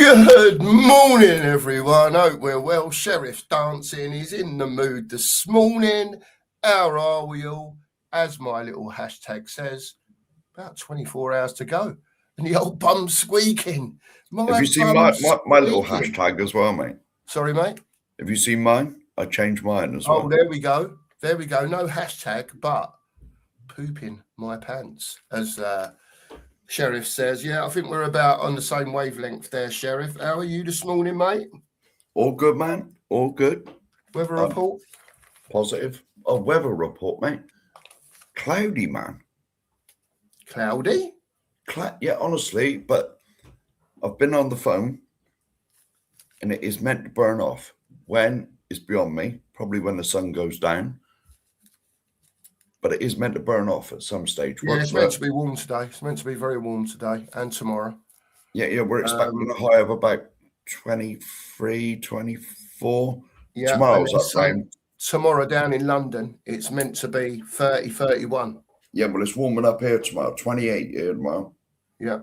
Good morning, everyone. Hope we're well. Sheriff's dancing. He's in the mood this morning. How are we all? As my little hashtag says, about 24 hours to go. And the old bum's squeaking. Have you seen my little hashtag as well, mate? Sorry, mate? Have you seen mine? I changed mine as well. Oh, there we go. There we go. No hashtag, but pooping my pants, as Sheriff says. Yeah, I think we're about on the same wavelength there, Sheriff. How are you this morning, mate? All good, man. All good. Weather report? Positive. Oh, weather report, mate. Cloudy, man. Cloudy? Yeah, honestly, but I've been on the phone and it is meant to burn off. When is beyond me, probably when the sun goes down. But it is meant to burn off at some stage. Yeah, it's meant to be warm today. It's meant to be very warm today and tomorrow. Yeah, we're expecting a high of about 23, 24. Yeah, tomorrow's up down. Tomorrow down in London, it's meant to be 30, 31. Yeah, well, it's warming up here tomorrow, 28 here tomorrow. Yeah.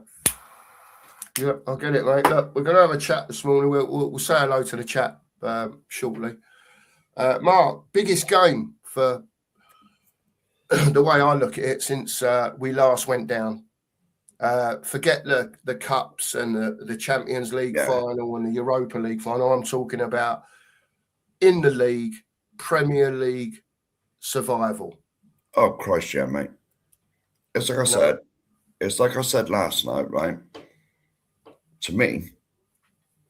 Yeah, I'll get it, mate. Look, we're going to have a chat this morning. We'll say hello to the chat shortly. Mark, biggest game for the way I look at it since we last went down. Forget the cups and the Champions League final and the Europa League final. I'm talking about in the league, Premier League survival. Oh, Christ, yeah, mate. It's like I said last night, right? To me,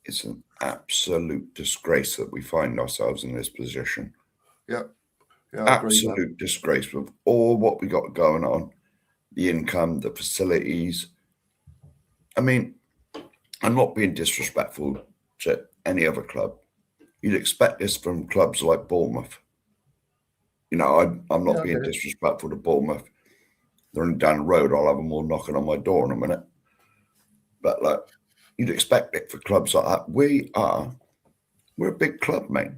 it's an absolute disgrace that we find ourselves in this position. Yeah. Absolute disgrace with all what we got going on, the income, the facilities. I mean, I'm not being disrespectful to any other club. You'd expect this from clubs like Bournemouth. You know, I'm not being disrespectful to Bournemouth. They're only down the road. I'll have them all knocking on my door in a minute. But like, you'd expect it for clubs like that. We're a big club, mate.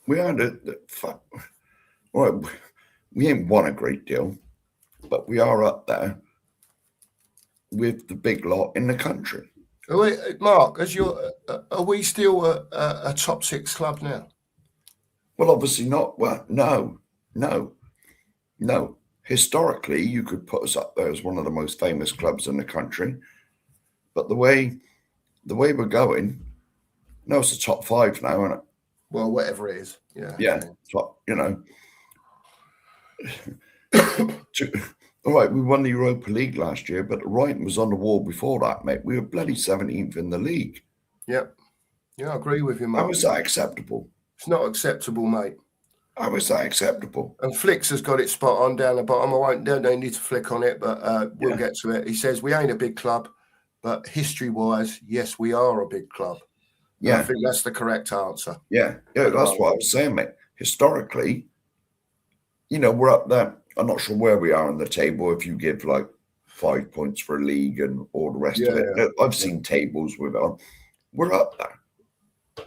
We are we ain't won a great deal, but we are up there with the big lot in the country. Mark, are we still a top six club now? Well, obviously not. Well, no. Historically, you could put us up there as one of the most famous clubs in the country, but the way we're going, no, it's the top five now, isn't it? Well, whatever it is. Yeah. Top, you know. All right, we won the Europa League last year, but the writing was on the wall before that, mate. We were bloody 17th in the league. Yep. Yeah, I agree with you, mate. How is that acceptable? It's not acceptable, mate. How is that acceptable? And Flicks has got it spot on down the bottom. Don't need to flick on it, but we'll get to it. He says, we ain't a big club, but history-wise, yes, we are a big club. Yeah. And I think that's the correct answer. Yeah, that's what I was saying, mate. Historically, you know, we're up there. I'm not sure where we are on the table if you give like 5 points for a league and all the rest of it. I've seen tables with it on. We're up there.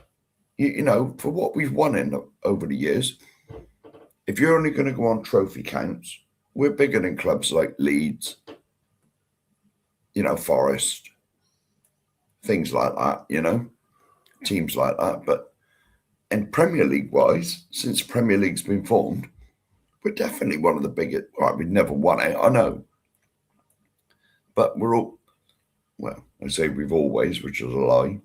You know, for what we've won over the years, if you're only going to go on trophy counts, we're bigger than clubs like Leeds, you know, Forest, things like that, you know, teams like that. But in Premier League wise, since Premier League's been formed, we're definitely one of the biggest. Right, we've never won it, I know. But we're all, well, I say we've always, which is a lie.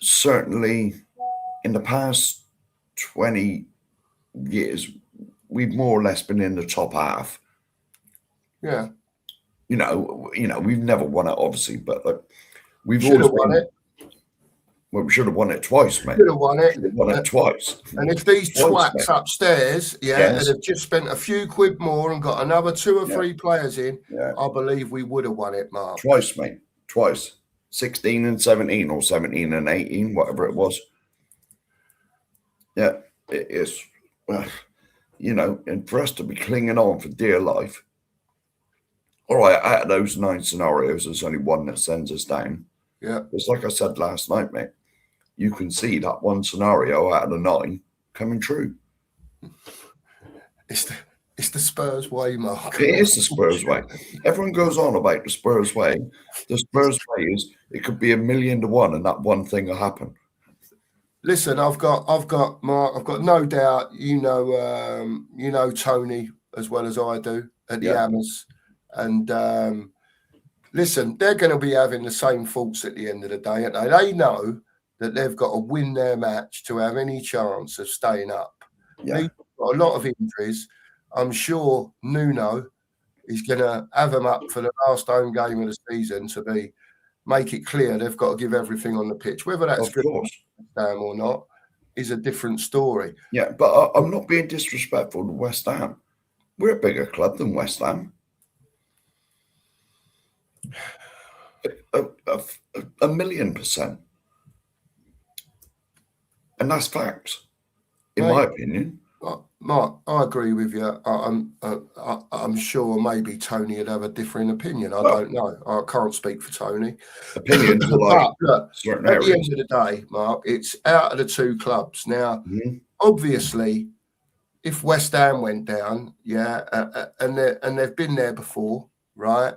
Certainly in the past 20 years, we've more or less been in the top half. Yeah. You know, we've never won it, obviously, but like, we've always won it. Well, we should have won it twice, mate. Should have won it. Won it twice. And if these twats upstairs, had have just spent a few quid more and got another 2 or 3 players in, I believe we would have won it, Mark. Twice, mate. Twice. 16 and 17 or 17 and 18, whatever it was. Yeah, it is. You know, and for us to be clinging on for dear life. All right, out of those 9 scenarios, there's only one that sends us down. Yeah. It's like I said last night, mate. You can see that one scenario out of the 9 coming true. It's It's the Spurs way, Mark. It is the Spurs way. Everyone goes on about the Spurs way. The Spurs way is it could be 1,000,000 to 1, and that one thing will happen. Listen, I've got Mark. I've got no doubt. You know Tony as well as I do at the Hammers, and listen, they're going to be having the same thoughts at the end of the day, aren't they? They know that they've got to win their match to have any chance of staying up. Yeah. They've got a lot of injuries. I'm sure Nuno is going to have them up for the last home game of the season to make it clear they've got to give everything on the pitch. Whether that's good or not is a different story. Yeah, but I'm not being disrespectful to West Ham. We're a bigger club than West Ham. 1,000,000%. And that's facts, in my opinion. Mark, I agree with you. I'm sure maybe Tony would have a different opinion. I don't know. I can't speak for Tony. Opinions are like certain areas. At the end of the day, Mark, it's out of the two clubs. Now, obviously, if West Ham went down, and they've been there before, right?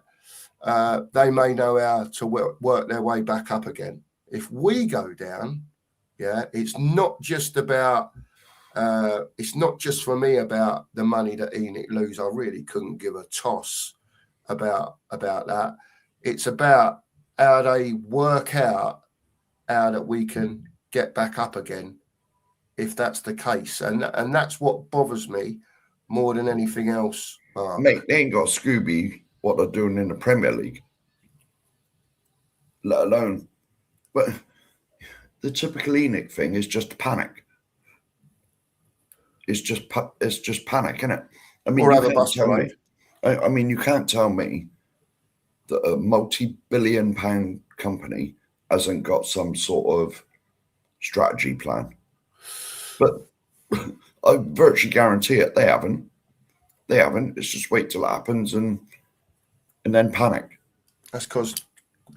They may know how to work their way back up again. If we go down, it's not just about. It's not just for me about the money that Enoch lose. I really couldn't give a toss about that. It's about how they work out how that we can get back up again, if that's the case. And that's what bothers me more than anything else. Mate, they ain't got Scooby what they're doing in the Premier League, let alone. But the typical Enoch thing is just panic. It's just panic, isn't it? I mean, you can't tell me that a multi-billion-pound company hasn't got some sort of strategy plan. But I virtually guarantee it. They haven't. It's just wait till it happens and then panic. That's because,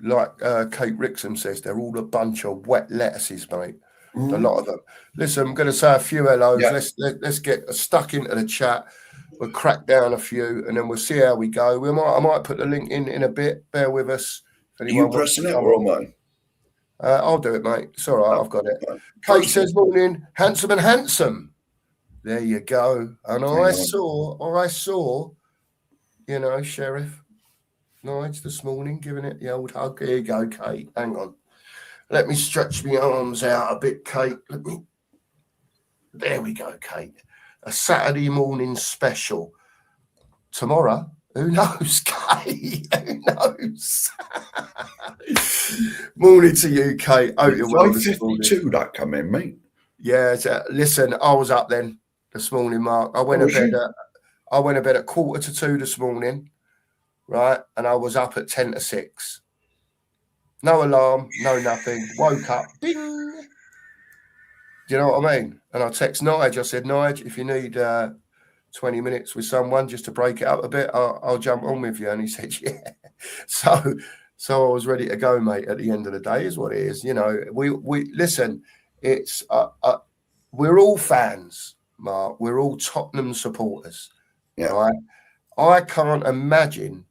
like Kate Rixham says, they're all a bunch of wet lettuces, mate. A lot of them. Listen, I'm going to say a few hellos. Yeah. Let's get stuck into the chat. We'll crack down a few, and then we'll see how we go. I might put the link in a bit. Bear with us. Are you pressing it or am I? I'll do it, mate. It's all right. I've got it. Kate says, "Morning, handsome and handsome." There you go. And I saw, Sheriff Nige this morning giving it the old hug. Here you go, Kate. Hang on. Let me stretch my arms out a bit, Kate. There we go, Kate. A Saturday morning special. Tomorrow, who knows, Kate? Who knows? Morning to you, Kate. Hope you're well this morning. 52 that come in, mate. Yeah, listen, I was up then this morning, Mark. I went to bed at 1:45 this morning, right? And I was up at 10 to 6. No alarm, no nothing. Woke up, ding. Do you know what I mean? And I text Nige. I said, Nige, if you need 20 minutes with someone just to break it up a bit, I'll jump on with you. And he said, yeah. So I was ready to go, mate. At the end of the day, is what it is. You know, we listen. It's we're all fans, Mark. We're all Tottenham supporters, right? I can't imagine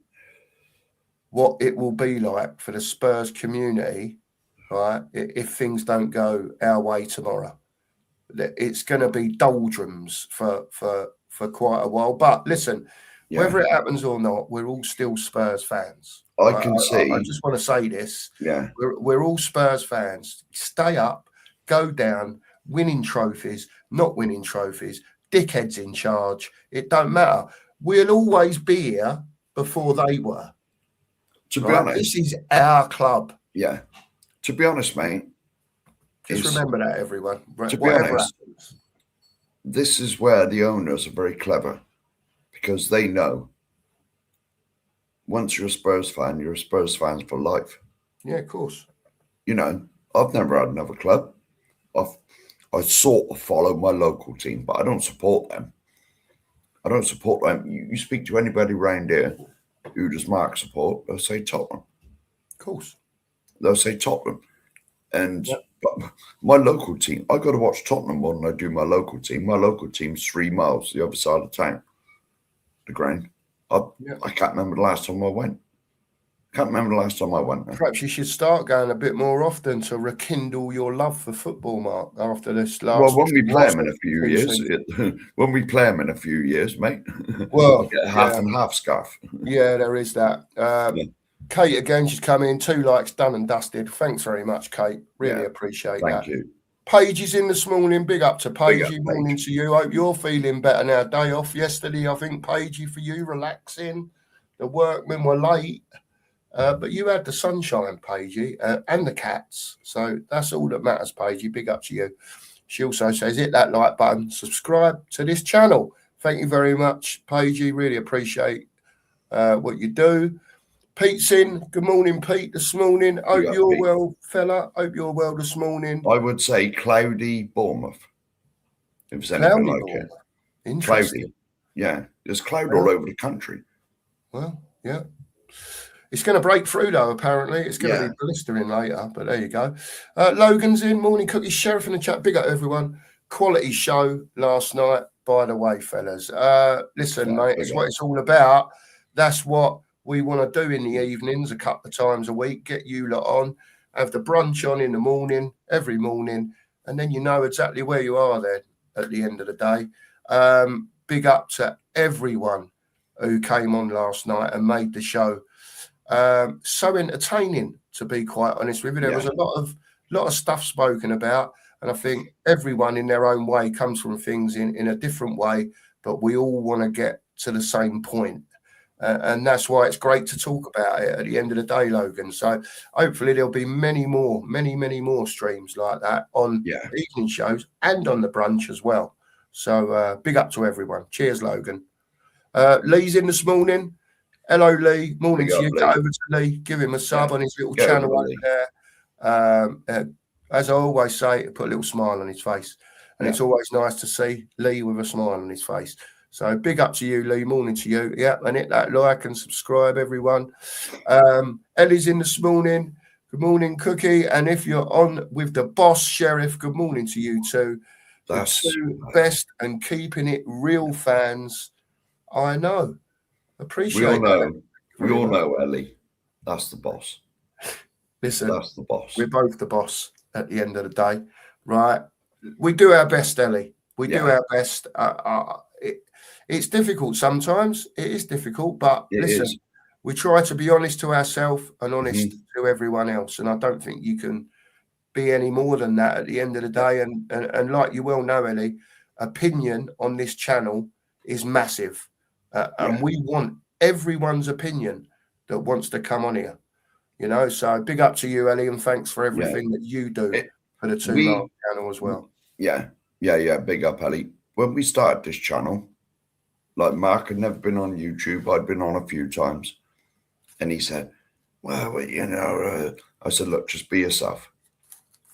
what it will be like for the Spurs community, right, if things don't go our way tomorrow. It's going to be doldrums for quite a while. But listen, whether it happens or not, we're all still Spurs fans. I can see. I just want to say this. Yeah, we're all Spurs fans. Stay up, go down, winning trophies, not winning trophies, dickheads in charge. It don't matter. We'll always be here before they were. To be honest, this is our club. Yeah. To be honest, mate. Just remember that, everyone. To be honest, this is where the owners are very clever, because they know once you're a Spurs fan, you're a Spurs fan for life. Yeah, of course. You know, I've never had another club. I sort of follow my local team, but I don't support them. You speak to anybody around here who does Mark support, they'll say Tottenham. Of course. They'll say Tottenham. And but my local team, I got to watch Tottenham more than I do my local team. My local team's 3 miles the other side of town. the ground. I can't remember the last time I went. Perhaps you should start going a bit more often to rekindle your love for football, Mark, after this last. Well, when we play them in a few years, mate, well, get a half and half scarf. Yeah, there is that. Kate, again, she's come in. 2 likes, done and dusted. Thanks very much, Kate. Really appreciate that. Thank you. Paige is in this morning. Big up to Paige. Big up, Morning to you. Hope you're feeling better now. Day off yesterday, I think, Paige, for you, relaxing. The workmen were late. But you had the sunshine, Paigey, and the cats. So that's all that matters, Paigey. Big up to you. She also says, hit that like button, subscribe to this channel. Thank you very much, Paigey. Really appreciate what you do. Pete's in. Good morning, Pete, this morning. Hope you're well, fella. Hope you're well this morning. I would say cloudy Bournemouth. If it's anything like it. Interesting. Cloudy. Yeah, there's cloud all over the country. Well, yeah. It's going to break through, though, apparently. It's going to be blistering later, but there you go. Logan's in. Morning, Cookies. Sheriff in the chat. Big up, everyone. Quality show last night, by the way, fellas. Listen, mate, it's what it's all about. That's what we want to do in the evenings a couple of times a week. Get you lot on. Have the brunch on in the morning, every morning, and then you know exactly where you are then at the end of the day. Big up to everyone who came on last night and made the show so entertaining, to be quite honest with you. There was a lot of stuff spoken about, and I think everyone in their own way comes from things in a different way, but we all want to get to the same point. And that's why it's great to talk about it at the end of the day, Logan. So hopefully there'll be many more streams like that on evening shows and on the brunch as well. So big up to everyone. Cheers, Logan. Lee's in this morning. Hello, Lee. Morning to you. Get over to Lee. Give him a sub on his little channel over there. As I always say, put a little smile on his face. And it's always nice to see Lee with a smile on his face. So big up to you, Lee. Morning to you. Yeah, and hit that like and subscribe, everyone. Ellie's in this morning. Good morning, Cookie. And if you're on with the boss, Sheriff, good morning to you too. That's the two best and keeping it real fans I know. Appreciate we all know, Ellie. That's the boss. Listen, that's the boss. We're both the boss at the end of the day, right? We do our best, Ellie. We do our best. It's difficult sometimes. It is difficult, but listen, we try to be honest to ourselves and honest to everyone else. And I don't think you can be any more than that at the end of the day. And like you well know, Ellie, opinion on this channel is massive. And we want everyone's opinion that wants to come on here, you know. So big up to you, Ellie, and thanks for everything that you do for the two channel as well. Yeah. Big up, Ellie. When we started this channel, like Mark had never been on YouTube. I'd been on a few times, and he said, "Well, you know," I said, "Look, just be yourself.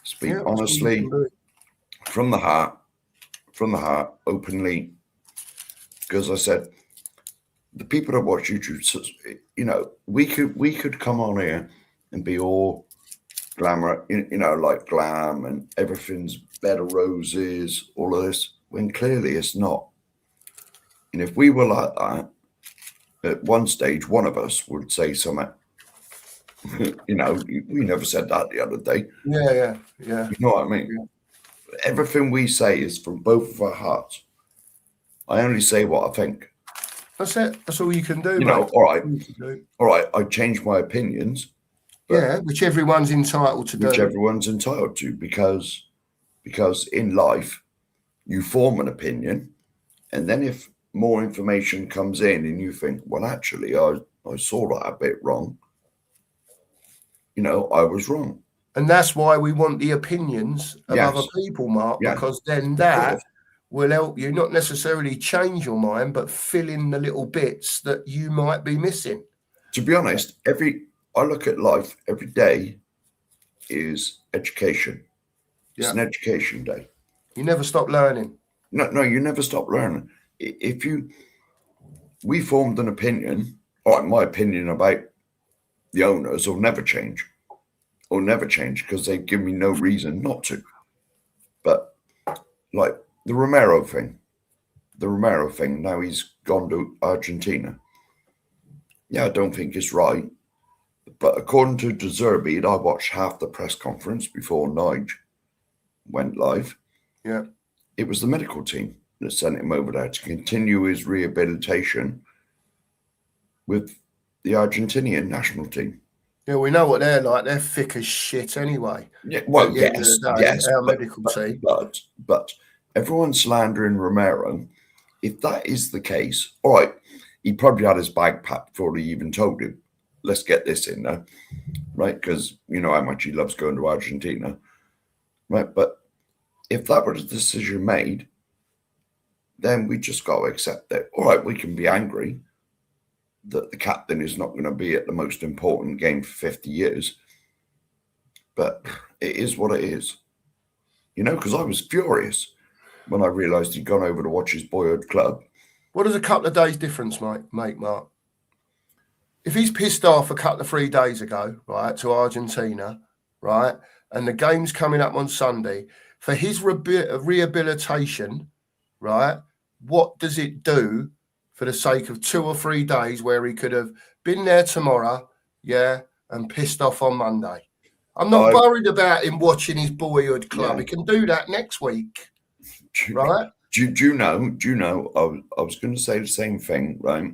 Speak honestly, from the heart, openly." Because I said, the people that watch YouTube, you know, we could come on here and be all glamour, you know, like glam and everything's bed of roses, all of this, when clearly it's not. And if we were like that, at one stage, one of us would say something. You know, we never said that the other day. Yeah. You know what I mean? Yeah. Everything we say is from both of our hearts. I only say what I think. That's it. That's all you can do. You know, all right. I change my opinions. Which everyone's entitled to do. Which everyone's entitled to, because in life, you form an opinion, and then if more information comes in and you think, well, actually, I saw that a bit wrong. You know, I was wrong. And that's why we want the opinions of other people, Mark, because then that will help you not necessarily change your mind, but fill in the little bits that you might be missing. To be honest, I look at life every day is education. It's an education day. You never stop learning. No, you never stop learning. We formed an opinion, all right, my opinion about the owners will never change. Because they give me no reason not to. But like the Romero thing, now he's gone to Argentina. Yeah, I don't think it's right. But according to De Zerbi, I watched half the press conference before Nige went live. Yeah. It was the medical team that sent him over there to continue his rehabilitation with the Argentinian national team. Yeah, we know what they're like. They're thick as shit anyway. Yeah, well, yes, our but, medical team. But everyone's slandering Romero. If that is the case, all right, he probably had his bag packed before he even told him, let's get this in there, right? Because you know how much he loves going to Argentina, right? But if that was a decision made, then we just got to accept that. All right, we can be angry that the captain is not going to be at the most important game for 50 years. But it is what it is. You know, because I was furious when I realised he'd gone over to watch his boyhood club. What does a couple of days difference make, Mark? If he's pissed off a couple of 3 days ago, right, to Argentina, right, and the game's coming up on Sunday, for his rehabilitation, right, what does it do for the sake of 2 or 3 days where he could have been there tomorrow, yeah, and pissed off on Monday? I'm not worried about him watching his boyhood club. Yeah. He can do that next week, right? Do you know, I was going to say the same thing, right?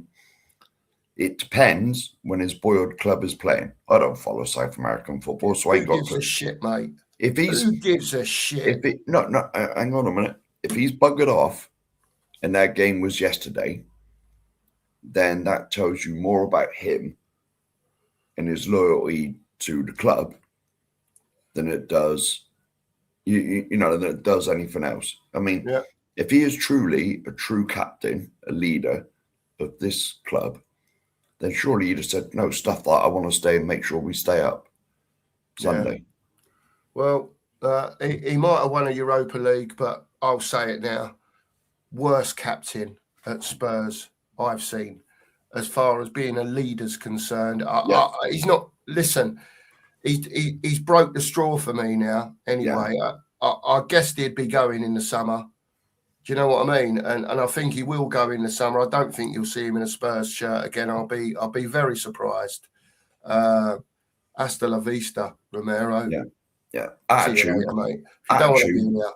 It depends when his boyhood club is playing. I don't follow South American football, so I ain't got Who gives a shit, mate? Who gives a shit? No, hang on a minute. If he's buggered off and that game was yesterday, then that tells you more about him and his loyalty to the club than it does, than it does anything else. I mean, yeah. If he is truly a true captain, a leader of this club, then surely he'd have said, no, stuff that I want to stay and make sure we stay up Sunday. Yeah. Well, he might have won a Europa League, but I'll say it now. Worst captain at Spurs I've seen as far as being a leader's concerned. He's not, listen, he's broke the straw for me now anyway. Yeah. I guessed he'd be going in the summer. Do you know what I mean? And I think he will go in the summer. I don't think you'll see him in a Spurs shirt again. I'll be very surprised. Hasta la vista, Romero. Yeah. See you later, mate. If you don't want to be here,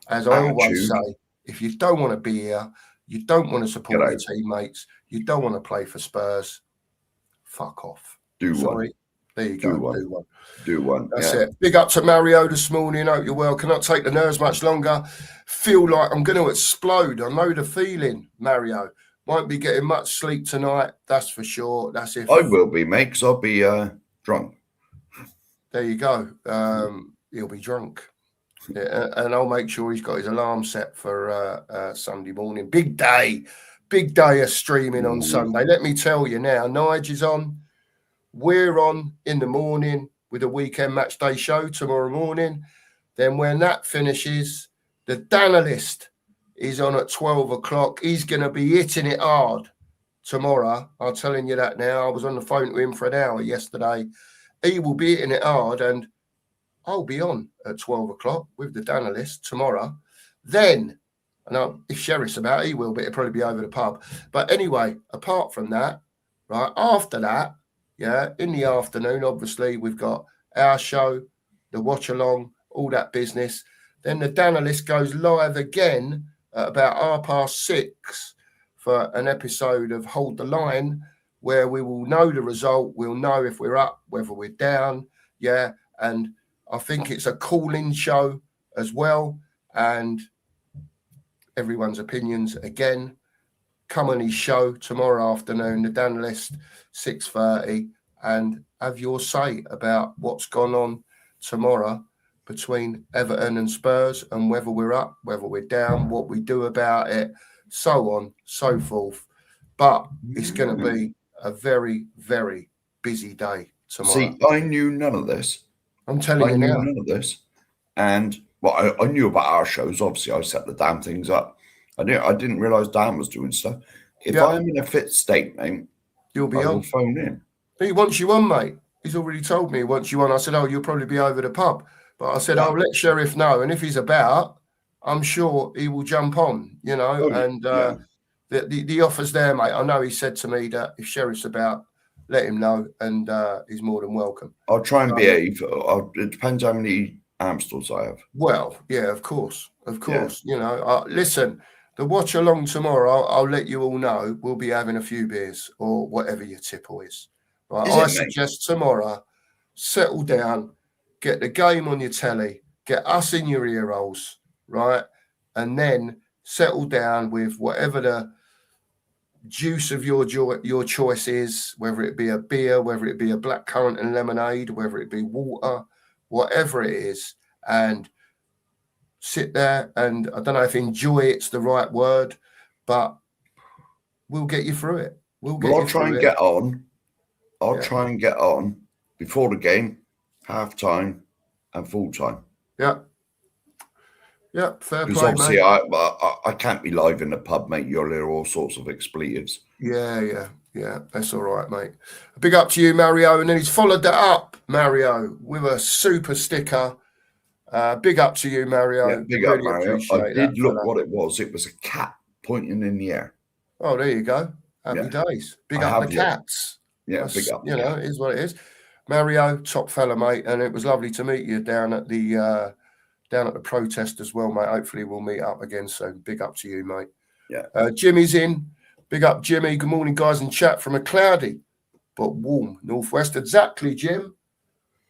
as I always say, if you don't want to be here, you don't want to support your teammates, you don't want to play for Spurs, fuck off. Sorry. There you go. Do one. That's it. Big up to Mario this morning. Hope you're well. Cannot take the nerves much longer. Feel like I'm going to explode. I know the feeling, Mario. Won't be getting much sleep tonight. That's for sure. That's it. I will be, mate, because I'll be drunk. There you go. He'll be drunk. Yeah, and I'll make sure he's got his alarm set for Sunday morning. Big day of streaming on Sunday. Let me tell you now, Nige is on. We're on in the morning with a weekend match day show tomorrow morning. Then when that finishes, the Danalist is on at 12 o'clock. He's going to be hitting it hard tomorrow. I'm telling you that now. I was on the phone to him for an hour yesterday. He will be hitting it hard, and I'll be on at 12 o'clock with the Danalist tomorrow. Then, and if Sheriff's about, he will, but it'll probably be over the pub. But anyway, apart from that, right, after that, yeah, in the afternoon, obviously, we've got our show, the watch along, all that business. Then the Danalist goes live again at about 6:30 for an episode of Hold the Line, where we will know the result. We'll know if we're up, whether we're down. Yeah. And I think it's a call-in show as well. And everyone's opinions again. Come on his show tomorrow afternoon, the Danalist, 6:30, and have your say about what's gone on tomorrow between Everton and Spurs, and whether we're up, whether we're down, what we do about it, so on, so forth. But it's going to be a very, very busy day tomorrow. See, I knew none of this. I'm telling you now. I knew none of this. And, well, I knew about our shows. Obviously, I set the damn things up. I didn't realise Dan was doing stuff. If I'm in a fit state, mate, you'll be on. Phone in. He wants you on, mate. He's already told me he wants you on. I said, you'll probably be over the pub. But I said, I'll let Sheriff know. And if he's about, I'm sure he will jump on, the offer's there, mate. I know he said to me that if Sheriff's about, let him know, and he's more than welcome. I'll try and behave. It depends how many Amstels I have. Well, yeah, of course. Yeah. Listen, the watch along tomorrow, I'll let you all know. We'll be having a few beers or whatever your tipple is. Right? I suggest tomorrow, settle down, get the game on your telly, get us in your ear holes, right? And then settle down with whatever the juice of your choice is, whether it be a beer, whether it be a blackcurrant and lemonade, whether it be water, whatever it is, and sit there and I don't know if enjoy it's the right word, but we'll get you through it. I'll try and get on. I'll try and get on before the game, half time, and full time. Yeah. Yeah, fair play, obviously, mate. I can't be live in the pub, mate. You'll hear all sorts of expletives. Yeah. That's all right, mate. Big up to you, Mario. And then he's followed that up, Mario, with a super sticker. Big up to you, Mario. Yeah, big up, Mario. I did look what it was. It was a cat pointing in the air. Oh, there you go. Happy days. Big up the cats. Yeah, big up. You know, it is what it is. Mario, top fella, mate. And it was lovely to meet you down at the protest as well, mate. Hopefully we'll meet up again soon. Big up to you, mate. Yeah. Jimmy's in. Big up, Jimmy. Good morning, guys, in chat from a cloudy but warm northwest. Exactly, Jim.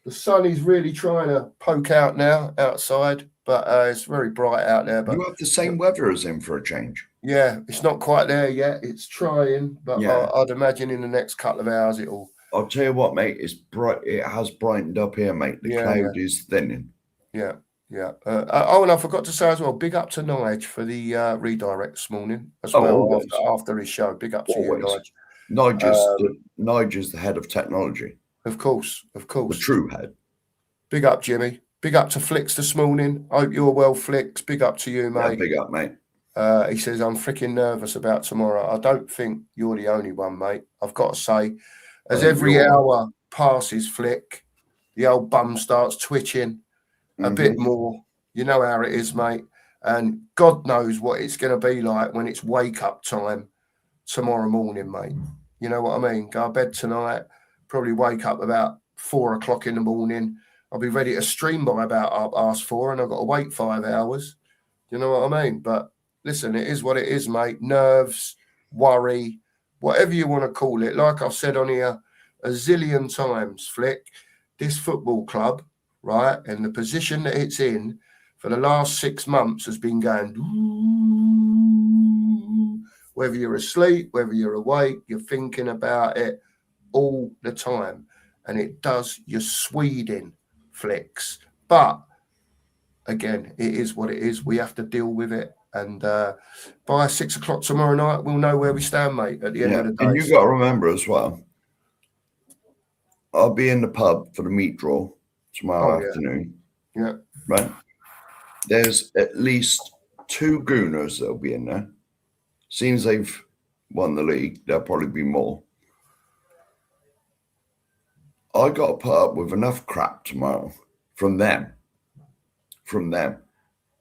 The sun is really trying to poke out now outside, but it's very bright out there. But you have the same weather as him for a change. Yeah, it's not quite there yet. It's trying, but I'd imagine in the next couple of hours it'll. I'll tell you what, mate. It's bright. It has brightened up here, mate. The cloud is thinning. Yeah. And I forgot to say as well, big up to Nige for the redirect this morning as well after his show. Big up to you, Nige. Nigel's the head of technology. Of course. The true head. Big up, Jimmy. Big up to Flicks this morning. Hope you're well, Flicks. Big up to you, mate. Yeah, big up, mate. He says, I'm freaking nervous about tomorrow. I don't think you're the only one, mate. I've got to say, as every hour passes, Flick, the old bum starts twitching a bit more. You know how it is, mate. And God knows what it's going to be like when it's wake-up time tomorrow morning, mate. You know what I mean? Go to bed tonight, probably wake up about 4 o'clock in the morning. I'll be ready to stream by about 4:30, and I've got to wait 5 hours. You know what I mean? But listen, it is what it is, mate. Nerves, worry, whatever you want to call it. Like I've said on here a zillion times, Flick, this football club, right, and the position that it's in for the last 6 months has been going, whether you're asleep, whether you're awake, you're thinking about it all the time. And it does your Sweden, Flicks. But again, it is what it is. We have to deal with it. And by 6 o'clock tomorrow night, we'll know where we stand, mate, at the end of the day. And you've got to remember as well, I'll be in the pub for the meat draw tomorrow afternoon. Yeah. Right? There's at least 2 Gooners that'll be in there. Seems they've won the league. There'll probably be more. I got to put up with enough crap tomorrow from them.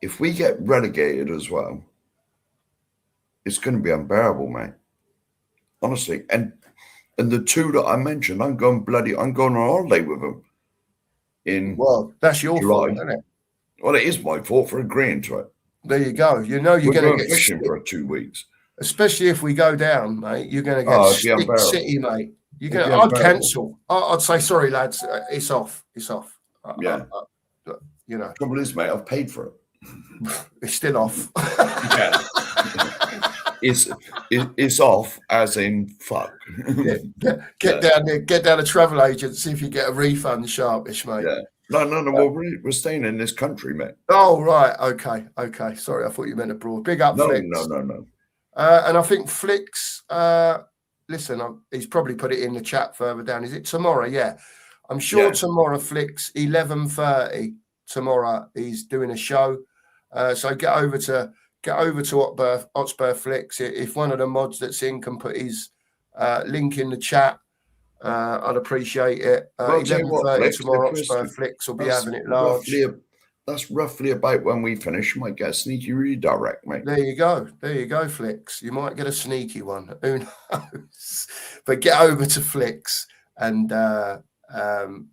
If we get relegated as well, it's going to be unbearable, mate. Honestly. And the 2 that I mentioned, I'm going on holiday with them. Well, that's your fault, isn't it? Well, it is my fault for agreeing to it. There you go. You know you're going to get fishing for 2 weeks. Especially if we go down, mate. You're going to get stick city, mate. I'd cancel. I'd say, sorry, lads, it's off. It's off. Yeah. You know. The trouble is, mate, I've paid for it. It's still off. Yeah. It's off, as in fuck. Get down there, get down to travel agent, see if you get a refund sharpish, mate. Yeah. No. Well, we're staying in this country, mate. Oh, right. Okay. Sorry, I thought you meant abroad. Big up, Flicks. No. And I think Flicks, listen, he's probably put it in the chat further down. Is it tomorrow? Yeah. I'm sure tomorrow, Flicks, 11:30 tomorrow, he's doing a show. So get over to Hotspur Flicks. If one of the mods that's in can put his link in the chat, I'd appreciate it. 11:30 tomorrow, Hotspur Flicks will be having it large. that's roughly about when we finish. You might get a sneaky redirect, mate. There you go. There you go, Flicks. You might get a sneaky one. Who knows? But get over to Flicks and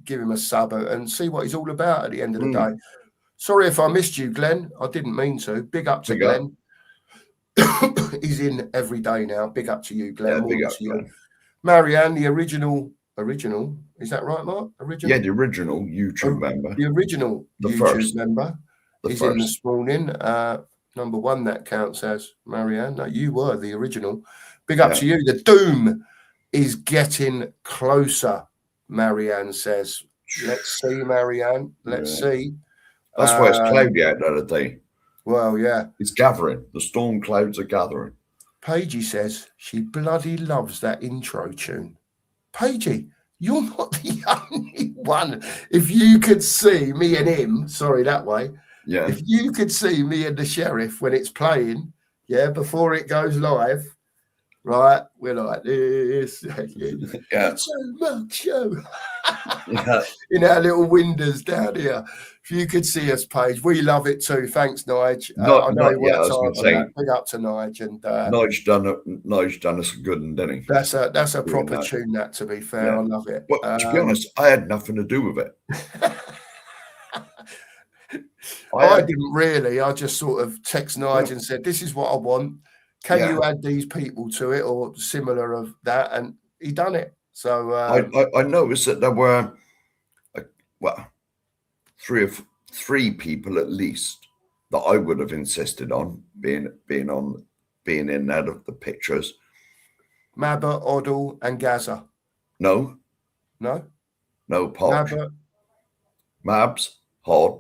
give him a sub and see what he's all about at the end of the day. Sorry if I missed you, Glenn. I didn't mean to. Big up to Glenn. He's in every day now. Big up to you, Glenn. Yeah, big up to you. Marianne, the original. Is that right, Mark? Original? Yeah, the original YouTube member. The original YouTube member. He's in this morning. Number one, that counts as Marianne. No, you were the original. Big up to you. The doom is getting closer, Marianne says. Let's see, Marianne. Let's see. That's why it's cloudy out there today. Well, yeah. It's gathering. The storm clouds are gathering. Paigey says she bloody loves that intro tune. Paigey, you're not the only one. If you could see me and him, sorry, that way. Yeah. If you could see me and the sheriff when it's playing, before it goes live, right? We're like this. Yeah. So much show. In our little windows down here. If you could see us, Paige, we love it too. Thanks, Nige. I know he works hard on that. Big up to Nige. And Nige done us a good one, didn't he? That's a proper tune, that, to be fair. I love it. Well, to be honest, I had nothing to do with it. I didn't really. I just sort of text Nige and said, this is what I want. Can you add these people to it or similar of that? And he done it. So I noticed that there were, three people at least that I would have insisted on being in out of the pictures. Mabba, Oddle, and Gaza. No, Poch. Mabs, Hod,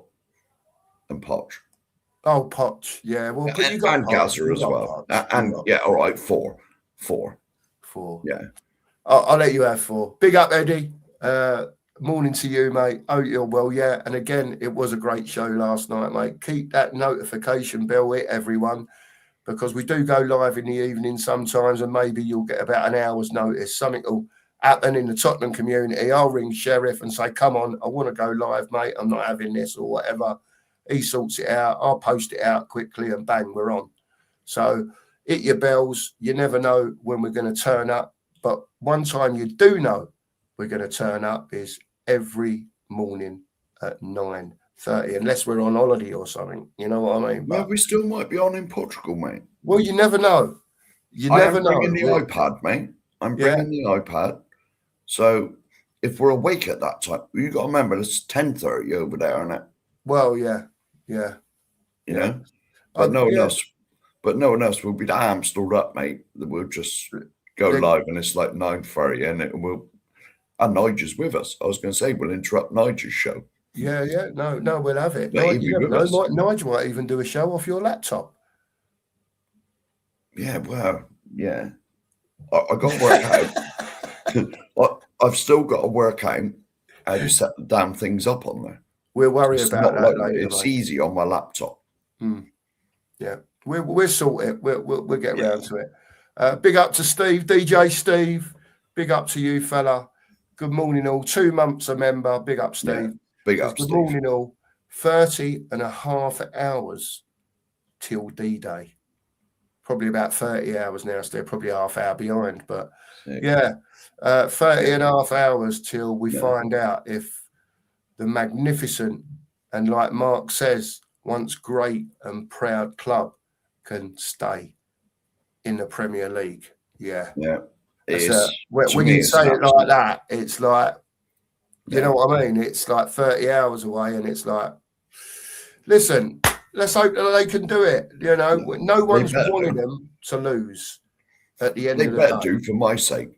and Poch. Oh, Poch, yeah. Well, and Gaza as well. All right, four. Yeah. I'll let you have 4. Big up, Eddie. Morning to you, mate. Oh, you're well, yeah. And again, it was a great show last night, mate. Keep that notification bell hit, everyone, because we do go live in the evening sometimes, and maybe you'll get about an hour's notice. Something will happen in the Tottenham community. I'll ring Sheriff and say, come on, I want to go live, mate. I'm not having this or whatever. He sorts it out. I'll post it out quickly and bang, we're on. So hit your bells. You never know when we're going to turn up. But one time you do know we're going to turn up is every morning at 9:30, unless we're on holiday or something. You know what I mean? Well, we still might be on in Portugal, mate. Well, you never know. I'm bringing the iPad, mate. I'm bringing the iPad. So if we're awake at that time, you got to remember it's 10:30 over there, isn't it? Well, yeah. You know, but no one else will be damn stored up, mate. We'll just go live, and it's like 9:30, and Nigel's with us. I was going to say we'll interrupt Nigel's show. Yeah. No, we'll have it. Nigel might even do a show off your laptop. Yeah, well, yeah. I got to work out. I've still got to work out how to set the damn things up on there. We'll worry about that later. It's easy on my laptop. Yeah, we'll sort it. We'll get around to it. Big up to Steve, DJ Steve. Big up to you, fella. Good morning, all. 2 months a member. Big up, Steve. Yeah, big up, Good Steve. morning, all. 30.5 hours till D-Day. Probably about 30 hours now, still probably half hour behind. But 30.5 hours till we find out if the magnificent and, like Mark says, once great and proud club can stay in the Premier League. Yeah. When you say it like that, it's like, you know what I mean? It's like 30 hours away, and it's like, listen, let's hope that they can do it. You know, no one's wanting them to lose at the end of the day. They better do, for my sake.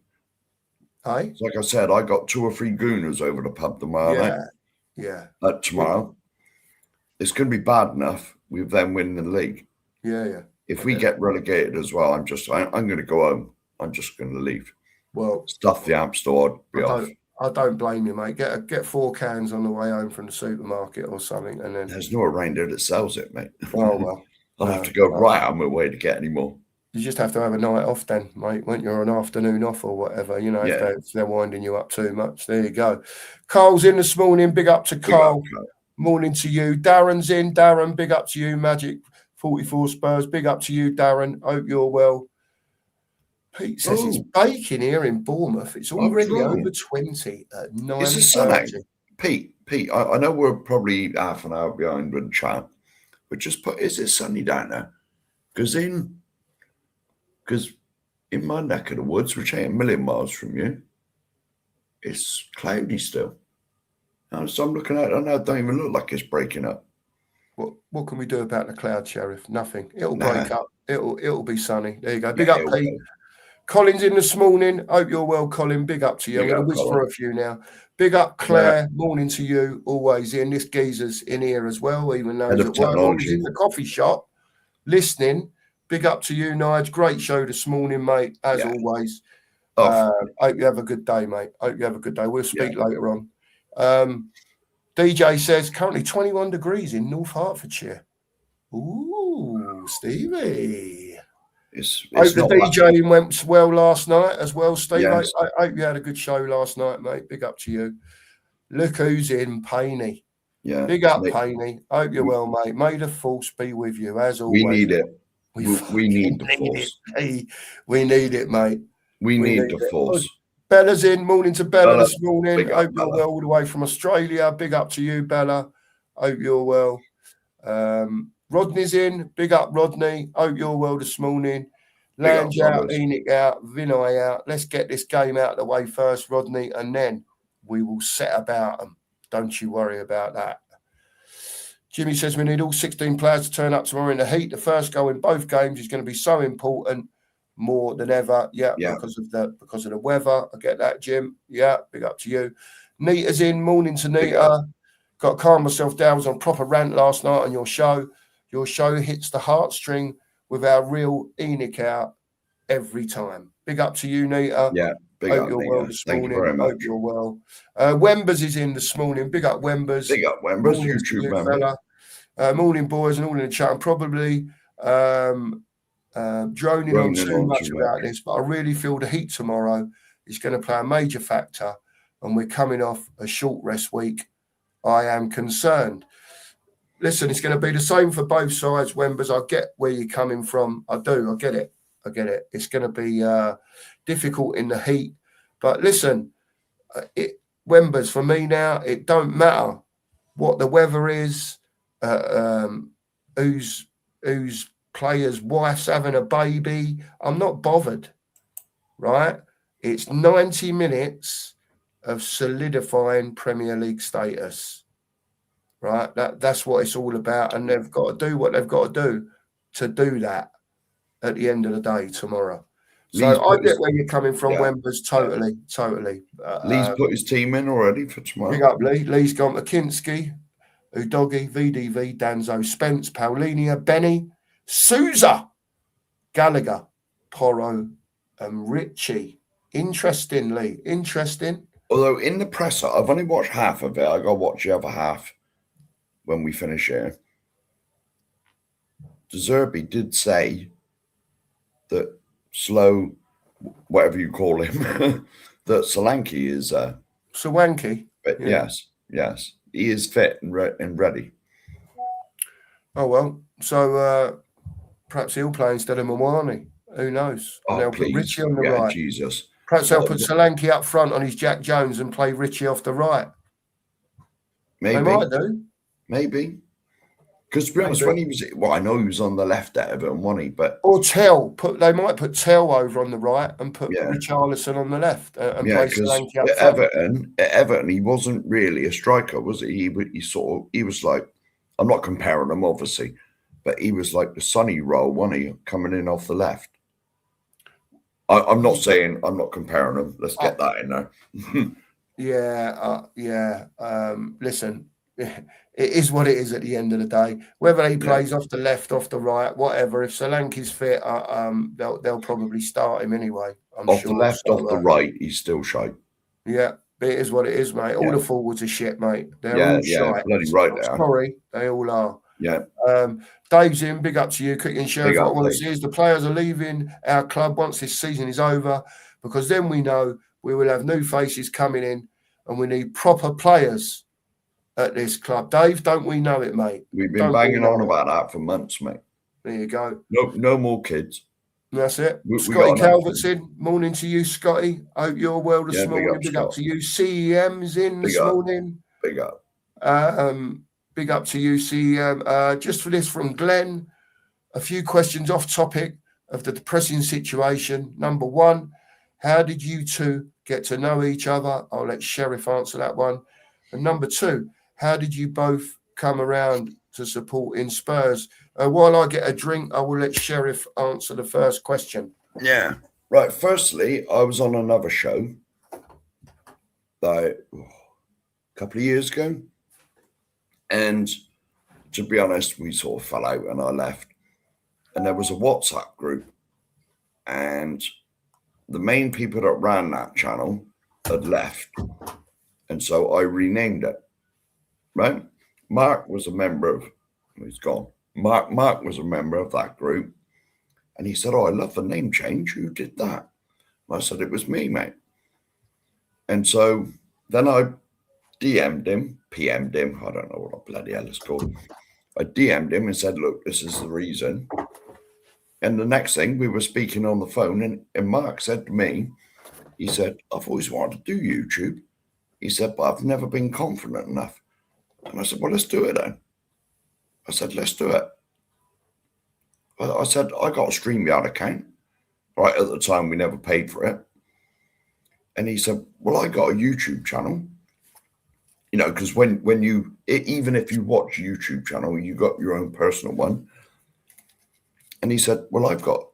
Hey? Like I said, I got 2 or 3 gooners over the pub tomorrow night. Yeah. Tomorrow. It's going to be bad enough with them winning the league. Yeah. If we get relegated as well, I'm going to go home. I'm just going to leave. Well, stuff the amp store. I don't blame you, mate. Get 4 cans on the way home from the supermarket or something, and then there's no around here that sells it, mate. Oh well, I'll have to go right on my way to get any more. You just have to have a night off then, mate. When you're an afternoon off or whatever, you know, if they're winding you up too much. There you go. Carl's in this morning. Big up to Carl. morning to you. Darren's in. Darren, big up to you. Magic 44 Spurs, big up to you, Darren. Hope you're well. Pete says it's baking here in Bournemouth. It's already over 20 at 9:30. Pete, I know we're probably half an hour behind with chat, but just put, is it sunny down there? Because in my neck of the woods, which ain't a million miles from you, it's cloudy still. So I'm looking at it, and it don't even look like it's breaking up. What can we do about the cloud, Sheriff? Nothing. It'll break up. It'll be sunny. There you go. Big up, Pete. Colin's in this morning. Hope you're well, Colin. Big up to you. I'm going to whisper a few now. Big up, Claire. Morning to you. Always in. This geezer's in here as well, even though he's at work. He's in the coffee shop listening. Big up to you, Nige. Great show this morning, mate, as always. Hope you have a good day, mate. Hope you have a good day. We'll speak later on. DJ says currently 21 degrees in North Hertfordshire. Ooh, Stevie. Hope the DJing went well last night as well, Steve. Yes. I hope you had a good show last night, mate. Big up to you. Look who's in, Painey. Yeah. Big up, Painey. Hope you're well, mate. May the force be with you, as always. We need it. We need the force. We need it, mate. We need the force. Bella's in. Morning to Bella this morning. Hope you're well all the way from Australia. Big up to you, Bella. Hope you're well. Rodney's in. Big up, Rodney. Hope you're well this morning. Lange out, Enoch out, Vinay out. Let's get this game out of the way first, Rodney, and then we will set about them. Don't you worry about that. Jimmy says we need all 16 players to turn up tomorrow in the heat. The first goal in both games is going to be so important, more than ever. Yeah. Because of the weather. I get that, Jim. Yeah, big up to you. Nita's in. Morning to Nita. Got to calm myself down. I was on proper rant last night on your show. Your show hits the heartstring with our real Enoch out every time. Big up to you, Nita. Yeah, big Hope up, you're Nita. well this Thank morning. you very much. Hope you're well. Wembers is in this morning. Big up, Wembers. Big up, Wembers. YouTube member. Morning, boys, and all in the chat. I'm probably droning on too much about this, but I really feel the heat tomorrow is going to play a major factor, and we're coming off a short rest week. I am concerned. Listen, it's going to be the same for both sides, Wembers. I get where you're coming from. I do. I get it. It's going to be difficult in the heat. But listen, Wembers, for me now, it don't matter what the weather is, whose player's wife's having a baby. I'm not bothered, right? It's 90 minutes of solidifying Premier League status. Right, that's what it's all about, and they've got to do what they've got to do that at the end of the day tomorrow. So I get where you're coming from, Wembers. Totally. Lee's put his team in already for tomorrow. Big up, Lee. Lee's gone McKinsky, Udogi, VDV, Danzo, Spence, Paulinia, Benny, Souza, Gallagher, Porro, and Richie. Interesting. Although in the presser, I've only watched half of it. I got to watch the other half when we finish here. De Zerbi did say that Slow, whatever you call him, that Solanke is Solanke. But yes, he is fit and ready. Oh well, so perhaps he'll play instead of Mawani. Who knows? And they'll put Richie on the right. Jesus. Perhaps they'll put Solanke up front on his Jack Jones and play Richie off the right. Maybe. They might do. Maybe. Because to be honest, when he was, I know he was on the left at Everton, wasn't he? But they might put Tell over on the right and put Richarlison on the left and play Solanke up front. At Everton, he wasn't really a striker, was he? He was like, I'm not comparing him, obviously, but he was like the Sonny role, wasn't he, coming in off the left? I'm not saying I'm not comparing them. Let's get that in there. Listen, it is what it is at the end of the day. Whether he plays off the left, off the right, whatever. If Solanke's fit, they'll probably start him anyway. Off the left, off the right, he's still shite. Yeah, it is what it is, mate. All the forwards are shit, mate. They're all shite. Bloody right there. Sorry, they all are. Yeah. Dave's in. Big up to you. Quick and Sheriff. What I want to see is the players are leaving our club once this season is over, because then we know we will have new faces coming in, and we need proper players at this club. Dave, don't we know it, mate? We've been banging on about that for months, mate. There you go. No more kids. That's it. We Scotty Calvert's in. Morning to you, Scotty. Hope you're well this morning. Big up to you. CEM's in this morning. Big up. Big up to you, CEM. Just for this from Glenn, a few questions off topic of the depressing situation. Number one, how did you two get to know each other? I'll let Sheriff answer that one. And number two, how did you both come around to supporting Spurs? While I get a drink, I will let Sheriff answer the first question. Yeah. Right. Firstly, I was on another show like a couple of years ago. And to be honest, we sort of fell out and I left. And there was a WhatsApp group. And the main people that ran that channel had left. And so I renamed it. Right? Mark was a member of, he's gone. Mark was a member of that group. And he said, oh, I love the name change. Who did that? And I said, it was me, mate. And so then I DM'd him, PM'd him. I don't know what the bloody hell it's called. I DM'd him and said, look, this is the reason. And the next thing, we were speaking on the phone. And Mark said to me, he said, I've always wanted to do YouTube. He said, but I've never been confident enough. And I said, well, let's do it then. I said, let's do it. I said, I got a StreamYard account. Right, at the time, we never paid for it. And he said, well, I got a YouTube channel. You know, because when you, even if you watch a YouTube channel, you got your own personal one. And he said, well, I got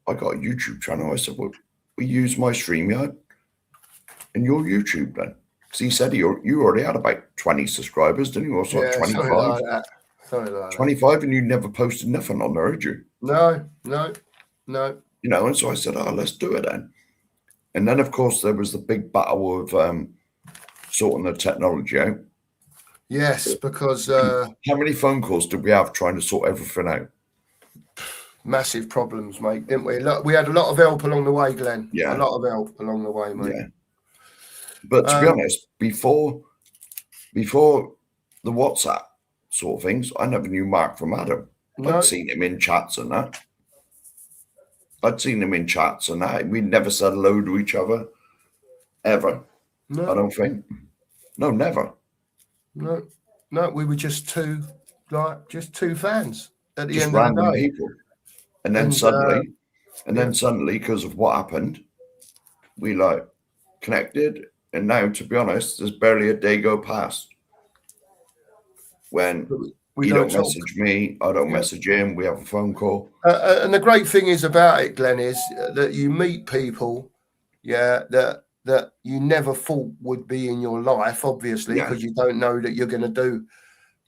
a YouTube channel. I said, well, we use my StreamYard and your YouTube then. Because he said you already had about 20 subscribers, didn't you? Or so, 25? Something like 25, and you never posted nothing on there, did you? No. You know, and so I said, oh, let's do it then. And then, of course, there was the big battle of sorting the technology out. Yes, because... how many phone calls did we have trying to sort everything out? Massive problems, mate, didn't we? Look, we had a lot of help along the way, Glenn. Yeah. A lot of help along the way, mate. Yeah. But to be honest, before the WhatsApp sort of things, I never knew Mark from Adam. No. I'd seen him in chats and that. We'd never said hello to each other, ever. No. I don't think. No, never. No, we were just two fans at the Just end of the random day. people. And then suddenly, because of what happened, we connected. And now, to be honest, there's barely a day go past when you don't message me, I don't message him, we have a phone call. And the great thing is about it, Glenn, is that you meet people, that you never thought would be in your life, obviously, because you don't know that you're going to do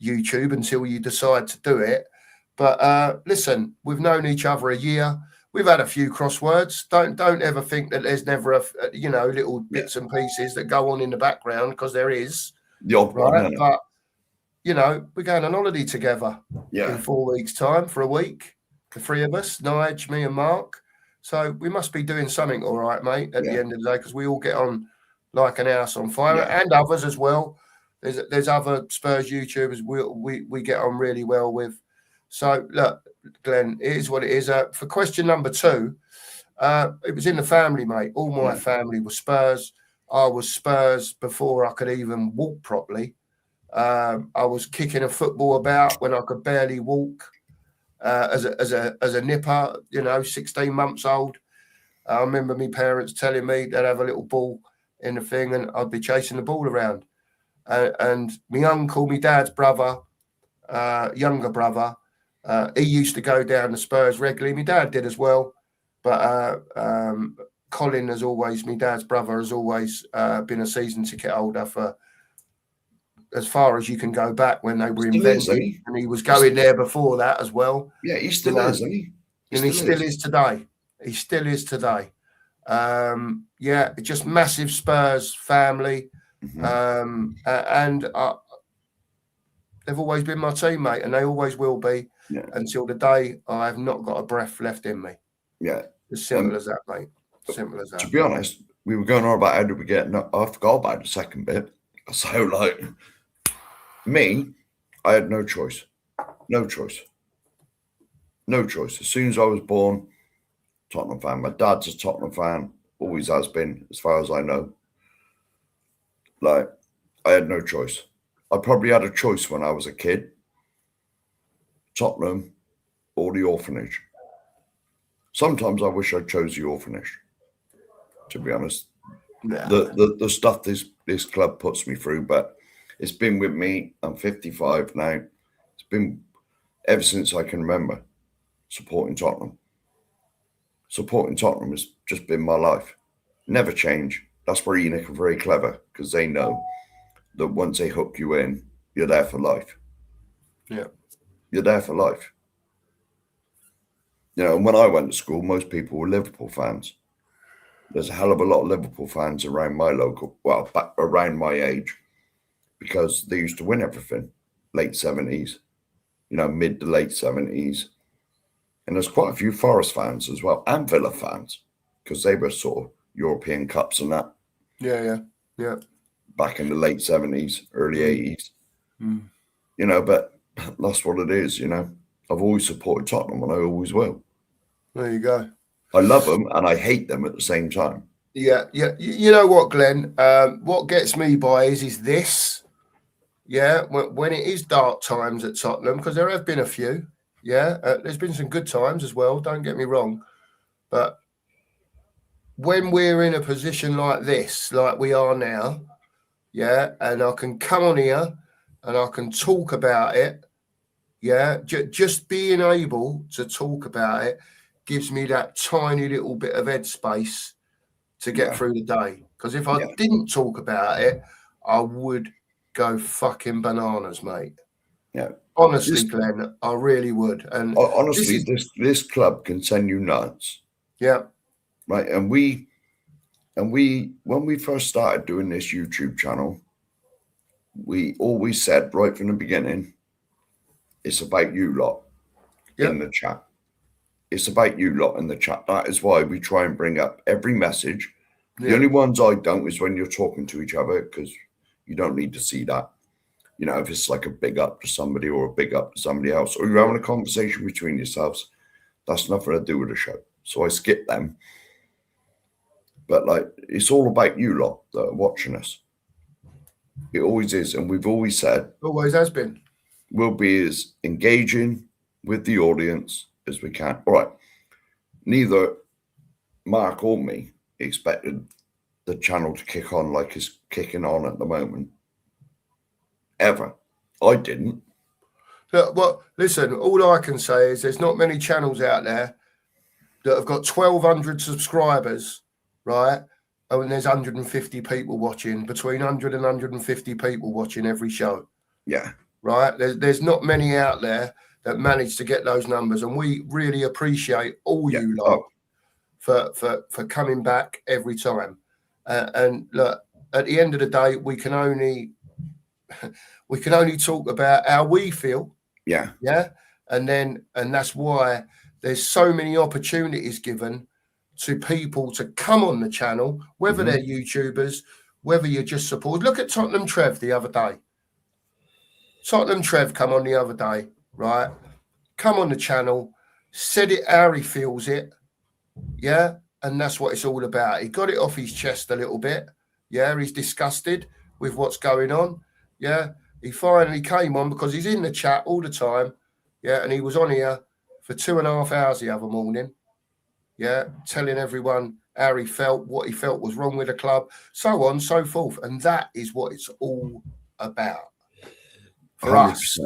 YouTube until you decide to do it. But listen, we've known each other a year. We've had a few crosswords. Don't ever think that there's never little bits and pieces that go on in the background, because there is. The odd one, but we're going on holiday together in 4 weeks' time for a week. The three of us, Nige, me, and Mark. So we must be doing something all right, mate, at the end of the day, because we all get on like an house on fire, and others as well. There's other Spurs YouTubers we get on really well with. So look, Glenn, it is what it is. For question number two, it was in the family, mate. All my family was Spurs. I was Spurs before I could even walk properly. I was kicking a football about when I could barely walk. As a nipper, 16 months old. I remember my parents telling me they'd have a little ball in the thing and I'd be chasing the ball around. And my uncle, my dad's brother, younger brother, he used to go down the Spurs regularly. My dad did as well. But Colin has always, my dad's brother, has always been a season ticket holder for as far as you can go back when they were invented. And he was going there before that as well. Yeah, he still is, isn't he? And he still is today. He still is today. Just massive Spurs family. And they've always been my teammate, and they always will be until the day I have not got a breath left in me. Yeah. As simple as that, mate. Simple as that. To be honest, we were going on about how did we get, I forgot about the second bit. So Me, I had no choice. No choice. No choice. As soon as I was born, Tottenham fan. My dad's a Tottenham fan. Always has been, as far as I know. Like, I had no choice. I probably had a choice when I was a kid. Tottenham or the orphanage. Sometimes I wish I chose the orphanage, to be honest. Yeah. The stuff this club puts me through, but it's been with me. I'm 55 now. It's been ever since I can remember supporting Tottenham. Supporting Tottenham has just been my life. Never change. That's where Enoch are very clever, because they know that once they hook you in, you're there for life. Yeah. You're there for life. You know, and when I went to school, most people were Liverpool fans. There's a hell of a lot of Liverpool fans around my back around my age, because they used to win everything, late 70s, mid to late 70s. And there's quite a few Forest fans as well, and Villa fans, because they were sort of European Cups and that. Yeah. Back in the late 70s, early 80s. Mm. But that's what it is, I've always supported Tottenham, and I always will. There you go. I love them and I hate them at the same time. Yeah. You know what, Glenn? What gets me by is this. Yeah, when it is dark times at Tottenham, because there have been a few. Yeah, there's been some good times as well. Don't get me wrong, but when we're in a position like this, like we are now, yeah, and I can come on here and I can talk about it. Yeah, just being able to talk about it gives me that tiny little bit of headspace to get through the day. Because if I didn't talk about it, I would go fucking bananas, mate. Yeah. Honestly, Glenn, I really would. And honestly, this club can send you nuts. Yeah. Right. And we when we first started doing this YouTube channel, we always said right from the beginning, it's about you lot in the chat. It's about you lot in the chat. That is why we try and bring up every message. The only ones I don't is when you're talking to each other, because you don't need to see that. If it's like a big up to somebody or a big up to somebody else, or you're having a conversation between yourselves, that's nothing to do with the show. So I skip them. But it's all about you lot that are watching us. It always is. And we've always said, always has been, we'll be as engaging with the audience as we can. All right. Neither Mark or me expected the channel to kick on like it's kicking on at the moment. Ever. I didn't. Well, listen, all I can say is there's not many channels out there that have got 1,200 subscribers, right? And there's 150 people watching, between 100 and 150 people watching every show. Yeah. Right? There's not many out there that manage to get those numbers. And we really appreciate all you lot for coming back every time. And look, at the end of the day, we can only talk about how we feel. Yeah. And that's why there's so many opportunities given to people to come on the channel, whether they're YouTubers, whether you're just supporters. Look at Tottenham Trev the other day. Tottenham Trev come on the other day, right? Come on the channel, said it how he feels it. Yeah. And that's what it's all about. He got it off his chest a little bit. Yeah. He's disgusted with what's going on. Yeah. He finally came on because he's in the chat all the time. Yeah. And he was on here for 2.5 hours the other morning. Yeah. Telling everyone how he felt, what he felt was wrong with the club, so on, so forth. And that is what it's all about for 100%. Us.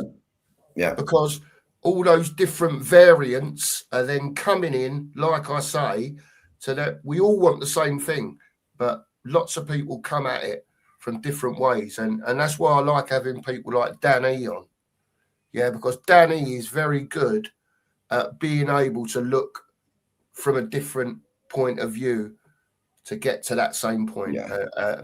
Yeah. Because all those different variants are then coming in, like I say, so that we all want the same thing, but lots of people come at it from different ways. And that's why I like having people like Danny on. Yeah, because Danny is very good at being able to look from a different point of view to get to that same point.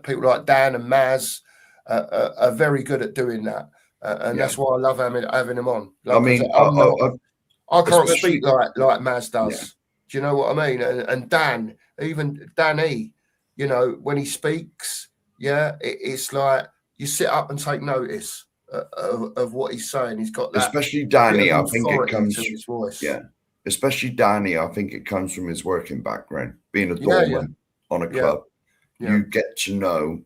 People like Dan and Maz are very good at doing that. And that's why I love having them on. I mean, I can't speak like Maz does. Yeah. Do you know what I mean? And Dan, even Danny, when he speaks, it's like you sit up and take notice. of what he's saying. He's got that, especially Danny. I think it authority comes to his voice. Yeah, especially Danny. I think it comes from his working background, being a Yeah, doorman on a club. Yeah. You get to know,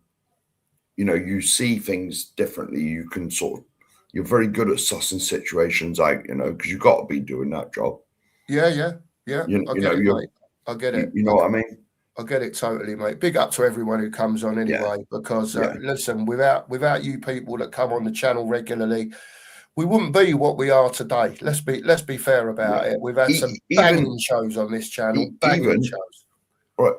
you see things differently. You can you're very good at sussing situations out, because you've got to be doing that job. Yeah. I get it, mate. I get it. You know what I mean? I get it totally, mate. Big up to everyone who comes on anyway, because listen, without you people that come on the channel regularly, we wouldn't be what we are today. Let's be fair about it. We've had some banging shows on this channel, banging shows. Right,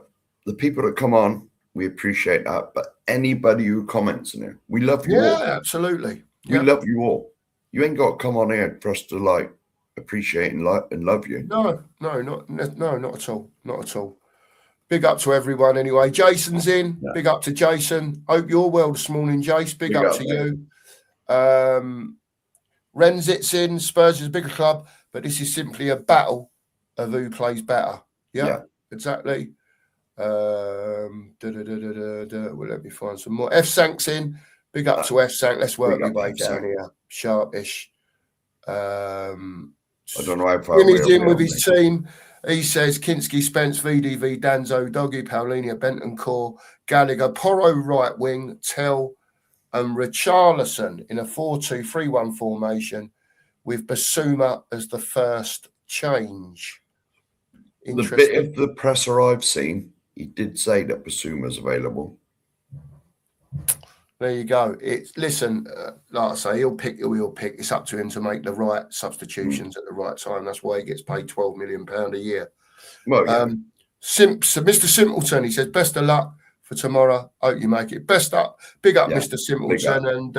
the people that come on, we appreciate that. But anybody who comments in there, we love you all. Yeah, absolutely. We love you all. You ain't got to come on here for us to appreciate and love you. No, not at all. Not at all. Big up to everyone anyway. Jason's in. Yeah. Big up to Jason. Hope you're well this morning, Jace. Big up to you. Renzit's in. Spurs is a bigger club, but this is simply a battle of who plays better. Yeah. Exactly. Well, let me find some more. F Sank's in. Big up to F Sank. Let's work your way down here. Sharpish. I don't know how far Jimmy's in with his team. He says Kinski, Spence, VDV, Danzo, Doggy, Paulinia, Bentoncourt, Gallagher, Porro right wing, Tell, and Richarlison in a 4-2-3-1 formation with Basuma as the first change. The bit of the presser I've seen, he did say that Basuma's available. There you go. Listen, like I say, he'll pick who he'll pick. It's up to him to make the right substitutions at the right time. That's why he gets paid £12 million a year. Well, yeah. Mr. Simpleton, he says, best of luck for tomorrow. Hope you make it. Big up, Mr. Simpleton, and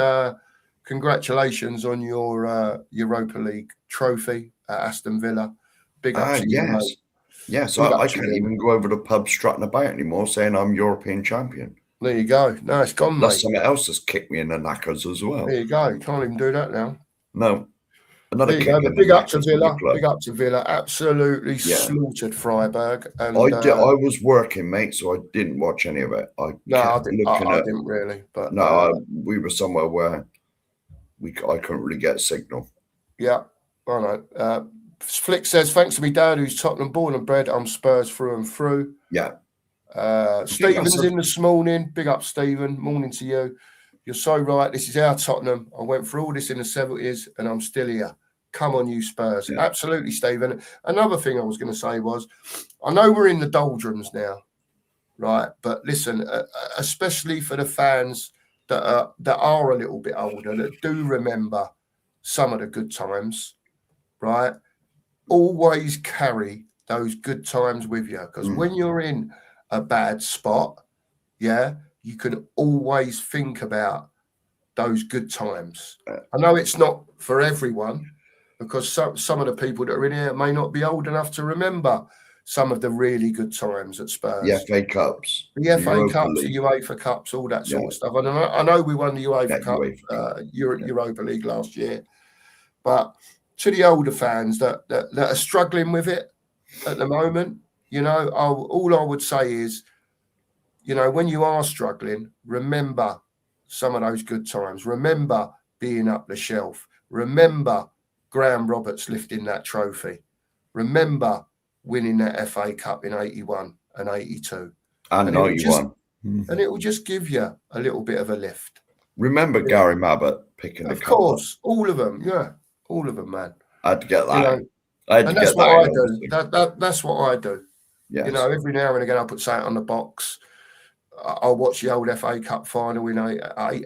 congratulations on your Europa League trophy at Aston Villa. Big up to you, mate. Yes, I can't even go over the pub strutting about anymore saying I'm European champion. There you go. No, it's gone, mate. Something else has kicked me in the knackers as well. There you go. You can't even do that now. No. Another kick. Big up to Villa. Big up to Villa. Absolutely slaughtered Freiburg. And I was working, mate, so I didn't watch any of it. I didn't really. But we were somewhere where I couldn't really get a signal. Yeah, I know. Flick says, thanks to me dad, who's Tottenham born and bred. I'm Spurs through and through. Yeah. Stephen's in this morning. Big up, Stephen. Morning to you. You're so right. This is our Tottenham. I went through all this in the 70s and I'm still here. Come on, you Spurs. Yeah. Absolutely, Stephen. Another thing I was going to say was, I know we're in the doldrums now, right? But listen, especially for the fans that are a little bit older, that do remember some of the good times, right? Always carry those good times with you, because when you're in a bad spot, you can always think about those good times. I know it's not for everyone, because some of the people that are in here may not be old enough to remember some of the really good times at Spurs. The FA Cups. The FA Cups, the UEFA Cups, all that sort of stuff. And I know we won the UEFA Cup, Europa League last year. But to the older fans that are struggling with it at the moment, all I would say is, when you are struggling, remember some of those good times. Remember being up the shelf. Remember Graham Roberts lifting that trophy. Remember winning that FA Cup in 81 and 82. And 91. And it will just give you a little bit of a lift. Remember Gary Mabbott picking the cup. Of course, all of them, all of them, man. I had to get that. That's what I do. That's what I do. Yes. Every now and again I put something on the box. I'll watch the old FA Cup final in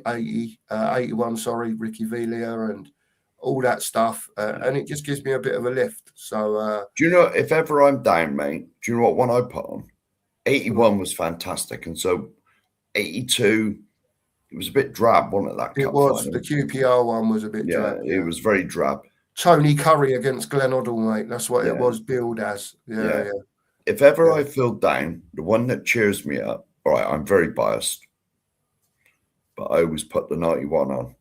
81, Ricky Villa and all that stuff. And it just gives me a bit of a lift. So, do you know, if ever I'm down, mate, do you know what one I put on? 81 was fantastic. And so 82, it was a bit drab, wasn't it? That it cup was. final? The QPR one was a bit drab. It was very drab. Tony Curry against Glenn Hoddle, mate. That's what it was billed as. Yeah. If ever I feel down, the one that cheers me up, all right, I'm very biased, but I always put the 91 on.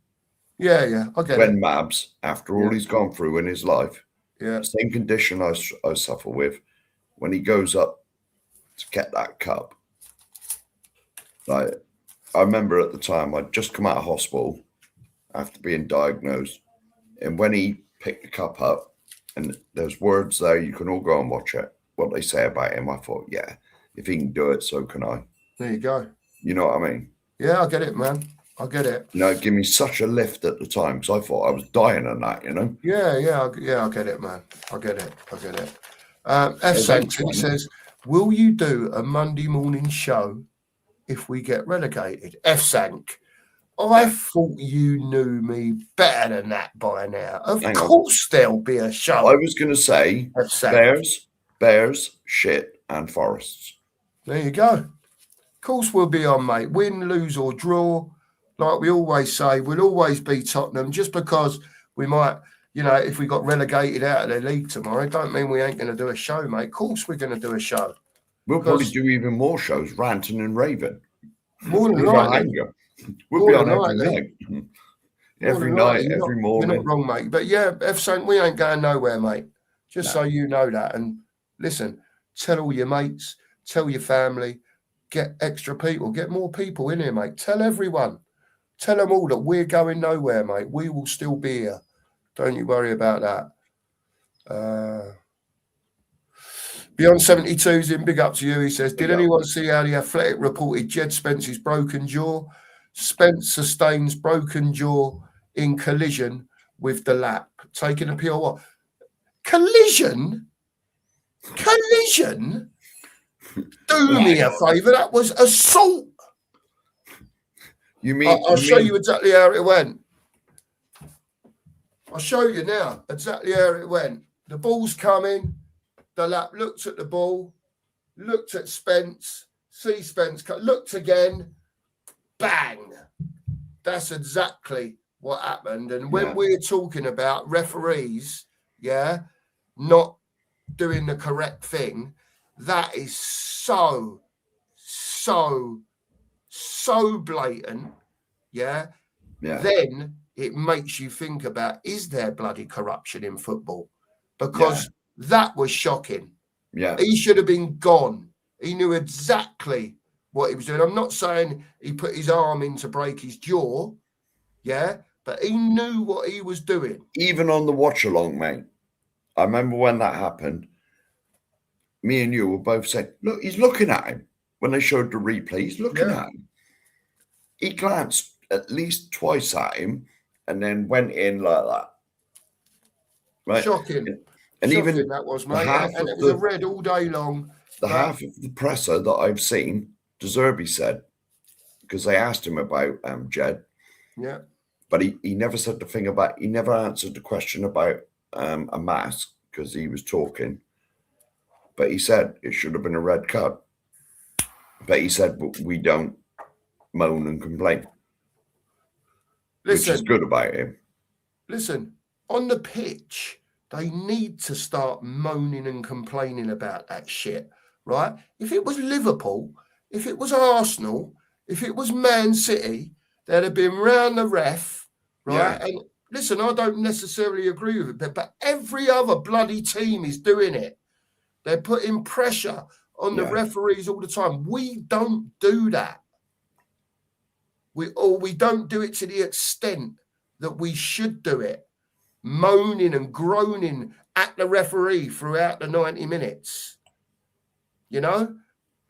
Yeah, I get it. When Mabs, after all he's gone through in his life, Yeah. Same condition I suffer with. When he goes up to get that cup, like I remember at the time I'd just come out of hospital after being diagnosed. And when he picked the cup up, and there's words there, you can all go and watch it, what they say about him. I thought, yeah, if he can do it, so can I. There you go. You know what I mean? Yeah, I get it, man. I get it. You know, it gave me such a lift at the time because I thought I was dying on that, you know? Yeah, I get it, man. I get it. F. Sanctuary says, will you do a Monday morning show if we get relegated? F. Sank, I thought you knew me better than that by now. Of course there'll be a show. I was going to say Bears, shit, and Forests. There you go. Of course we'll be on, mate. Win, lose or draw. Like we always say, we'll always be Tottenham. Just because we might, you know, if we got relegated out of the league tomorrow, don't mean we ain't going to do a show, mate. Of course we're going to do a show. We'll probably do even more shows, ranting and raving. More than likely. We'll be on every night. Every night, every morning. You're not wrong, mate. But yeah, F. we ain't going nowhere, mate. Just so you know that. And listen, tell all your mates, tell your family, get extra people, get more people in here, mate. Tell everyone. Tell them all that we're going nowhere, mate. We will still be here. Don't you worry about that. Beyond 72's in, big up to you. He says, did anyone see how the Athletic reported Jed Spence's broken jaw? Spence sustains broken jaw in collision with the lap. Taking a pure what? Collision? Do me a favour. That was assault. You mean? I'll show you exactly how it went. I'll show you now exactly how it went. The ball's coming. The lap looked at the ball, looked at Spence, see Spence, looked again, bang. That's exactly what happened. And when we're talking about referees, not doing the correct thing, that is so blatant, then it makes you think about, is there bloody corruption in football? Because that was shocking. Yeah. He should have been gone. He knew exactly what he was doing. I'm not saying he put his arm in to break his jaw, but he knew what he was doing. Even on the watch along, mate. I remember when that happened, me and you were both saying, look, he's looking at him. When they showed the replay, he's looking at him. He glanced at least twice at him and then went in like that. Right? Shocking. And shocking even that was, mate. And it was a red all day long. The half of the presser that I've seen, De Zerbi said, because they asked him about Jed. Yeah. But he never said the thing about, he never answered the question about a mask because he was talking. But he said it should have been a red card. But he said, but we don't moan and complain. Listen, which is good about him. Listen, on the pitch, they need to start moaning and complaining about that shit, right? If it was Liverpool, if it was Arsenal, if it was Man City, they'd have been round the ref, right? Yeah. And listen, I don't necessarily agree with it, but every other bloody team is doing it. They're putting pressure on the referees all the time. We don't do that. We don't do it to the extent that we should do it. Moaning and groaning at the referee throughout the 90 minutes. You know?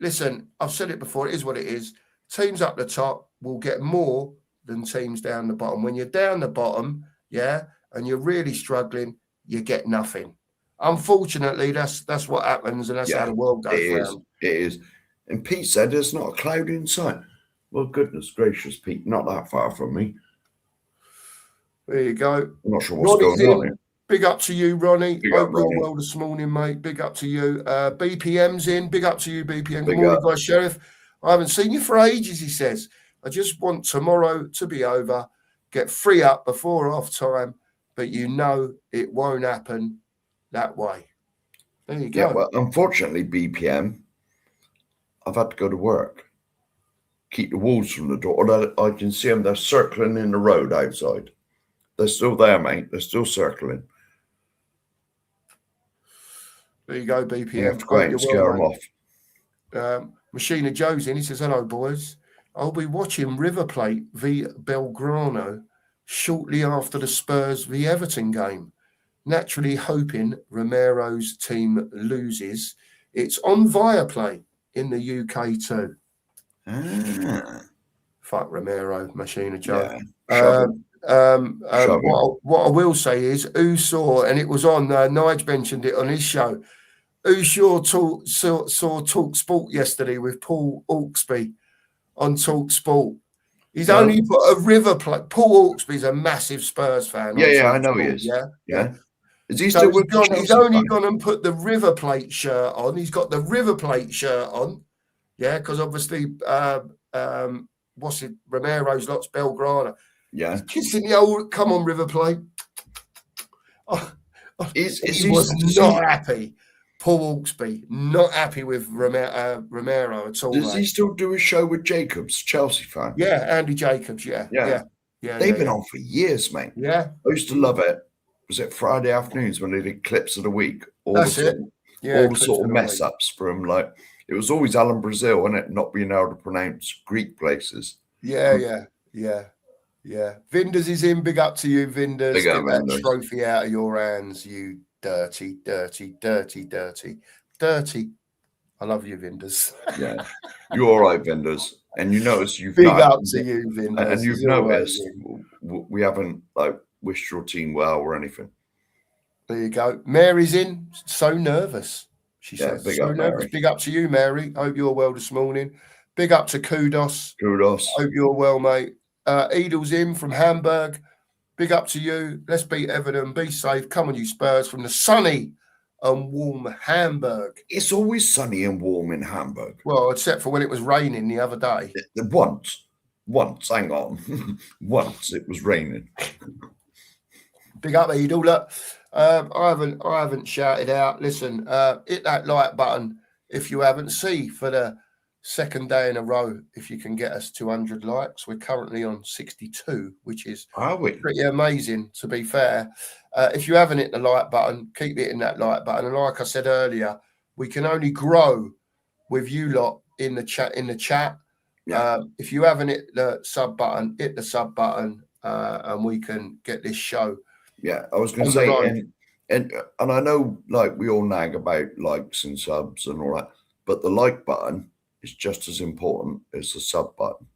Listen, I've said it before, it is what it is. Teams up the top will get more than teams down the bottom. When you're down the bottom, and you're really struggling, you get nothing. Unfortunately, that's what happens, and that's how the world goes round. It is. And Pete said there's not a cloud in sight. Well, goodness gracious, Pete, not that far from me. There you go. I'm not sure what's Ronnie's going on here. Big up to you, Ronnie. Hope you're well this morning, mate. Big up to you. BPM's in. Big up to you, BPM. Good morning, guys. Sheriff, I haven't seen you for ages, he says. I just want tomorrow to be over, get free up before half time, but you know it won't happen that way. There you go. Yeah, well, unfortunately, BPM, I've had to go to work. Keep the wolves from the door. I can see them. They're circling in the road outside. They're still there, mate. They're still circling. There you go, BPM. You have to go out and scare them off. Machina Joe's in. He says, hello, boys. I'll be watching River Plate v Belgrano shortly after the Spurs v Everton game. Naturally hoping Romero's team loses. It's on Viaplay in the UK too. Fuck Romero, Machine of Joe. Yeah, what I will say is, who saw, and it was on, Nige mentioned it on his show, who saw Talk Sport yesterday with Paul Hawksby on Talk Sport. He's only put a River Plate. Paul Hawksby's a massive Spurs fan. Yeah, I know he is. Yeah. Is he still with Chelsea? He's only gone and put the River Plate shirt on. He's got the River Plate shirt on. Yeah, because obviously, what's it? Romero's lot's Belgrana. Yeah. He's kissing the old, come on, River Plate. He was not happy. Paul Hawksby, not happy with Romero at all. Does he still do a show with Jacobs, Chelsea fan? Yeah, Andy Jacobs, yeah. They've been on for years, mate. Yeah. I used to love it. Was it Friday afternoons when they did clips of the week? All That's the it. All the sort of mess ups from like, it was always Alan Brazil, and it not being able to pronounce Greek places. Yeah. Vinders is in. Big up to you, Vinders. Big up, Get that trophy out of your hands, you dirty. I love you, Vinders. Yeah. You're all right, Vinders. And you notice you've big up to you, Vinders. And you've noticed we haven't like wished your team well or anything. There you go. Mary's in. So nervous. She says. Big so up, nervous. Mary. Big up to you, Mary. Hope you're well this morning. Big up to Kudos. Hope you're well, mate. Edel's in from Hamburg. Big up to you. Let's beat Everton. Be safe. Come on, you Spurs, from the sunny and warm Hamburg. It's always sunny and warm in Hamburg. Well, except for when it was raining the other day. Once, hang on. Once it was raining. Big up, Edel. Look, I haven't shouted out. Listen, hit that like button if you haven't. See for the second day in a row if you can get us 200 likes. We're currently on 62, which is pretty amazing, to be fair. If you haven't hit the like button, keep hitting that like button. And like I said earlier, we can only grow with you lot in the chat. Yeah. If you haven't hit the sub button, hit the sub button, and we can get this show. Yeah, I was going to say, and I know like we all nag about likes and subs and all that, but the like button is just as important as the sub button.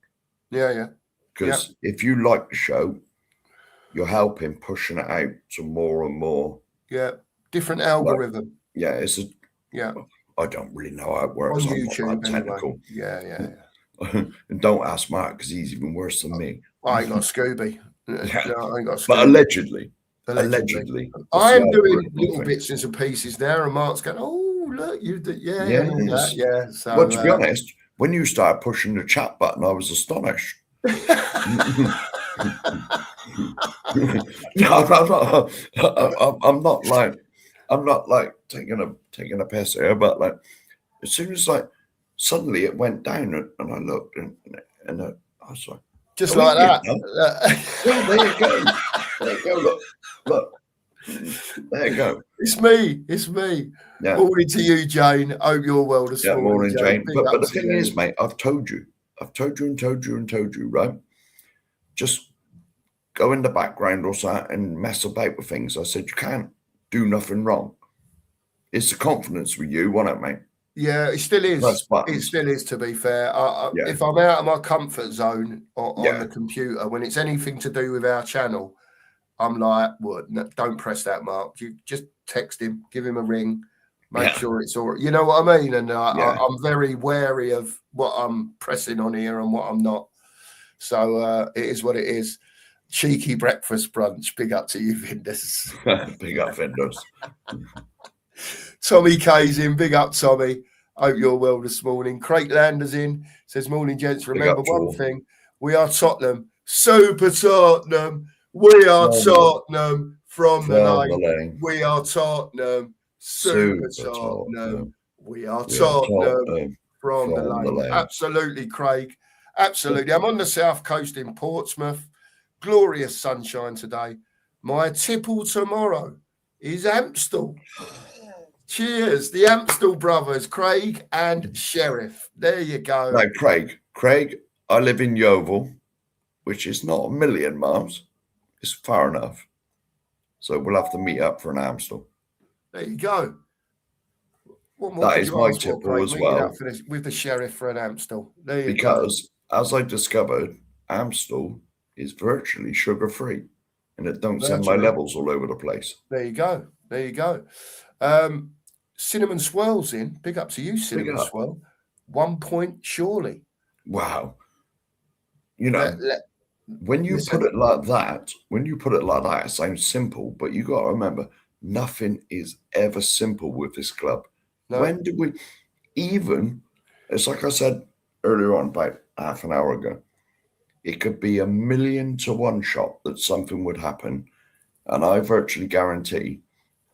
Yeah. Because if you like the show, you're helping pushing it out to more and more. Yeah, different algorithm. I don't really know how it works. On YouTube, I'm not technical. Anyway. Yeah. And don't ask Mark because he's even worse than me. I ain't got Scooby. Yeah. No, I ain't got Scooby. But allegedly. I am doing little bits and pieces there, and Mark's going, "Oh, look, you did, yeah." So, well, to be honest, when you started pushing the chat button, I was astonished. No, I'm not like taking a piss here, but like as soon as like suddenly it went down, and I looked and I was like, just like that. Yeah, there you go. There you go. Look. There you go. It's me. Yeah. Morning to you, Jane. Hope you're well this morning. Morning, Jane. But the thing is, mate, I've told you, right? Just go in the background or something and mess about with things. I said you can't do nothing wrong. It's the confidence with you, wasn't it, mate? Yeah, it still is. It still is, to be fair. If I'm out of my comfort zone on the computer, when it's anything to do with our channel, I'm like, "What? No, don't press that, Mark. You just text him, give him a ring, make sure it's all right." You know what I mean? And I'm very wary of what I'm pressing on here and what I'm not. So it is what it is. Cheeky breakfast brunch. Big up to you, Vinders. Big up, Vinders. Tommy K's in. Big up, Tommy. Hope you're well this morning. Craig Landers in. Says, "Morning, gents. Remember one thing. We are Tottenham. Super Tottenham. We are Tottenham from the lane. We are Tottenham. Super Tottenham. We are Tottenham from the lane." Absolutely, Craig. Absolutely. I'm on the south coast in Portsmouth. Glorious sunshine today. My tipple tomorrow is Amstel. Cheers. The Amstel brothers, Craig and Sheriff. There you go. No, Craig, I live in Yeovil, which is not a million miles. It's far enough. So we'll have to meet up for an Amstel. There you go. What more That could is you my ask for, tipple Craig? as Meeting well. up with the sheriff for an Amstel. There you go. Because, as I discovered, Amstel is virtually sugar-free. And it don't send my levels all over the place. There you go. There you go. Cinnamon Swirl's in. Big up to you, Cinnamon Swirl. 1 point, surely. Wow. You know, when you listen, put it like that, it sounds simple, but you got to remember, nothing is ever simple with this club. No. When do we even, it's like I said earlier on, about half an hour ago, it could be 1,000,000 to 1 shot that something would happen. And I virtually guarantee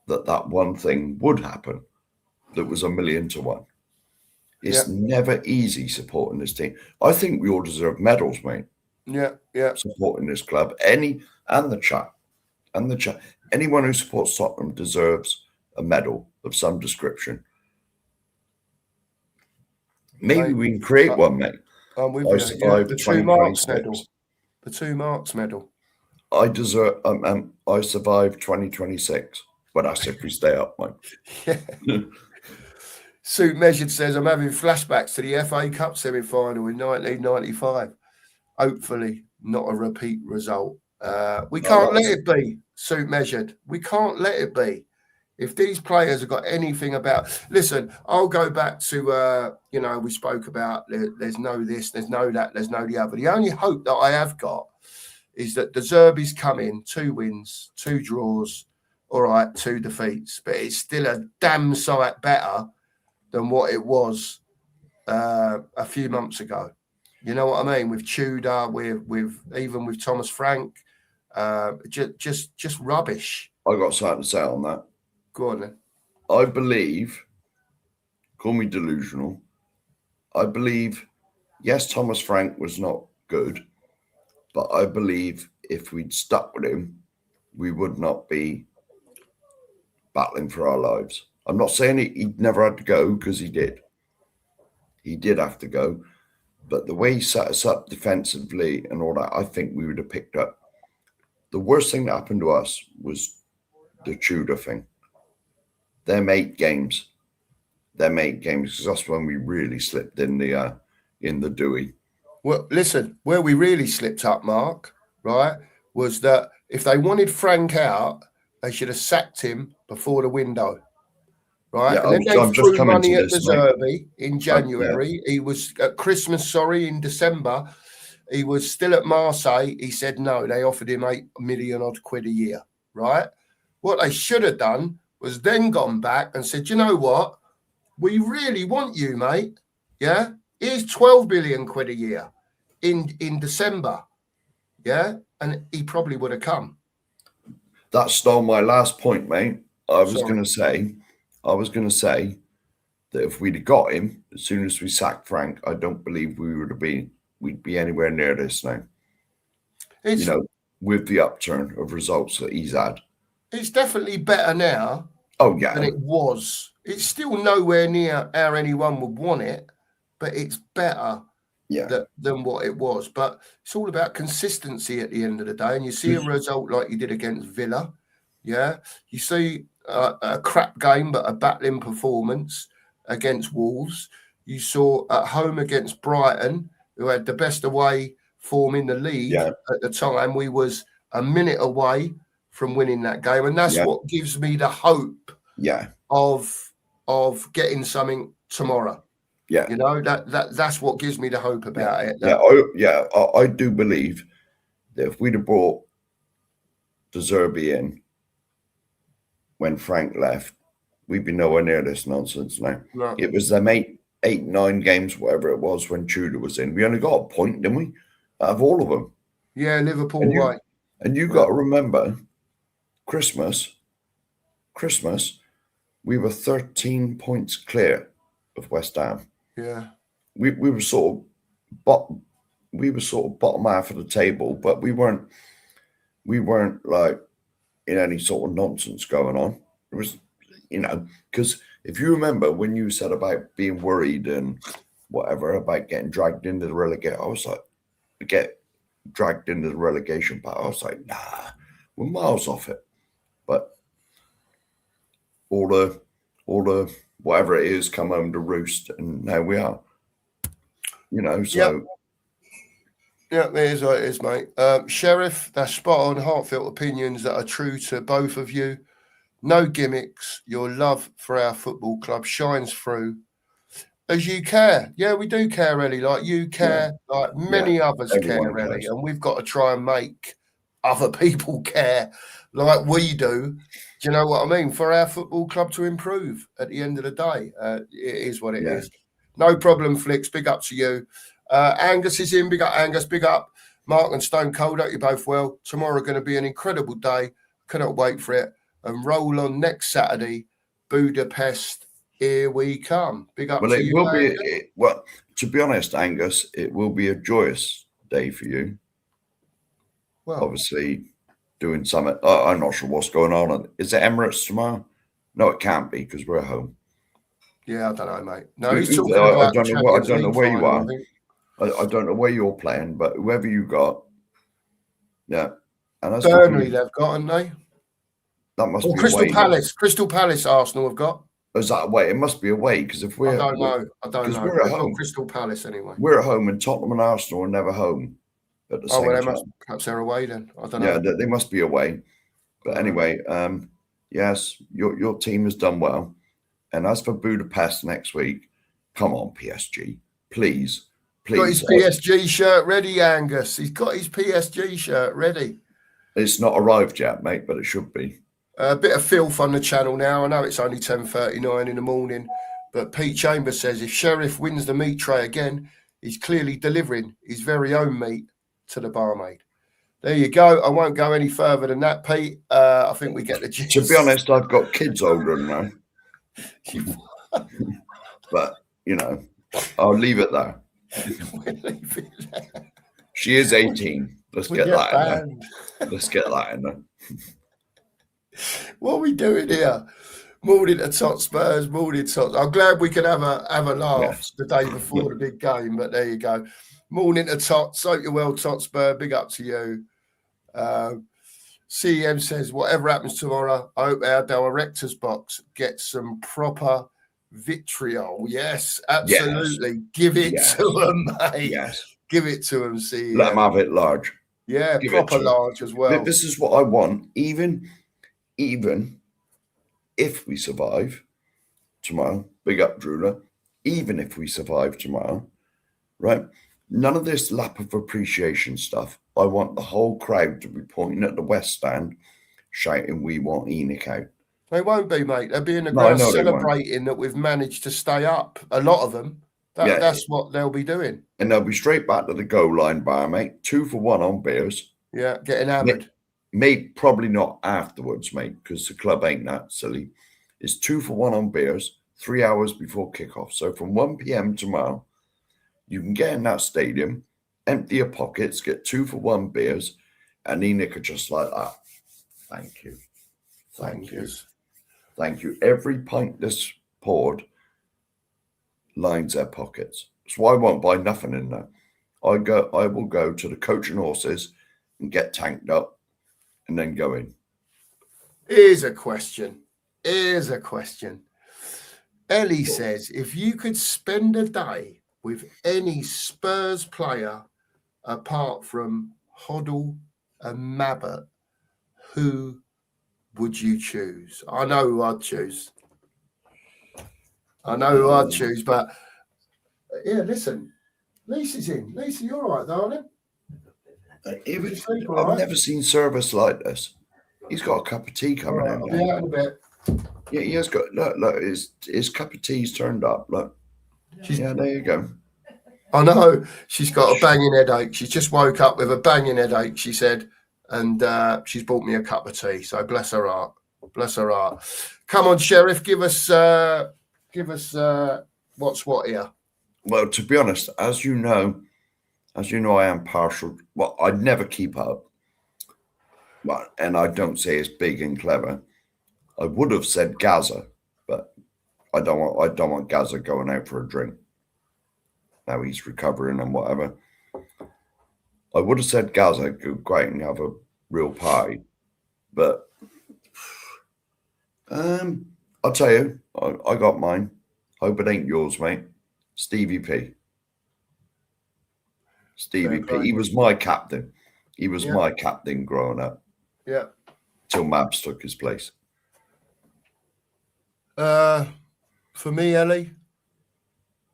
that one thing would happen that was 1,000,000 to 1. It's never easy supporting this team. I think we all deserve medals, mate. Yeah. Supporting this club. And the chat. Anyone who supports Tottenham deserves a medal of some description. Maybe we can create one, mate. I'm with you. Survived the 2 marks 2026. medal. The 2 marks medal. I deserve. I survived 2026, but that's if we stay up, mate. Yeah. Suit Measured says, I'm having flashbacks to the FA Cup semi-final in 1995. Hopefully not a repeat result. We can't let it be, Suit Measured. We can't let it be. If these players have got anything about... Listen, I'll go back to, we spoke about there's no this, there's no that, there's no the other. The only hope that I have got is that De Zerbi's come in, 2 wins, 2 draws, all right, 2 defeats. But it's still a damn sight better than what it was a few months ago. You know what I mean? With Tudor, even with Thomas Frank, just rubbish. I got something to say on that. Go on then. I believe, call me delusional, I believe, yes, Thomas Frank was not good, but I believe if we'd stuck with him, we would not be battling for our lives. I'm not saying he never had to go, because he did. He did have to go. But the way he set us up defensively and all that, I think we would have picked up. The worst thing that happened to us was the Tudor thing. Them 8 games, because that's when we really slipped in the Dewey. Well, listen, where we really slipped up, Mark, right, was that if they wanted Frank out, they should have sacked him before the window. Right, yeah, and then they threw money at De Zerbi in January. Yeah. He was at Christmas, in December. He was still at Marseille. He said no. They offered him 8 million odd quid a year. Right, what they should have done was then gone back and said, you know what, we really want you, mate. Yeah, here's 12 billion quid a year in December. Yeah, and he probably would have come. That stole my last point, mate. I was going to say that if we'd have got him as soon as we sacked Frank, I don't believe we'd be anywhere near this now. With the upturn of results that he's had. It's definitely better now. Oh yeah, than it was. It's still nowhere near how anyone would want it, but it's better than what it was. But it's all about consistency at the end of the day. And you see a result like you did against Villa. Yeah, you see a crap game, but a battling performance against Wolves. You saw at home against Brighton, who had the best away form in the league at the time. We was a minute away from winning that game, and that's what gives me the hope of getting something tomorrow. Yeah, that's what gives me the hope about it. I do believe that if we'd have brought De Zerbi in when Frank left, we'd be nowhere near this nonsense now. No. It was them 9 games, whatever it was, when Tudor was in. We only got a point, didn't we? Out of all of them. Yeah, Liverpool away. And you got to remember, Christmas, we were 13 points clear of West Ham. Yeah. We were sort of bottom half of the table, but we weren't like in any sort of nonsense going on. It was, because if you remember when you said about being worried and whatever about getting dragged into the relegation, I was like, dragged into the relegation battle. I was like, nah, we're miles off it. But all the whatever it is come home to roost, and now we are. So. Yeah, it is what it is, mate. Sheriff, that's spot on, heartfelt opinions that are true to both of you. No gimmicks. Your love for our football club shines through. As you care. Yeah, we do care, Ellie. Like you care, like many others care, Ellie. And we've got to try and make other people care like we do. Do you know what I mean? For our football club to improve at the end of the day. It is what it is. No problem, Flicks. Big up to you. Angus is in. Big up, Angus. Big up. Mark and Stone Cold. Hope you both well. Tomorrow going to be an incredible day. Cannot wait for it. And roll on next Saturday, Budapest. Here we come. Big up to you. Will be. Well, to be honest, Angus, it will be a joyous day for you. Well, obviously, doing something. I'm not sure what's going on. Is it Emirates tomorrow? No, it can't be because we're home. Yeah, I don't know, mate. No, he's talking about I don't know where you are. I don't know where you're playing, but whoever you got, and that's Burnley they've got, haven't they? That must be Crystal away. Palace. Crystal Palace, Arsenal have got. Is that away? It must be away because if we're, I don't know. We're at home. Crystal Palace anyway. We're at home, and Tottenham and Arsenal are never home at the same time. Perhaps they're away then. I don't know. Yeah, they must be away. But anyway, yes, your team has done well. And as for Budapest next week, come on, PSG, please. Got his PSG shirt ready, Angus. He's got his PSG shirt ready. It's not arrived yet, mate, but it should be. A bit of filth on the channel now. I know it's only 10:39 in the morning, but Pete Chambers says if Sheriff wins the meat tray again, he's clearly delivering his very own meat to the barmaid. There you go. I won't go any further than that, Pete. I think we get the gist. To be honest, I've got kids older than that. But, I'll leave it there. She is 18. Let's get that in there. Let's get that in there. What are we doing here? Morning to Tot Spurs, morning Tot. I'm glad we can have a laugh the day before the big game, but there you go. Morning to Tots. Hope you're well, Tot Spurs. Big up to you. CEM says, whatever happens tomorrow, I hope our director's box gets some proper vitriol. Yes, absolutely. Yes. Give it to them, mate. Yes. Give it to them, CEM. Let them have it large. Yeah, proper large as well. This is what I want. Even if we survive tomorrow, big up Drula, even if we survive tomorrow, right? None of this lap of appreciation stuff. I want the whole crowd to be pointing at the West Stand, shouting, we want Enoch out. They won't be, mate. They'll be in the ground celebrating that we've managed to stay up. A lot of them. That's what they'll be doing. And they'll be straight back to the goal line bar, mate. 2 for 1 on beers. Yeah, getting hammered. Mate, probably not afterwards, mate, because the club ain't that silly. It's 2 for 1 on beers, 3 hours before kickoff. So from 1 p.m. tomorrow, you can get in that stadium, empty your pockets, get 2 for 1 beers, and Enoch are just like that. Thank you. Thank you. Thank you. Every pint that's poured lines their pockets. That's why I won't buy nothing in there. I will go to the Coach and Horses and get tanked up and then go in. Here's a question. Ellie says, if you could spend a day with any Spurs player apart from Hoddle and Mabbott, who would you choose? I know who I'd choose. But yeah, listen. Lisa's in. Lisa, you're all right, darling. I've never seen service like this. He's got a cup of tea coming in. I'll be out in a bit. Yeah, he has got. Look, his cup of tea's turned up. Look. Yeah, there you go. I know she's got a banging headache. She's just woke up with a banging headache, she said, and she's bought me a cup of tea. So bless her heart. Bless her heart. Come on, Sheriff, give us what's what here. Well, to be honest, as you know, I am partial. Well, I'd never keep up. Well, and I don't say it's big and clever. I would have said Gaza, but I don't want Gaza going out for a drink. Now he's recovering and whatever. I would have said Gaza, go great and have a real party. But I'll tell you, I got mine. Hope it ain't yours, mate. Stevie P. Stevie P. He was my captain. He was my captain growing up. Yeah. Till Mabs took his place. For me, Ellie,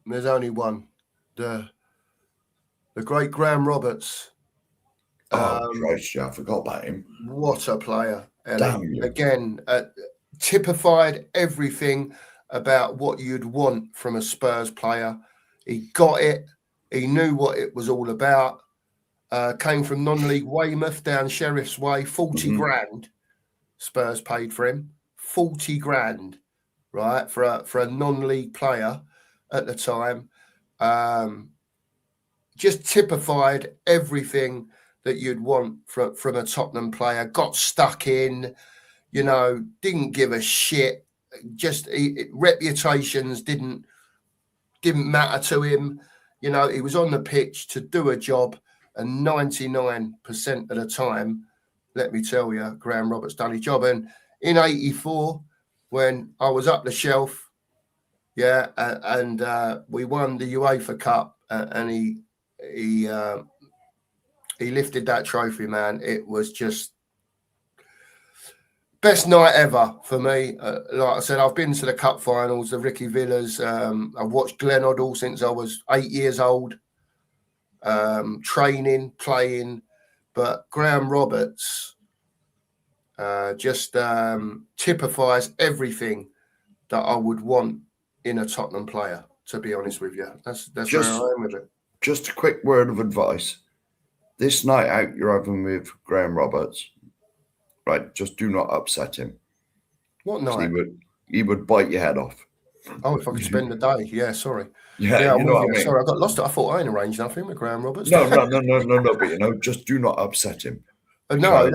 there's only one. The great Graham Roberts. Christ, yeah, I forgot about him. What a player, Ellie. Damn you. Again, typified everything about what you'd want from a Spurs player. He got it. He knew what it was all about. Came from non-league Weymouth down Sheriff's Way. 40 grand Spurs paid for him. 40 grand, right, for a non-league player at the time. Just typified everything that you'd want from a Tottenham player. Got stuck in, didn't give a shit. Just reputations didn't matter to him. He was on the pitch to do a job, and 99% of the time, let me tell you, Graham Roberts done his job. And in '84, when I was up the shelf, and we won the UEFA Cup, and he lifted that trophy, man. It was just best night ever for me. Like I said, I've been to the cup finals, the Ricky Villas. I've watched Glenn Hoddle since I was 8 years old, training, playing. But Graham Roberts just typifies everything that I would want in a Tottenham player, to be honest with you. That's just, where I am with it. Just a quick word of advice. This night out you're having with Graham Roberts, right? Just do not upset him. What night? He would bite your head off. Oh, if I could spend the day. Yeah, sorry. Yeah, you know what I mean? Sorry, I got lost. I thought I ain't arranged nothing with Graham Roberts. No. But, just do not upset him. No.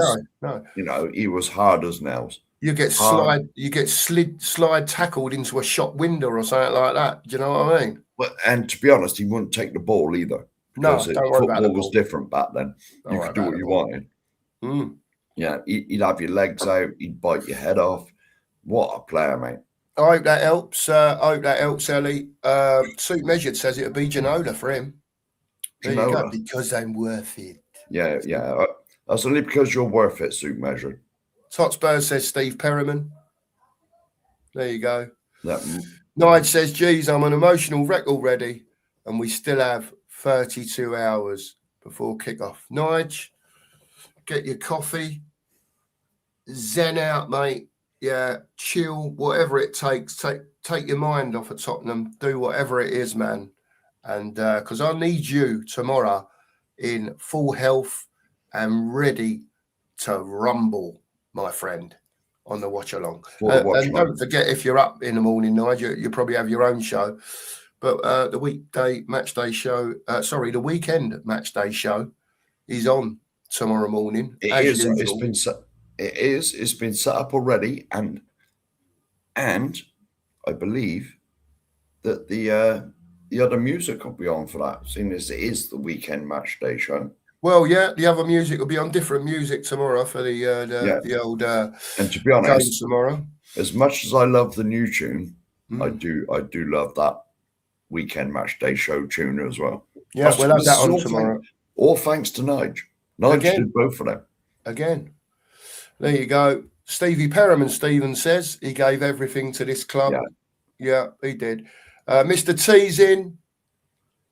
He was hard as nails. You get slide tackled into a shop window or something like that. Do you know what I mean? Well, and to be honest, he wouldn't take the ball either. No, don't worry about it. Football was different back then. You could do what you wanted. Yeah, he'd have your legs out. He'd bite your head off. What a player, mate. I hope that helps. Ellie. Suit Measured says it would be Ginola for him. There you go, because I'm worth it. Yeah. That's only because you're worth it, Suit Measured. Tot Spurs says Steve Perriman. There you go. Yeah. Nige says, geez, I'm an emotional wreck already, and we still have 32 hours before kickoff. Nige, get your coffee, zen out, mate. Yeah, chill, whatever it takes. Take your mind off of Tottenham. Do whatever it is, man. And because I need you tomorrow in full health and ready to rumble, my friend, on the watch along. And don't forget, if you're up in the morning, Nigel, you probably have your own show. But the weekend match day show is on tomorrow morning. It's been set up already, and I believe that the other music will be on for that, seeing as it is the weekend match day show. Well, yeah, the other music will be on, different music tomorrow for the old and to be honest, tomorrow. As much as I love the new tune, I do love that weekend match day show tune as well. Yeah, we'll have that on tomorrow. All thanks to Nige. Nige did both of them. Again. There you go. Stevie Perriman, Stephen says he gave everything to this club. Yeah, he did. Mr. T's in.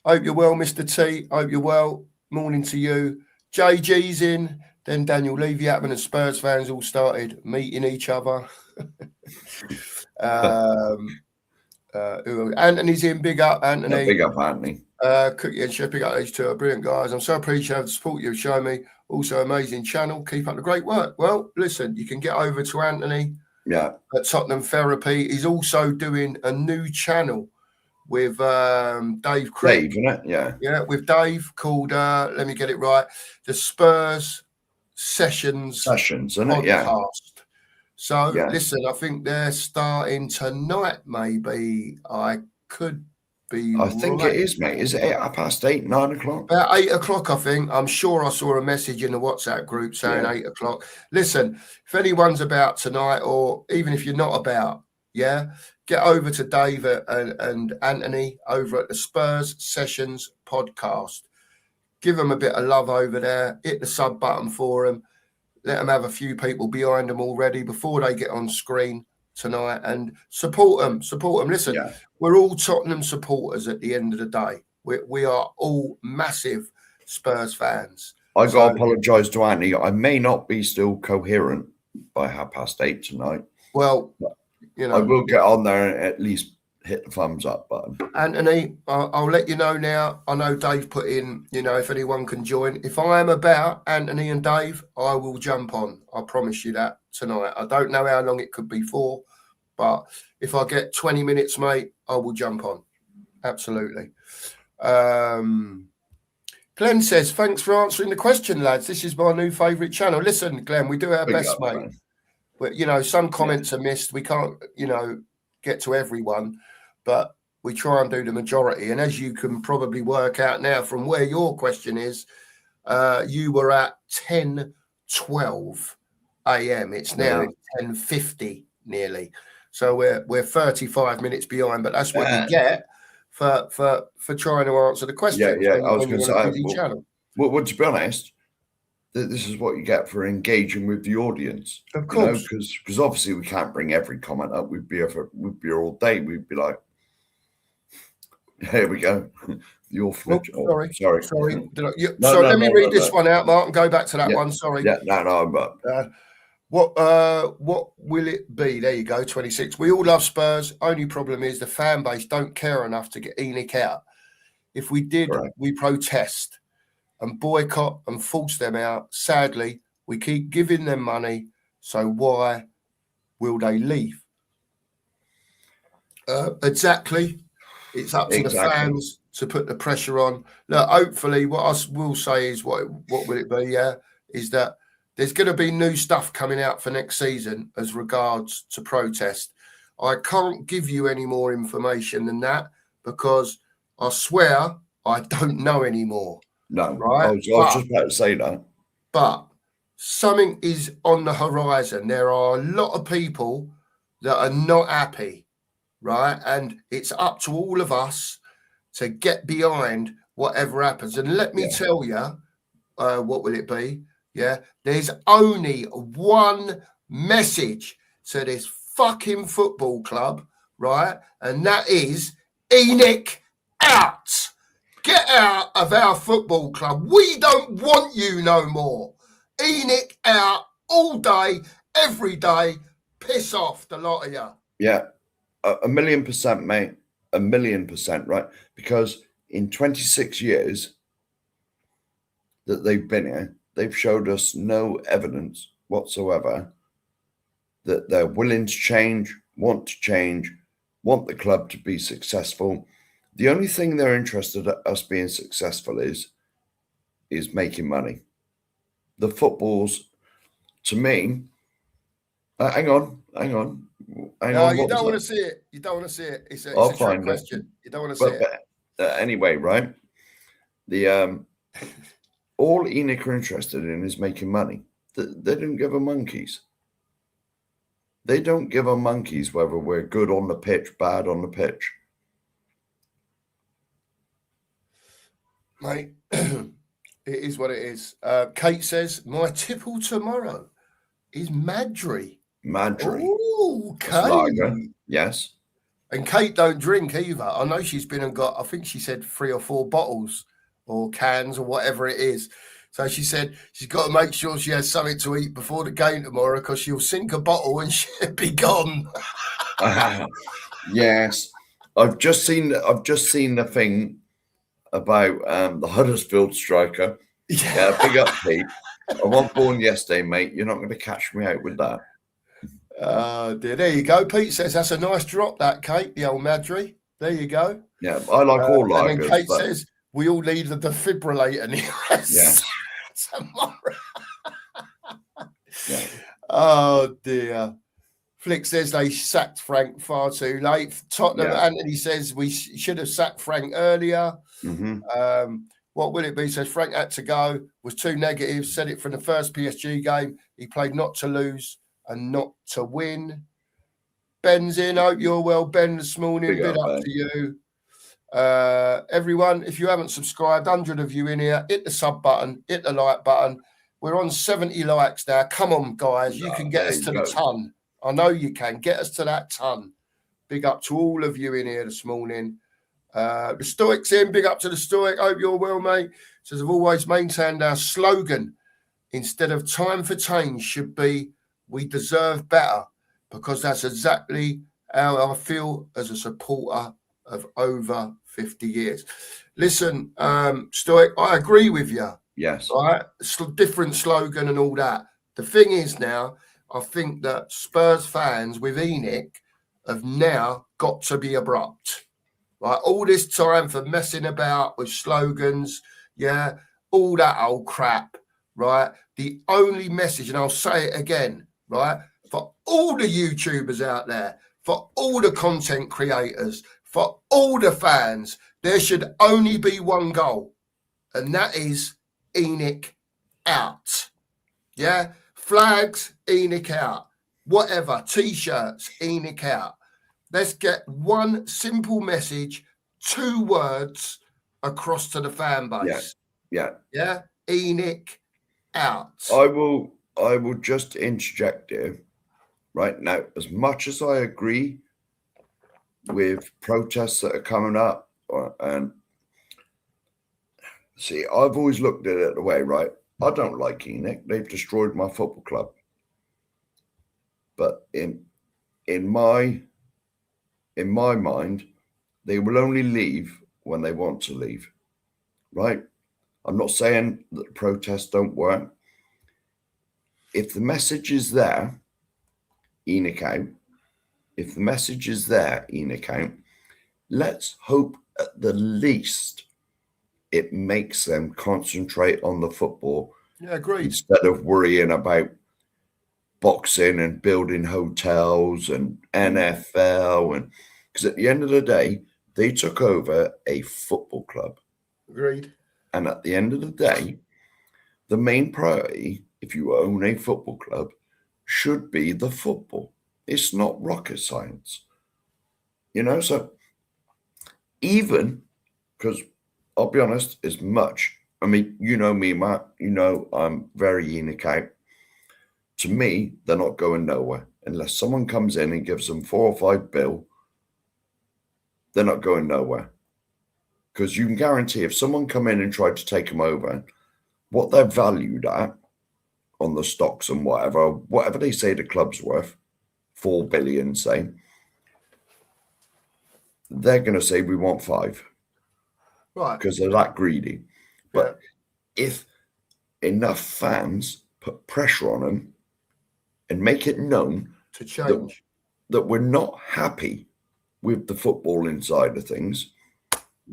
Hope you're well, Mr. T. Hope you're well. Morning to you. JG's in. Then Daniel Levy-Atman and Spurs fans all started meeting each other. Anthony's in. Big up, Anthony. Yeah, big up, Anthony. Cookie and Chef, big up these two. Brilliant guys. I'm so appreciative of the support you've shown me. Also, amazing channel. Keep up the great work. Well, listen, you can get over to Anthony at Tottenham Therapy. He's also doing a new channel with Dave Crick. Dave, isn't it? Yeah, with Dave, called, let me get it right, the Spurs Sessions, isn't podcast. It? Yeah. So, listen, I think they're starting tonight, maybe. I could be I think it is, mate. Is it 8:30, 9 o'clock? About 8 o'clock, I think. I'm sure I saw a message in the WhatsApp group saying 8 o'clock. Listen, if anyone's about tonight, or even if you're not about, get over to Dave and Anthony over at the Spurs Sessions podcast. Give them a bit of love over there. Hit the sub button for them. Let them have a few people behind them already before they get on screen tonight, and support them. Listen, we're all Tottenham supporters at the end of the day. We are all massive Spurs fans. I got to apologise to Anthony. I may not be still coherent by 8:30 tonight. Well, I will get on there and at least hit the thumbs up button. Anthony, I'll let you know now. I know Dave put in, if anyone can join. If I am about, Anthony and Dave, I will jump on. I promise you that tonight. I don't know how long it could be for, but if I get 20 minutes, mate, I will jump on. Absolutely. Glenn says, thanks for answering the question, lads. This is my new favourite channel. Listen, Glenn, we do our best, mate. Man. But, some comments are missed. We can't, get to everyone, but we try and do the majority. And as you can probably work out now from where your question is, you were at 10:12 a.m. It's now 10:50 nearly. So we're 35 minutes behind, but that's what you get for trying to answer the question. Yeah. I was going to say, well, to be honest, this is what you get for engaging with the audience. Of course, because obviously we can't bring every comment up. We'd be here all day. We'd be like, here we go. The orphanage. Sorry. Let me read this one out, Mark, and go back to that one. Sorry. Yeah, no. What will it be? There you go, 26. We all love Spurs. Only problem is the fan base don't care enough to get Enoch out. If we did, we protest and boycott and force them out. Sadly, we keep giving them money, so why will they leave? Exactly. It's up to the fans to put the pressure on. Look, hopefully, what I will say is, what will it be? Is that there's going to be new stuff coming out for next season as regards to protest. I can't give you any more information than that because I swear I don't know anymore. No, right? I was just about to say that. But something is on the horizon. There are a lot of people that are not happy, right? And it's up to all of us to get behind whatever happens. And let me tell you, what will it be? Yeah, there's only one message to this fucking football club, right? And that is Enoch out. Get out of our football club. We don't want you no more. Enoch out all day, every day. Piss off, the lot of you. Yeah, 1,000,000%, mate. 1,000,000%, right? Because in 26 years that they've been here, they've showed us no evidence whatsoever that they're willing to change, want the club to be successful. The only thing they're interested in us being successful is making money. The football's, to me, hang on. No, you don't want to see it. You don't want to see it. It's a trick question. You don't want to see it. Anyway, right? The all Enoch are interested in is making money. They don't give a monkeys. They don't give a monkeys whether we're good on the pitch, bad on the pitch. Mate, it is what it is. Kate says, my tipple tomorrow is Madry. Oh, Kate. Yes. And Kate don't drink either. I know she's been and got, I think she said 3 or 4 bottles or cans or whatever it is. So she said she's got to make sure she has something to eat before the game tomorrow because she'll sink a bottle and she'll be gone. Yes. I've just seen the thing about the Huddersfield striker. Yeah, big up, Pete. I wasn't born yesterday, mate. You're not going to catch me out with that. There you go. Pete says that's a nice drop, that Kate, the old Madry. There you go. Yeah, I like all lagers. And then Kate says we all need the defibrillator tomorrow. Yeah. Oh dear. Flick says they sacked Frank far too late. Tottenham, Anthony says we should have sacked Frank earlier. What will it be? Says Frank had to go, was too negative, said it from the first PSG game. He played not to lose and not to win. Ben's in. Hope you're well, Ben, this morning. Big up to you. Everyone, if you haven't subscribed, 100 of you in here, hit the sub button, hit the like button. We're on 70 likes now. Come on, guys. You can get us to the ton. I know you can. Get us to that ton. Big up to all of you in here this morning. The Stoic's in. Big up to the Stoic. Hope you're well, mate. Says, I've always maintained our slogan instead of time for change should be we deserve better, because that's exactly how I feel as a supporter of over 50 years. Listen, Stoic, I agree with you. Yes. Right? Different slogan and all that. The thing is now, I think that Spurs fans with Enoch have now got to be abrupt. Right? All this time for messing about with slogans, all that old crap, right? The only message, and I'll say it again, right? For all the YouTubers out there, for all the content creators, for all the fans, there should only be one goal, and that is Enoch out. Yeah? Flags, Enoch out. Whatever, T-shirts, Enoch out. Let's get one simple message, 2 words across to the fan base. Yeah. Enoch out. I will just interject here. Right now, as much as I agree with protests that are coming up, and see, I've always looked at it the way, right? I don't like Enoch. They've destroyed my football club. But in my mind, they will only leave when they want to leave, right? I'm not saying that protests don't work. If the message is there, Enoch out. If the message is there, Enoch out. Let's hope at the least it makes them concentrate on the football. Yeah, agreed. Instead of worrying about boxing and building hotels and NFL, and because at the end of the day, they took over a football club. Agreed. And at the end of the day, the main priority, if you own a football club, should be the football. It's not rocket science. So even, because I'll be honest, as much, I mean, you know me, Matt, I'm very Enoch out. To me, they're not going nowhere. Unless someone comes in and gives them 4 or 5 bill, they're not going nowhere. Because you can guarantee if someone come in and tried to take them over, what they're valued at on the stocks and whatever they say the club's worth, 4 billion, say, they're going to say we want 5. Right. Because they're that greedy. But if enough fans put pressure on them and make it known to change that we're not happy with the footballing side of things,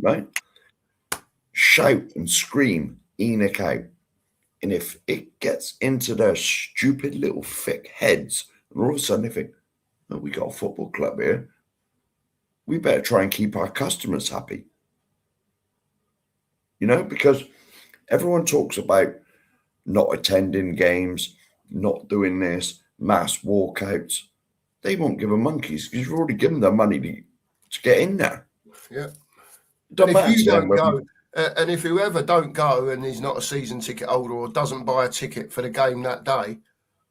right? Shout and scream Enoch out. And if it gets into their stupid little thick heads, and all of a sudden they think, oh, we got a football club here, we better try and keep our customers happy. Because everyone talks about not attending games, not doing this, mass walkouts. They won't give a monkeys because you've already given them money to get in there. Yeah. If you don't go, and if whoever don't go and is not a season ticket holder or doesn't buy a ticket for the game that day,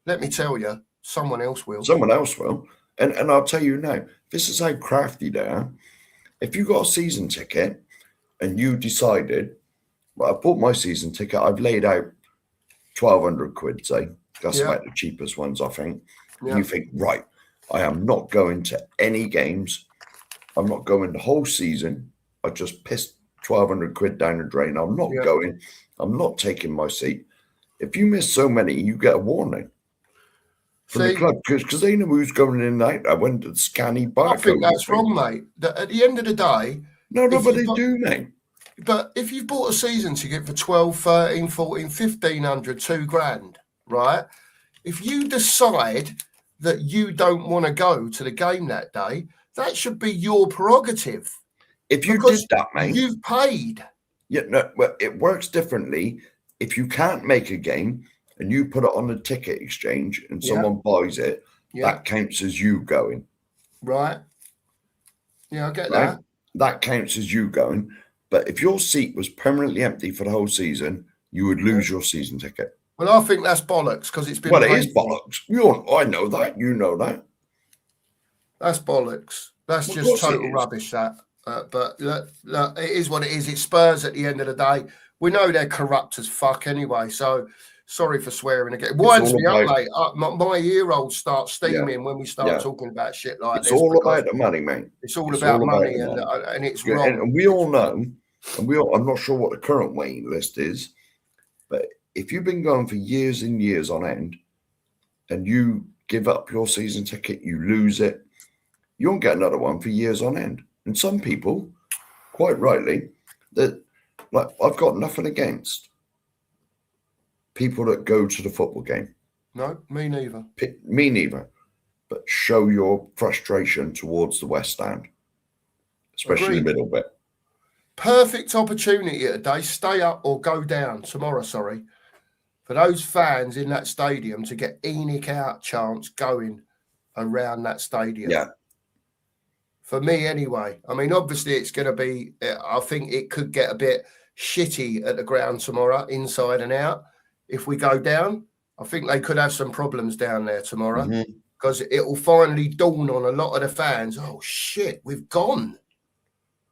let me tell you, someone else will. Someone else will. And I'll tell you now, this is how crafty they are. If you got a season ticket and you decided, well, I bought my season ticket, I've laid out 1,200 quid, say. That's about the cheapest ones, I think. Yeah. You think, right, I am not going to any games. I'm not going the whole season. I just pissed 1,200 quid down the drain. I'm not going. I'm not taking my seat. If you miss so many, you get a warning from the club because they know who's going in and out. I went to the scanny bar. I think that's wrong, mate. At the end of the day... No, but they do, mate. But if you've bought a season ticket for 12, 13, 14, 1,500, 2 grand, right? If you decide that you don't want to go to the game that day, that should be your prerogative. If you did that, mate, you've paid. Yeah, no, well, it works differently. If you can't make a game and you put it on a ticket exchange and someone buys it, that counts as you going. Right. Yeah, I get that. That counts as you going. But if your seat was permanently empty for the whole season, you would lose your season ticket. Well, I think that's bollocks because it's been. Well, it is bollocks. I know that. You know that. That's bollocks. That's just total rubbish. That. But look, it is what it is. It's Spurs at the end of the day. We know they're corrupt as fuck anyway. So sorry for swearing again. It winds me up, mate. My ear-olds start steaming when we start talking about shit like this. It's all about the money, mate. It's all about money, and it's wrong. And we all know, I'm not sure what the current waiting list is, but if you've been going for years and years on end and you give up your season ticket, you lose it, you won't get another one for years on end. And some people, quite rightly, that like I've got nothing against people that go to the football game. No, me neither. Me neither. But show your frustration towards the West Stand, especially the middle bit. Perfect opportunity today. Stay up or go down tomorrow. Sorry, for those fans in that stadium to get Enoch out chants going around that stadium. Yeah. For me, anyway. I mean, obviously, it's going to be. I think it could get a bit shitty at the ground tomorrow, inside and out. If we go down, I think they could have some problems down there tomorrow because it will finally dawn on a lot of the fans. Oh shit, we've gone.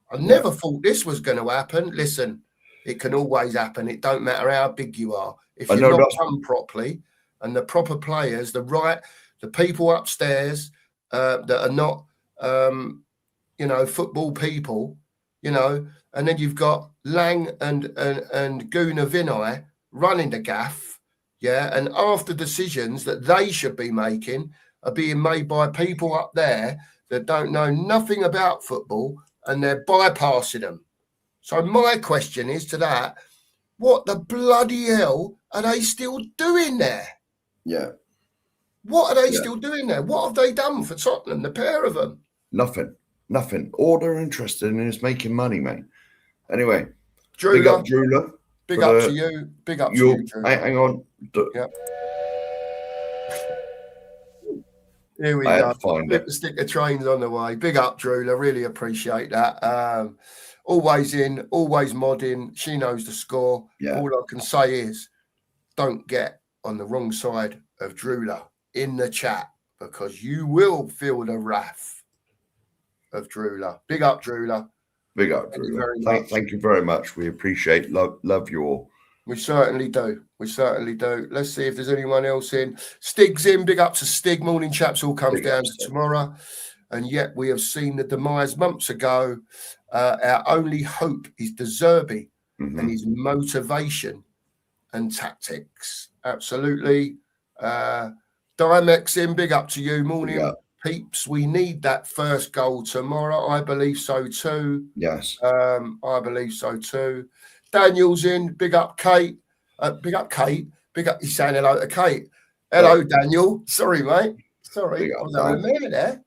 I never thought this was going to happen. Listen, it can always happen. It don't matter how big you are. If you're not done properly, and the proper players, the people upstairs that are not. Football people, and then you've got Lang and Guna Vinay running the gaff, and after decisions that they should be making are being made by people up there that don't know nothing about football and they're bypassing them. So my question is to that, what the bloody hell are they still doing there? Yeah. What are they still doing there? What have they done for Tottenham, the pair of them? Nothing. All they're interested in is making money, mate. Anyway, Drula, big up, Drula. Big up to you. Big up to you, Drula. Hang on. Yep. Here we go. Flip the sticker trains on the way. Big up, Drula. Really appreciate that. Always in, always modding. She knows the score. Yeah. All I can say is don't get on the wrong side of Drula in the chat because you will feel the wrath of Drula. Big up, Drula. Big up, Drula. Thank you very much. We appreciate, love you all. We certainly do. Let's see if there's anyone else in. Stig's in. Big up to Stig. Morning, chaps. All comes down to tomorrow. And yet we have seen the demise months ago. Our only hope is De Zerbi and his motivation and tactics. Absolutely. Dimex in. Big up to you. Morning, peeps. We need that first goal tomorrow. I believe so too. Yes. I believe so too. Daniel's in. Big up, Kate. Big up, Kate. Big up. He's saying hello to Kate. Hello, Daniel. Sorry, mate. Sorry. I was having a minute there.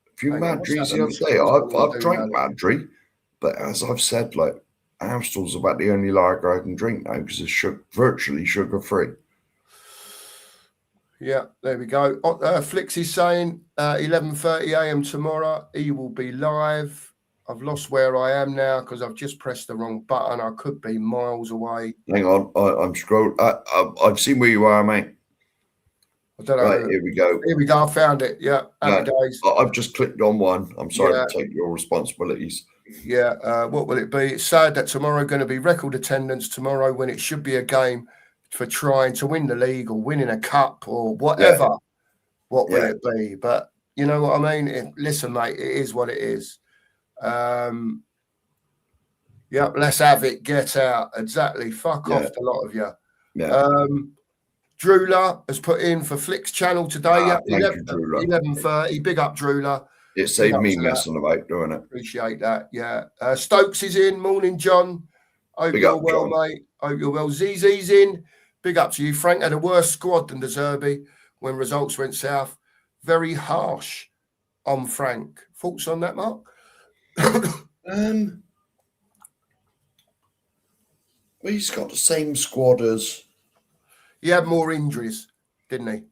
A few Madries the other day. I've drank Madry, but as I've said, like, Amstel's about the only lager I can drink now because it's virtually sugar-free. Yeah, there we go. Flix is saying 11:30 a.m. tomorrow. He will be live. I've lost where I am now because I've just pressed the wrong button. I could be miles away. Hang on, I'm scrolling. I've seen where you are, mate. I don't know. Right, here we go. Here we go. I found it. Yeah, happy days. I've just clicked on one. I'm sorry to take your responsibilities. Yeah, what will it be? It's sad that tomorrow going to be record attendance tomorrow when it should be a game for trying to win the league or winning a cup or whatever. Yeah. What will it be? But you know what I mean? Listen, mate, it is what it is. Let's have it. Get out. Exactly. Fuck off to a lot of you. Yeah. Drula has put in for Flick's channel today. 11:30. Big up, Drula. It saved me messing about doing it. Appreciate that. Yeah. Stokes is in. Morning, John. Hope you're well, mate. Hope you're well. ZZ's in. Big up to you. Frank had a worse squad than De Zerbi. when results went south. Very harsh on Frank. Thoughts on that, Mark? Well, he's got the same squad as. He had more injuries, didn't he?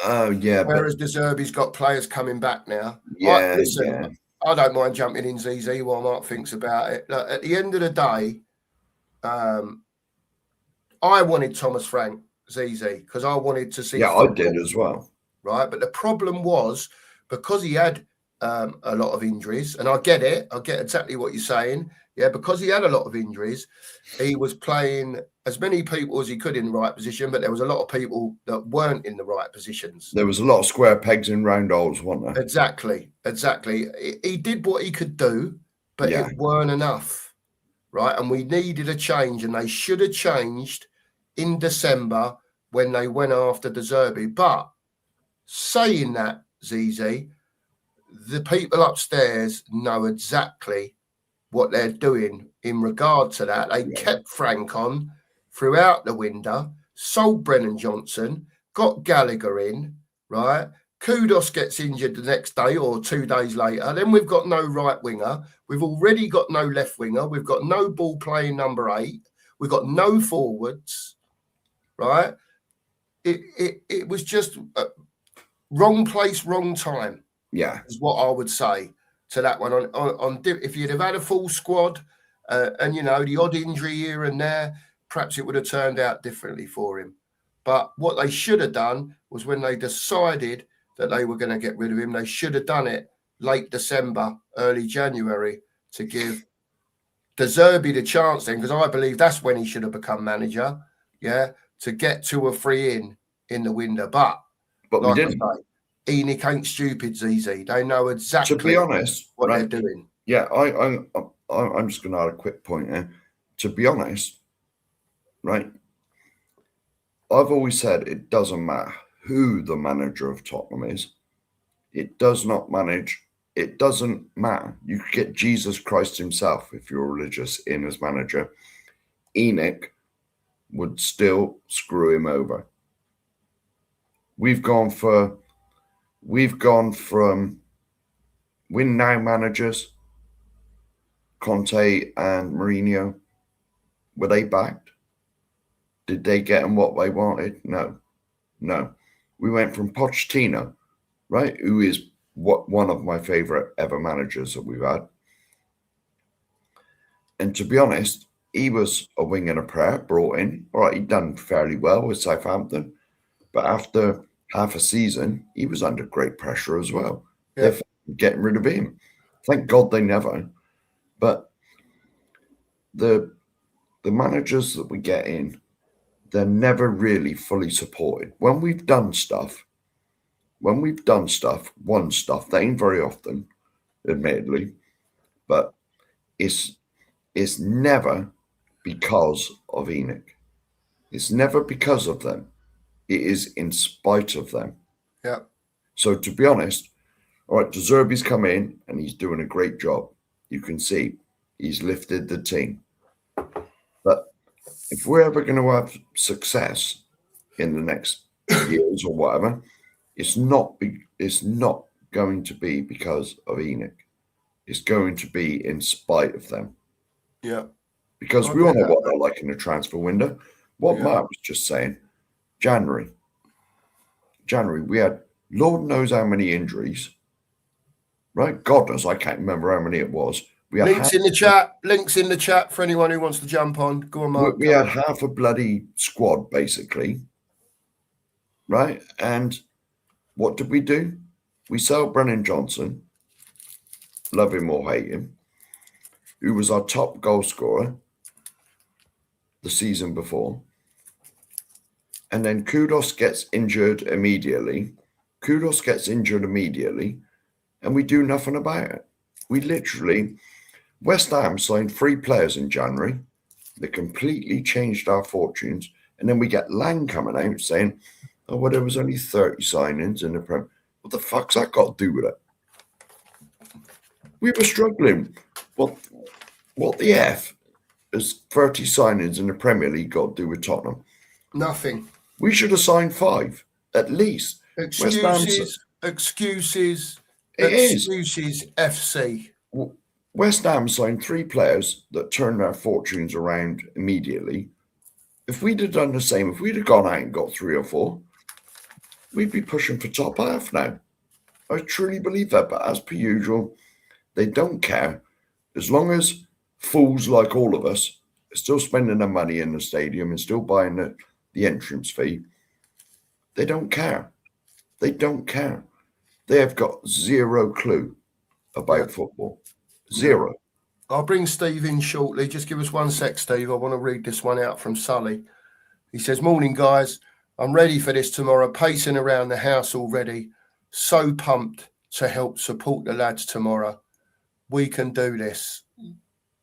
Oh yeah, whereas De Zerbi's got players coming back now. Yeah, listen, I don't mind jumping in ZZ while Mark thinks about it. Look, at the end of the day, I wanted Thomas Frank ZZ because I wanted to see. Yeah, football, I did as well. Right, but the problem was because he had a lot of injuries, and I get it. I get exactly what you're saying. Yeah, because he had a lot of injuries, he was playing as many people as he could in the right position, but there was a lot of people that weren't in the right positions. There was a lot of square pegs in round holes, wasn't there? Exactly. He did what he could do, but it weren't enough, right? And we needed a change, and they should have changed in December when they went after De Zerbi. But saying that, ZZ, the people upstairs know exactly what they're doing in regard to that. They kept Frank on throughout the window, sold Brennan Johnson, got Gallagher in, right? Kudos gets injured the next day or 2 days later. Then we've got no right winger. We've already got no left winger. We've got no ball playing number 8. We've got no forwards, right? It was just wrong place, wrong time. Yeah, is what I would say to that one. On if you'd have had a full squad and the odd injury here and there, perhaps it would have turned out differently for him. But what they should have done was when they decided that they were going to get rid of him, they should have done it late December, early January to give De Zerbi the chance then, because I believe that's when he should have become manager. Yeah, to get 2 or 3 in the window. But like we didn't. ENIC ain't stupid, ZZ. They know exactly, to be honest, what they're doing. Yeah, I'm just going to add a quick point here. To be honest, right, I've always said it doesn't matter who the manager of Tottenham is. It doesn't matter. You could get Jesus Christ himself, if you're religious, in as manager. ENIC would still screw him over. We've gone from win now managers, Conte and Mourinho. Were they backed? Did they get them what they wanted? No. We went from Pochettino, right, who is one of my favorite ever managers that we've had. And to be honest, he was a wing and a prayer brought in. All right, he'd done fairly well with Southampton, but after half a season, he was under great pressure as well. Yeah. They're getting rid of him. Thank God they never. But the managers that we get in, they're never really fully supported. When we've done stuff, that ain't very often, admittedly, but it's never because of ENIC. It's never because of them. It is in spite of them. Yeah. So to be honest, all right, De Zerbi's come in and he's doing a great job. You can see he's lifted the team. But if we're ever going to have success in the next years or whatever, it's not going to be because of ENIC. It's going to be in spite of them. Yeah. Because we all know what they're like in the transfer window. What Mark was just saying, January, we had Lord knows how many injuries, right? God knows, I can't remember how many it was. We had links in the chat for anyone who wants to jump on. Go on, Mark. We had half a bloody squad, basically, right? And what did we do? We sold Brennan Johnson, love him or hate him, who was our top goal scorer the season before. And then Kudos gets injured immediately. And we do nothing about it. We literally, West Ham signed 3 players in January. They completely changed our fortunes. And then we get Lang coming out saying, oh, well, there was only 30 signings in the Prem. What the fuck's that got to do with it? We were struggling. What the F has 30 signings in the Premier League got to do with Tottenham? Nothing. We should have signed 5, at least. Excuses FC. West Ham signed 3 players that turned their fortunes around immediately. If we'd have done the same, if we'd have gone out and got 3 or 4, we'd be pushing for top half now. I truly believe that, but as per usual, they don't care. As long as fools like all of us are still spending their money in the stadium and still buying the entrance fee, they don't care. They don't care. They have got zero clue about football. Zero. I'll bring Steve in shortly. Just give us 1 sec, Steve. I want to read this one out from Sully. He says, "Morning, guys. I'm ready for this tomorrow, pacing around the house already. So pumped to help support the lads tomorrow. We can do this."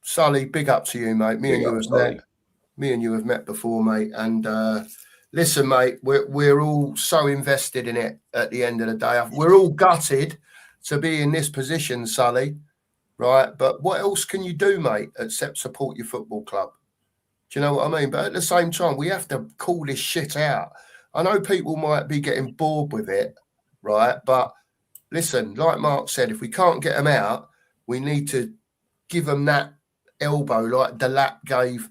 Sully, big up to you, mate. Me and you have met before, mate. And listen, mate, we're all so invested in it at the end of the day. We're all gutted to be in this position, Sully, right? But what else can you do, mate, except support your football club? Do you know what I mean? But at the same time, we have to call this shit out. I know people might be getting bored with it, right? But listen, like Mark said, if we can't get them out, we need to give them that elbow like Delap gave,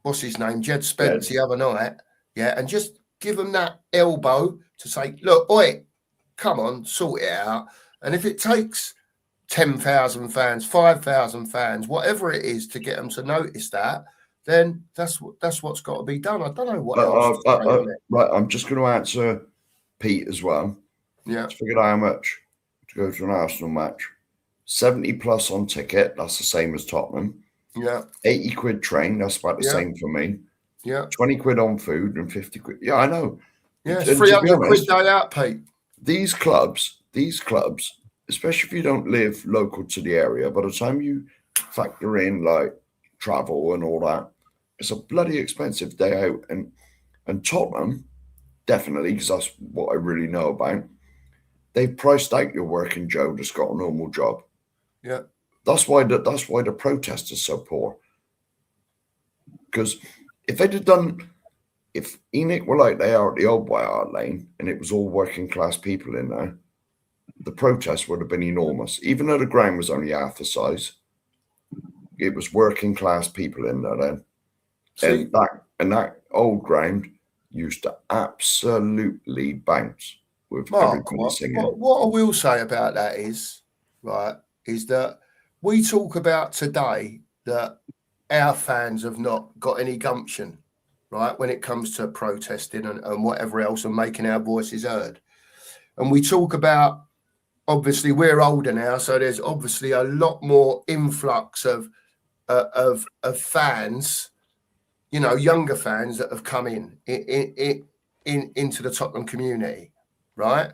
what's his name, Jed Spence the other night, and just give them that elbow to say, look, oi, come on, sort it out. And if it takes 10,000 fans, 5,000 fans, whatever it is to get them to notice that, then that's what's got to be done. I don't know what else. Right, I'm just going to answer Pete as well. Yeah. I figured out how much to go to an Arsenal match. 70 plus on ticket. That's the same as Tottenham. Yeah. 80 quid train. That's about the same for me. Yeah. 20 quid on food and 50 quid. Yeah, I know. Yeah, it's 300 quid day out, Pete. These clubs, especially if you don't live local to the area, by the time you factor in like travel and all that, it's a bloody expensive day out. And Tottenham, definitely, because that's what I really know about, they've priced out your working Joe that's got a normal job. Yeah. That's why the protest is so poor. Because if they'd have done, if Enoch were like they are at the old White Hart Lane and it was all working class people in there, the protest would have been enormous. Even though the ground was only half the size, it was working class people in there then. And that old ground used to absolutely bounce with everybody singing. What I will say about that is that we talk about today that our fans have not got any gumption, right, when it comes to protesting and whatever else and making our voices heard. And we talk about, obviously, we're older now, so there's obviously a lot more influx of fans, you know, younger fans that have come into the Tottenham community, right?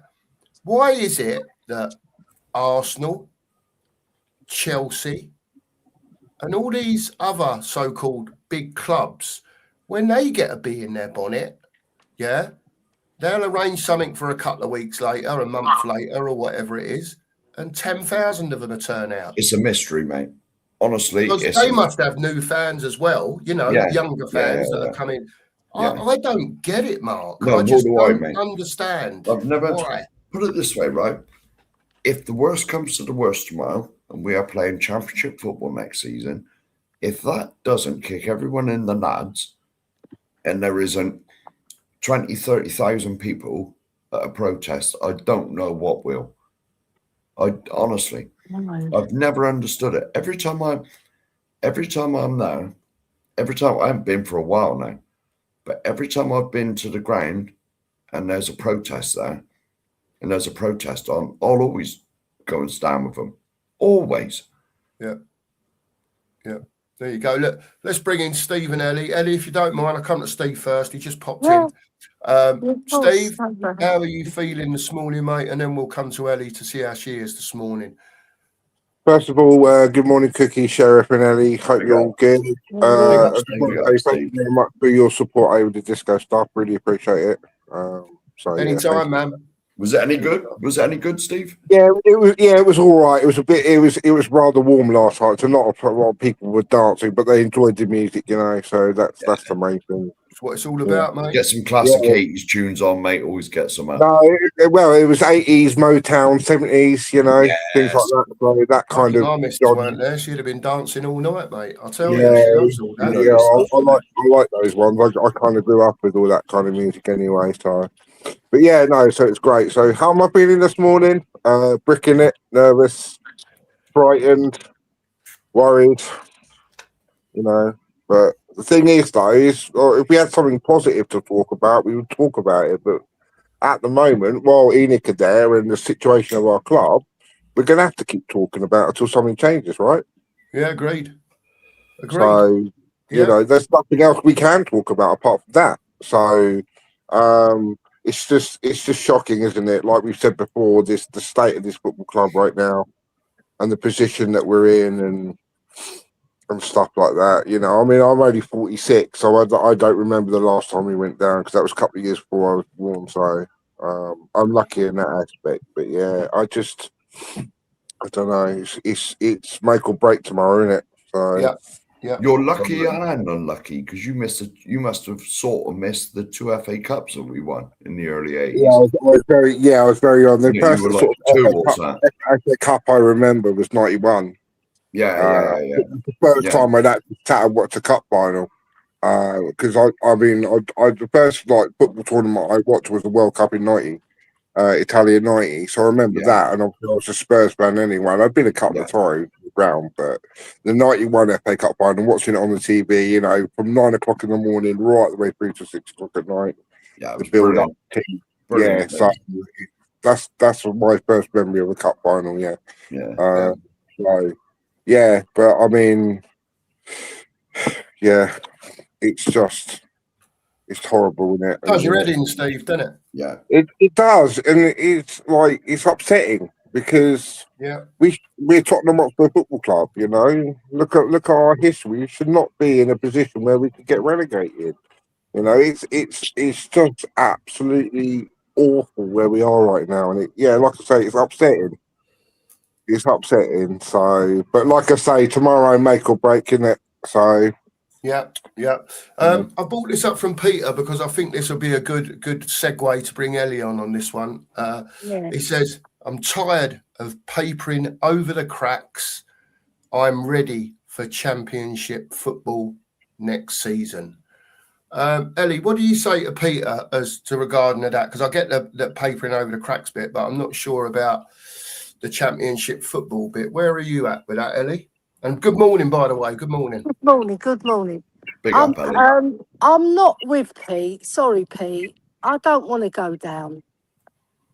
Why is it that Arsenal, Chelsea, and all these other so-called big clubs, when they get a bee in their bonnet, they'll arrange something for a couple of weeks later, a month later, or whatever it is, and 10,000 of them will turn out? It's a mystery, mate. Honestly, because they must have new fans as well, you know, younger fans that are coming. I don't get it, Mark. No, I just don't mate. Understand. I've never why. Put it this way, right? If the worst comes to the worst tomorrow, and we are playing championship football next season, if that doesn't kick everyone in the nads, and there isn't 20, 30,000 people at a protest, I don't know what will. I honestly, I've never understood it. Every time I'm there, I haven't been for a while now, but every time I've been to the ground and there's a protest there and there's a protest on, I'll always go and stand with them. Always. Yeah. There you go. Look, let's bring in Steve and Ellie. Ellie, if you don't mind, I'll come to Steve first. He just popped in. Steve, how are you feeling this morning, mate? And then we'll come to Ellie to see how she is this morning. First of all, good morning, Cookie, Sheriff, and Ellie. Hope you're all good. Thank you very much for your support over the disco stuff. Really appreciate it. Anytime, man. Was it any good? Was it any good, Steve? Yeah, it was. Yeah, it was all right. It was a bit. It was rather warm last night. So not a lot of people were dancing, but they enjoyed the music, you know. So that's the main thing. It's what it's all about, mate. Get some classic 80s tunes on, mate. Always get some up. No, well, it was 80s, Motown, 70s, you know, things like that. So that kind of. Our missus weren't there. She'd have been dancing all night, mate. I'll tell Yeah, you, she loves all that. I like those ones. I kind of grew up with all that kind of music anyway. So, but yeah, no, so it's great. So, how am I feeling this morning? Bricking it, nervous, frightened, worried, you know. But the thing is, though, is if we had something positive to talk about, we would talk about it. But at the moment, while Enoch are there and the situation of our club, we're going to have to keep talking about it until something changes, right? Yeah, agreed. So, you know, there's nothing else we can talk about apart from that. So, it's just shocking, isn't it? Like we've said before, the state of this football club right now, and the position that we're in, and stuff like that. You know, I mean, I'm only 46, so I don't remember the last time we went down because that was a couple of years before I was born. So, I'm lucky in that aspect. But yeah, I don't know. It's make or break tomorrow, isn't it? So yeah. You're lucky and unlucky because you must have sort of missed the 2 FA Cups that we won in the early 80s. Yeah, I was very on. The first you were sort like of FA Cup I remember was 91. Yeah. The first time I'd actually sat and watched a cup final. Because I mean, the first like football tournament I watched was the World Cup in 90. Italian 90, so I remember that, and obviously I was a Spurs fan anyway. And I'd been a couple of times around, but the 91 FA Cup final, watching it on the TV, you know, from 9 o'clock in the morning right the way through to 6 o'clock at night. Yeah, the build up. Yeah, so that's my first memory of a cup final. So yeah, but I mean, yeah, it's horrible, isn't it? Does your head in, Steve, doesn't it? Yeah. It does, and it's like it's upsetting because we're Tottenham Hotspur Football Club, you know. Look at our history. We should not be in a position where we could get relegated. You know, it's just absolutely awful where we are right now, and like I say, it's upsetting. It's upsetting. So, but like I say, tomorrow make or break, isn't it? So. Yeah. I brought this up from Peter because I think this will be a good segue to bring Ellie on this one. He says, I'm tired of papering over the cracks. I'm ready for championship football next season. Ellie, what do you say to Peter as to regarding that? Because I get the papering over the cracks bit, but I'm not sure about the championship football bit. Where are you at with that, Ellie? And good morning, by the way. Good morning. Good morning. Big up, Ellie. I'm not with Pete. Sorry, Pete. I don't want to go down.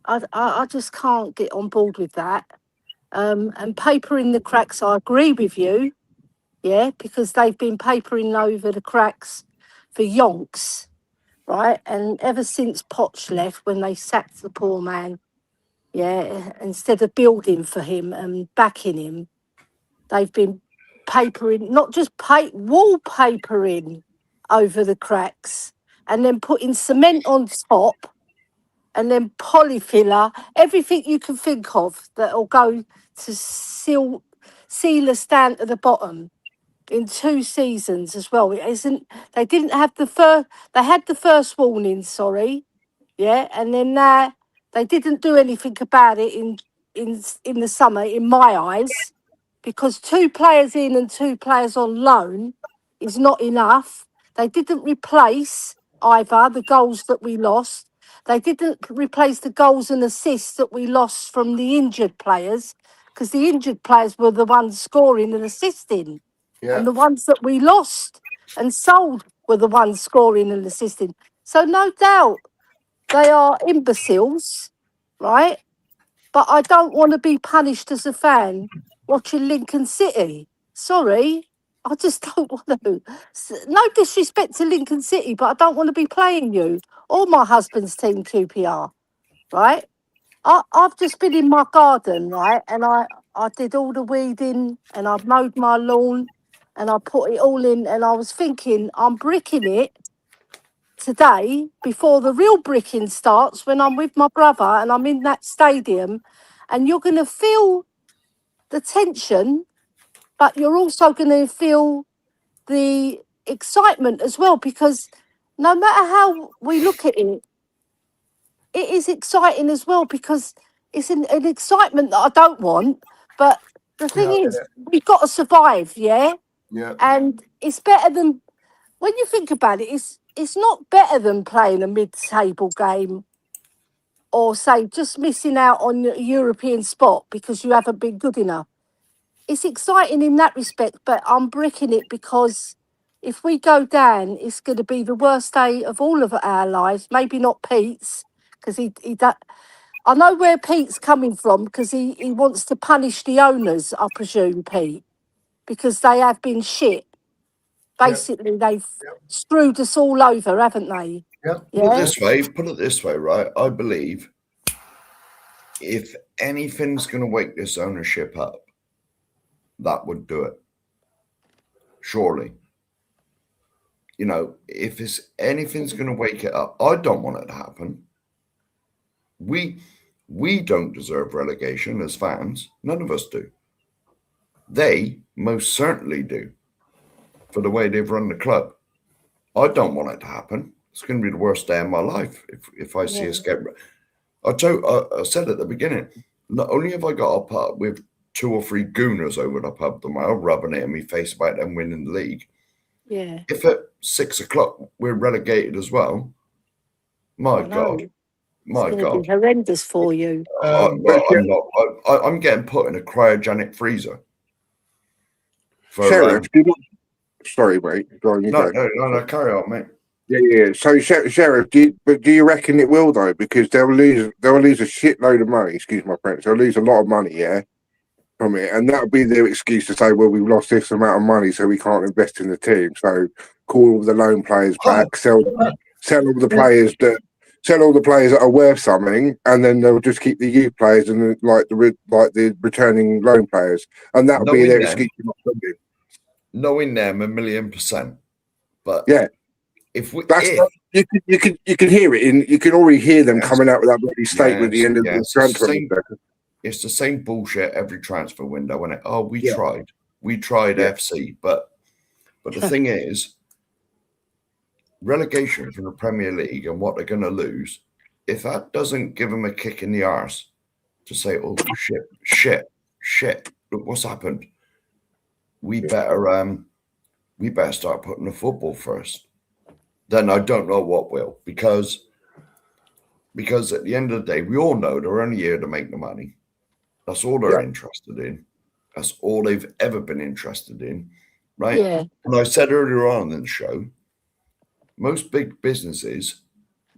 I just can't get on board with that. And papering the cracks, I agree with you. Yeah, because they've been papering over the cracks for yonks, right? And ever since Poch left, when they sacked the poor man, instead of building for him and backing him, they've been papering, not just wallpapering over the cracks, and then putting cement on top, and then polyfiller, everything you can think of that'll go to seal a stand at the bottom in 2 seasons as well. It isn't. They didn't have the first. They had the first warning, and then they didn't do anything about it in the summer, in my eyes. Because 2 players in and 2 players on loan is not enough. They didn't replace either the goals that we lost. They didn't replace the goals and assists that we lost from the injured players, because the injured players were the ones scoring and assisting. Yeah. And the ones that we lost and sold were the ones scoring and assisting. So no doubt they are imbeciles, right? But I don't want to be punished as a fan watching Lincoln City. Sorry, I just don't want to. No disrespect to Lincoln City, but I don't want to be playing you or my husband's team, QPR, right? I've just been in my garden, right? And I did all the weeding and I mowed my lawn and I put it all in, and I was thinking I'm bricking it today before the real bricking starts, when I'm with my brother and I'm in that stadium, and you're going to feel the tension, but you're also going to feel the excitement as well, because no matter how we look at it, it is exciting as well because it's an excitement that I don't want. But the thing Yeah, is, we've got to survive, yeah? yeah, And it's better than, when you think about it, it's not better than playing a mid-table game or, say, just missing out on a European spot because you haven't been good enough. It's exciting in that respect, but I'm bricking it because if we go down, it's going to be the worst day of all of our lives. Maybe not Pete's, because I know where Pete's coming from because he wants to punish the owners, I presume, Pete, because they have been shit. Basically, they've screwed us all over, haven't they? yeah. Put it this way, right? I believe if anything's going to wake this ownership up, that would do it. Surely. You know, if anything's going to wake it up, I don't want it to happen. We don't deserve relegation as fans. None of us do. They most certainly do, for the way they've run the club. I don't want it to happen. It's going to be the worst day of my life if I see us get. I said at the beginning, not only have I got up with 2 or 3 gooners over the pub tomorrow, rubbing it in my face about them winning the league. Yeah. If at 6 o'clock we're relegated as well, my God. My God. Be horrendous for you. I'm getting put in a cryogenic freezer. Sheriff, sorry, mate. No, carry on, mate. Yeah. So, Sheriff, do you reckon it will though? Because they'll lose a shitload of money. Excuse my French. They'll lose a lot of money, yeah, from it, and that'll be their excuse to say, "Well, we've lost this amount of money, so we can't invest in the team. So, call all the loan players back, sell all the players that are worth something, and then they'll just keep the youth players and the returning loan players, and that'll be their excuse for not spending." Knowing them 1,000,000%, but yeah. You can hear it you can already hear them coming out with that bloody statement at the end of the transfer window. It's the same bullshit every transfer window, isn't it? Oh, we tried FC, but the thing is, relegation from the Premier League and what they're going to lose, if that doesn't give them a kick in the arse to say, oh shit, look what's happened. We better start putting the football first. Then I don't know what will, because at the end of the day, we all know they're only here to make the money. That's all they're interested in. That's all they've ever been interested in, right? Yeah. And I said earlier on in the show, most big businesses,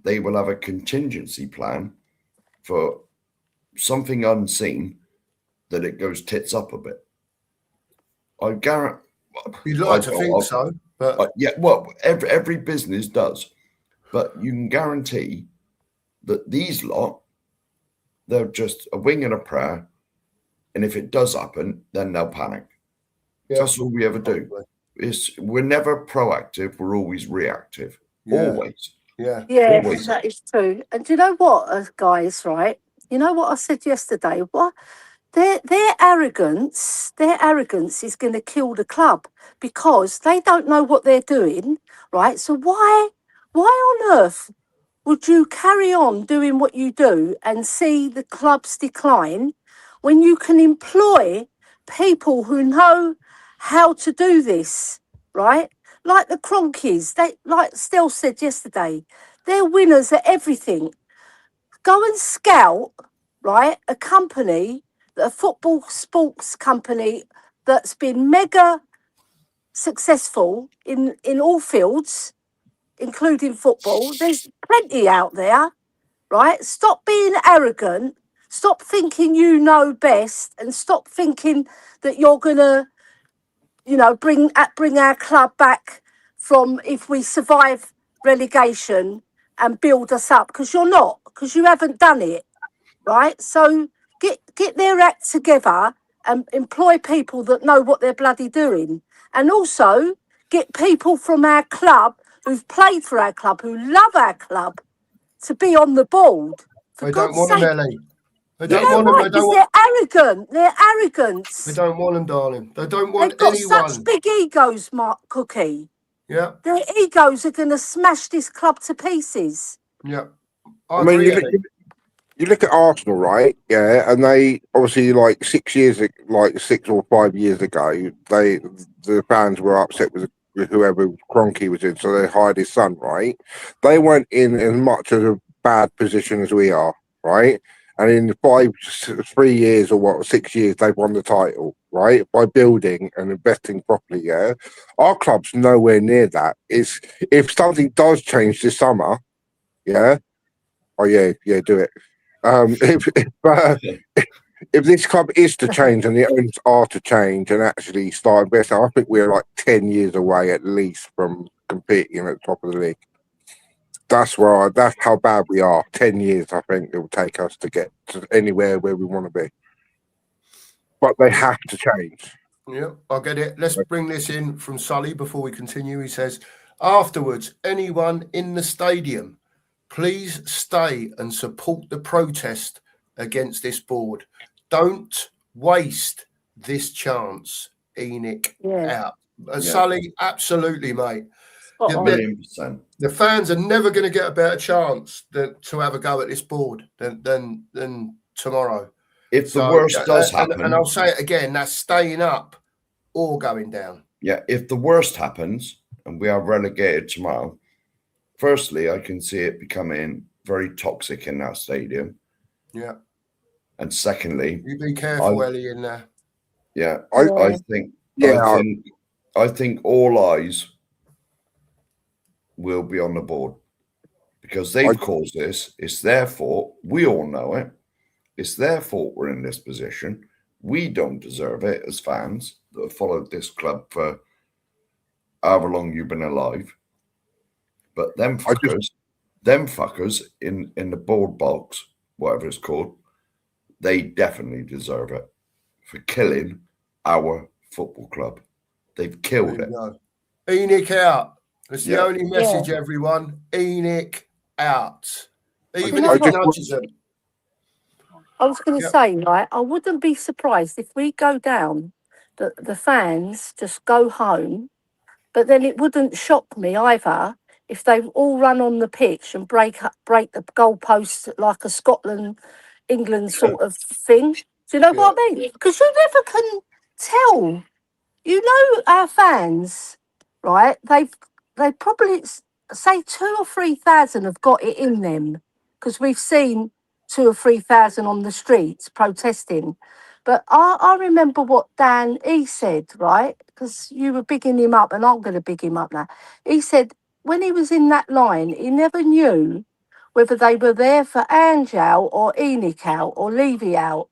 they will have a contingency plan for something unseen that it goes tits up a bit. I guarantee. You'd like to think so, but every business does, but you can guarantee that these lot, they're just a wing and a prayer, and if it does happen, then they'll panic. Yeah. That's all we ever do. We're never proactive. We're always reactive. Yeah. Always. Yeah. Yeah, always. That is true. And do you know what, guys? Right? You know what I said yesterday? What? Their arrogance is going to kill the club because they don't know what they're doing, right? So why on earth would you carry on doing what you do and see the club's decline when you can employ people who know how to do this, right? Like the Cronkies, like Stell said yesterday, they're winners at everything. Go and scout, right, a company, a football sports company that's been mega successful in all fields, including football. There's plenty out there, right? Stop being arrogant. Stop thinking you know best, and stop thinking that you're gonna, bring our club back from if we survive relegation and build us up, because you're not, because you haven't done it, right? So get their act together and employ people that know what they're bloody doing. And also get people from our club who've played for our club, who love our club, to be on the board. For God's sake. Them, Ellie. They don't want them. They're arrogant. They're arrogant. They don't want them, darling. They don't want They've got anyone. Such big egos, Mark Cookie. Yeah. Their egos are going to smash this club to pieces. Yeah. I mean, agree, you look at Arsenal, right? Yeah, and they obviously like 6 or 5 years ago, the fans were upset with whoever Kroenke was in, so they hired his son, right? They weren't in as much of a bad position as we are, right? And in 3 years or 6 years, they've won the title, right? By building and investing properly. Yeah, our club's nowhere near that. Is if something does change this summer, yeah. Oh yeah, do it. If this club is to change and the owners are to change and actually start investing, I think we're like 10 years away at least from competing at the top of the league. That's how bad we are. 10 years, I think it will take us to get to anywhere where we want to be. But they have to change. Yeah, I get it. Let's bring this in from Sully before we continue. He says, afterwards, anyone in the stadium, please stay and support the protest against this board. Don't waste this chance. Enoch out. Sully, absolutely, mate. $1,000,000%. The fans are never going to get a better chance to have a go at this board than tomorrow. If the worst does happen, and I'll say it again, that's staying up or going down. Yeah, if the worst happens and we are relegated tomorrow, firstly, I can see it becoming very toxic in that stadium. Yeah. And secondly, you be careful, Ellie, in there. Yeah, I think all eyes will be on the board because they've caused this. It's their fault. We all know it. It's their fault we're in this position. We don't deserve it as fans that have followed this club for however long you've been alive. But them fuckers in the board box, whatever it's called, they definitely deserve it for killing our football club. They've killed it. Enoch out. That's the only message, everyone. Enoch out. Even if it nudges them. I was going to say, right, I wouldn't be surprised if we go down, the fans just go home, but then it wouldn't shock me either if they all run on the pitch and break the goalposts like a Scotland-England sort of thing. Do you know what I mean? Because you never can tell. You know our fans, right? They probably say 2,000 or 3,000 have got it in them because we've seen 2,000 or 3,000 on the streets protesting. But I remember what Dan said, right? Because you were bigging him up, and I'm going to big him up now. He said when he was in that line, he never knew whether they were there for Ange out or Enoch out or Levy out.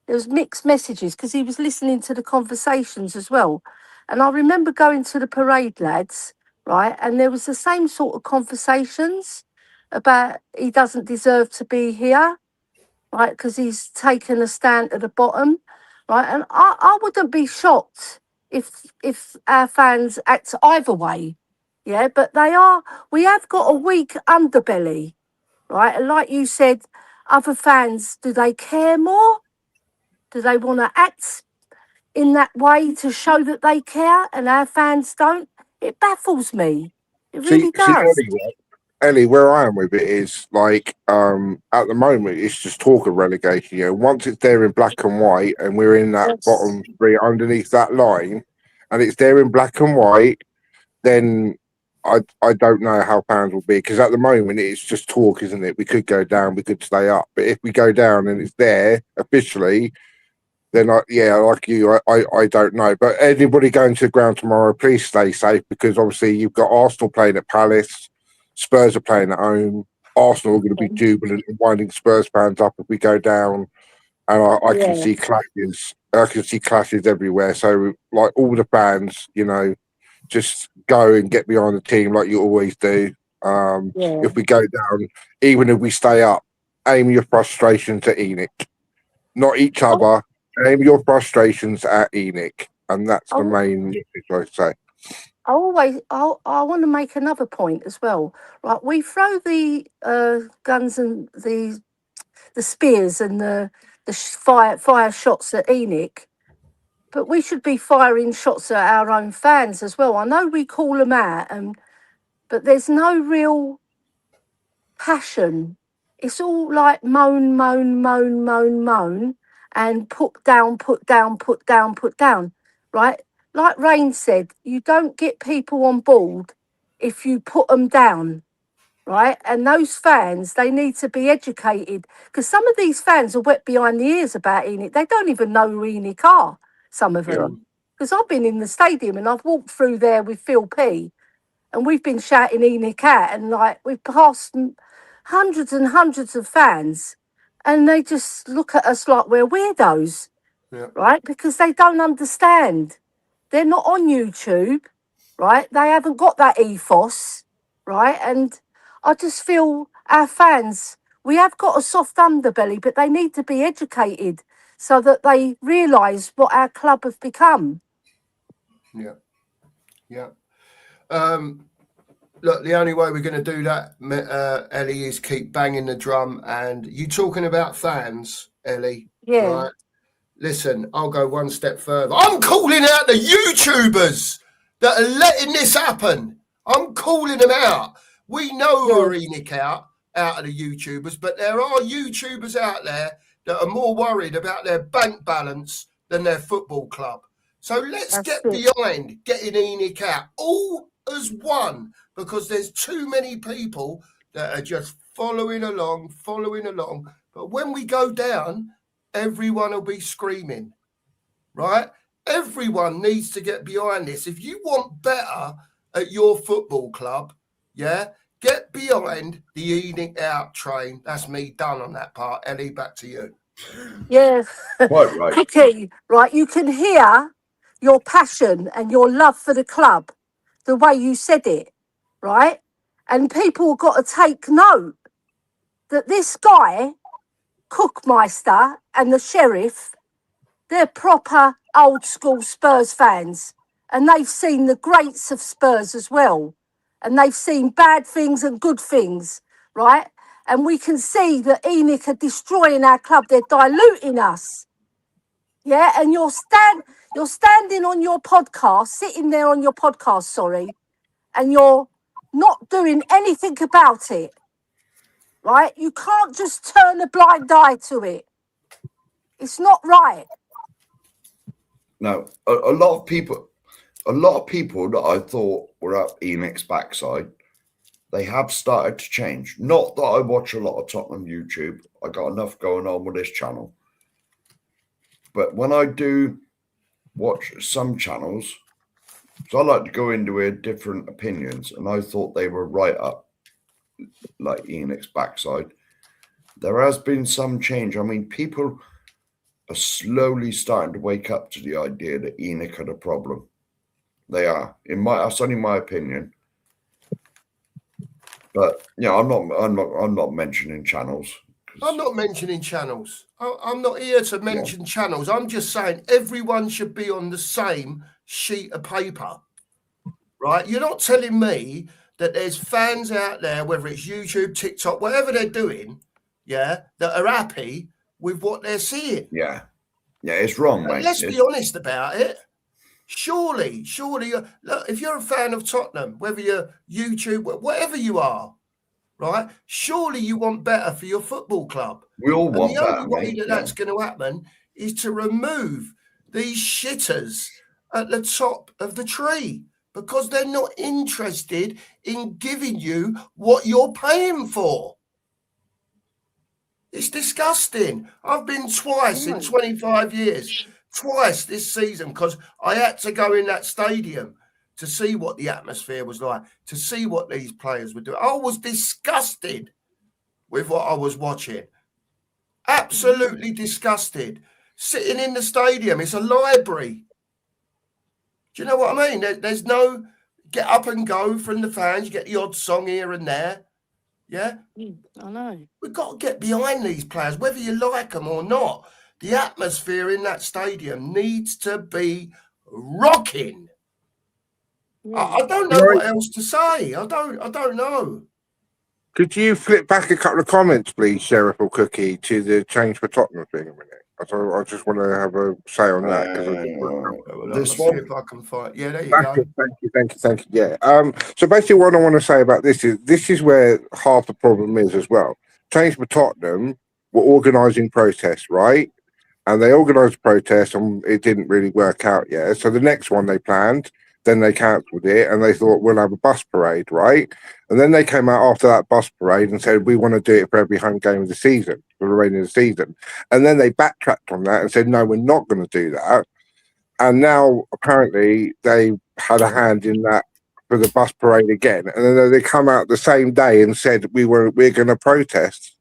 There was mixed messages because he was listening to the conversations as well. And I remember going to the parade, lads, right? And there was the same sort of conversations about he doesn't deserve to be here, right? Because he's taken a stand at the bottom, right? And I wouldn't be shocked if our fans act either way, yeah? But we have got a weak underbelly, right? And like you said, other fans, do they care more? Do they want to act in that way to show that they care and our fans don't? It baffles me. It really does. Ellie, where I am with it is like at the moment it's just talk of relegation. You know, once it's there in black and white and we're in that bottom three underneath that line and it's there in black and white, then I don't know how fans will be because at the moment it's just talk, isn't it? We could go down, we could stay up, but if we go down and it's there officially, then like you, I don't know. But anybody going to the ground tomorrow, please stay safe because obviously you've got Arsenal playing at Palace, Spurs are playing at home. Arsenal are going to be jubilant and winding Spurs fans up if we go down. And I can see clashes. I can see clashes everywhere. So like all the fans, you know, just go and get behind the team like you always do. If we go down, even if we stay up, aim your frustrations at Enoch, not each other. Aim your frustrations at Enoch, and that's the main message I say. I want to make another point as well. Right, we throw the guns and the spears and the fire shots at Enoch. but we should be firing shots at our own fans as well. I know we call them out, but there's no real passion. It's all like moan, moan, moan, moan, moan, and put down, put down, put down, put down, right? Like Rain said, you don't get people on board if you put them down, right? And those fans, they need to be educated, because some of these fans are wet behind the ears about Enoch. They don't even know who Enoch are, some of them. Because I've been in the stadium and I've walked through there with Phil P, and we've been shouting Enoch out, and like we've passed hundreds and hundreds of fans, and they just look at us like we're weirdos, right? Because they don't understand. They're not on YouTube, right? They haven't got that ethos, right? And I just feel our fans, we have got a soft underbelly, but they need to be educated so that they realise what our club have become. Yeah. Look, the only way we're going to do that, Ellie, is keep banging the drum. And you talking about fans, Ellie? Yeah. Right? Listen, I'll go one step further. I'm calling out the YouTubers that are letting this happen. I'm calling them out. We know who are Enoch out of the YouTubers, but there are YouTubers out there that are more worried about their bank balance than their football club. So let's get behind getting Enoch out, all as one, because there's too many people that are just following along. But when we go down, everyone will be screaming, right? Everyone needs to get behind this. If you want better at your football club, get behind the Enoch out train. That's me done on that part. Ellie, back to you. Yeah. Quite right. Vicky, right, you can hear your passion and your love for the club, the way you said it, right? And people have got to take note that this guy, Cookmeister, and the Sheriff, they're proper old school Spurs fans. And they've seen the greats of Spurs as well. And they've seen bad things and good things, right? And we can see that Enoch are destroying our club. They're diluting us. Yeah, and you're standing on your podcast, sitting there on your podcast, sorry, and you're not doing anything about it, right? You can't just turn a blind eye to it. It's not right. No, a lot of people that I thought were up Enoch's backside, they have started to change. Not that I watch a lot of Tottenham YouTube. I got enough going on with this channel. But when I do watch some channels, so I like to go into with different opinions, and I thought they were right up like Enoch's backside. There has been some change. I mean, people are slowly starting to wake up to the idea that Enoch had a problem. They are. That's only my opinion. But I'm not mentioning channels. I'm not mentioning channels. I'm not here to mention channels. I'm just saying everyone should be on the same sheet of paper, right? You're not telling me that there's fans out there, whether it's YouTube, TikTok, whatever they're doing, that are happy with what they're seeing. Yeah, it's wrong, mate. Let's be honest about it. Surely, look, if you're a fan of Tottenham, whether you're YouTube, whatever you are, right? Surely you want better for your football club. We all want better. The only way that's going to happen is to remove these shitters at the top of the tree, because they're not interested in giving you what you're paying for. It's disgusting. I've been twice in 25 years, twice this season, because I had to go in that stadium to see what the atmosphere was like, to see what these players were doing. I was disgusted with what I was watching. Absolutely disgusted. Sitting in the stadium, it's a library. Do you know what I mean? There's no get up and go from the fans. You get the odd song here and there. Yeah? I know. We've got to get behind these players, whether you like them or not. The atmosphere in that stadium needs to be rocking. I don't know what else to say. I don't know. Could you flip back a couple of comments, please, Sheriff or Cookie, to the change for Tottenham thing a minute? I just want to have a say on that because I'll this see one. if I can find. Yeah, there you go. Thank you. Yeah. So basically, what I want to say about this is where half the problem is as well. Change for Tottenham were organising protests, right? And they organised protests, and it didn't really work out yet. So the next one they planned, then they cancelled it, and they thought we'll have a bus parade, right? And then they came out after that bus parade and said we want to do it for every home game of the season, for the remainder of the season. And then they backtracked on that and said no, we're not going to do that. And now apparently they had a hand in that for the bus parade again. And then they come out the same day and said we're going to protest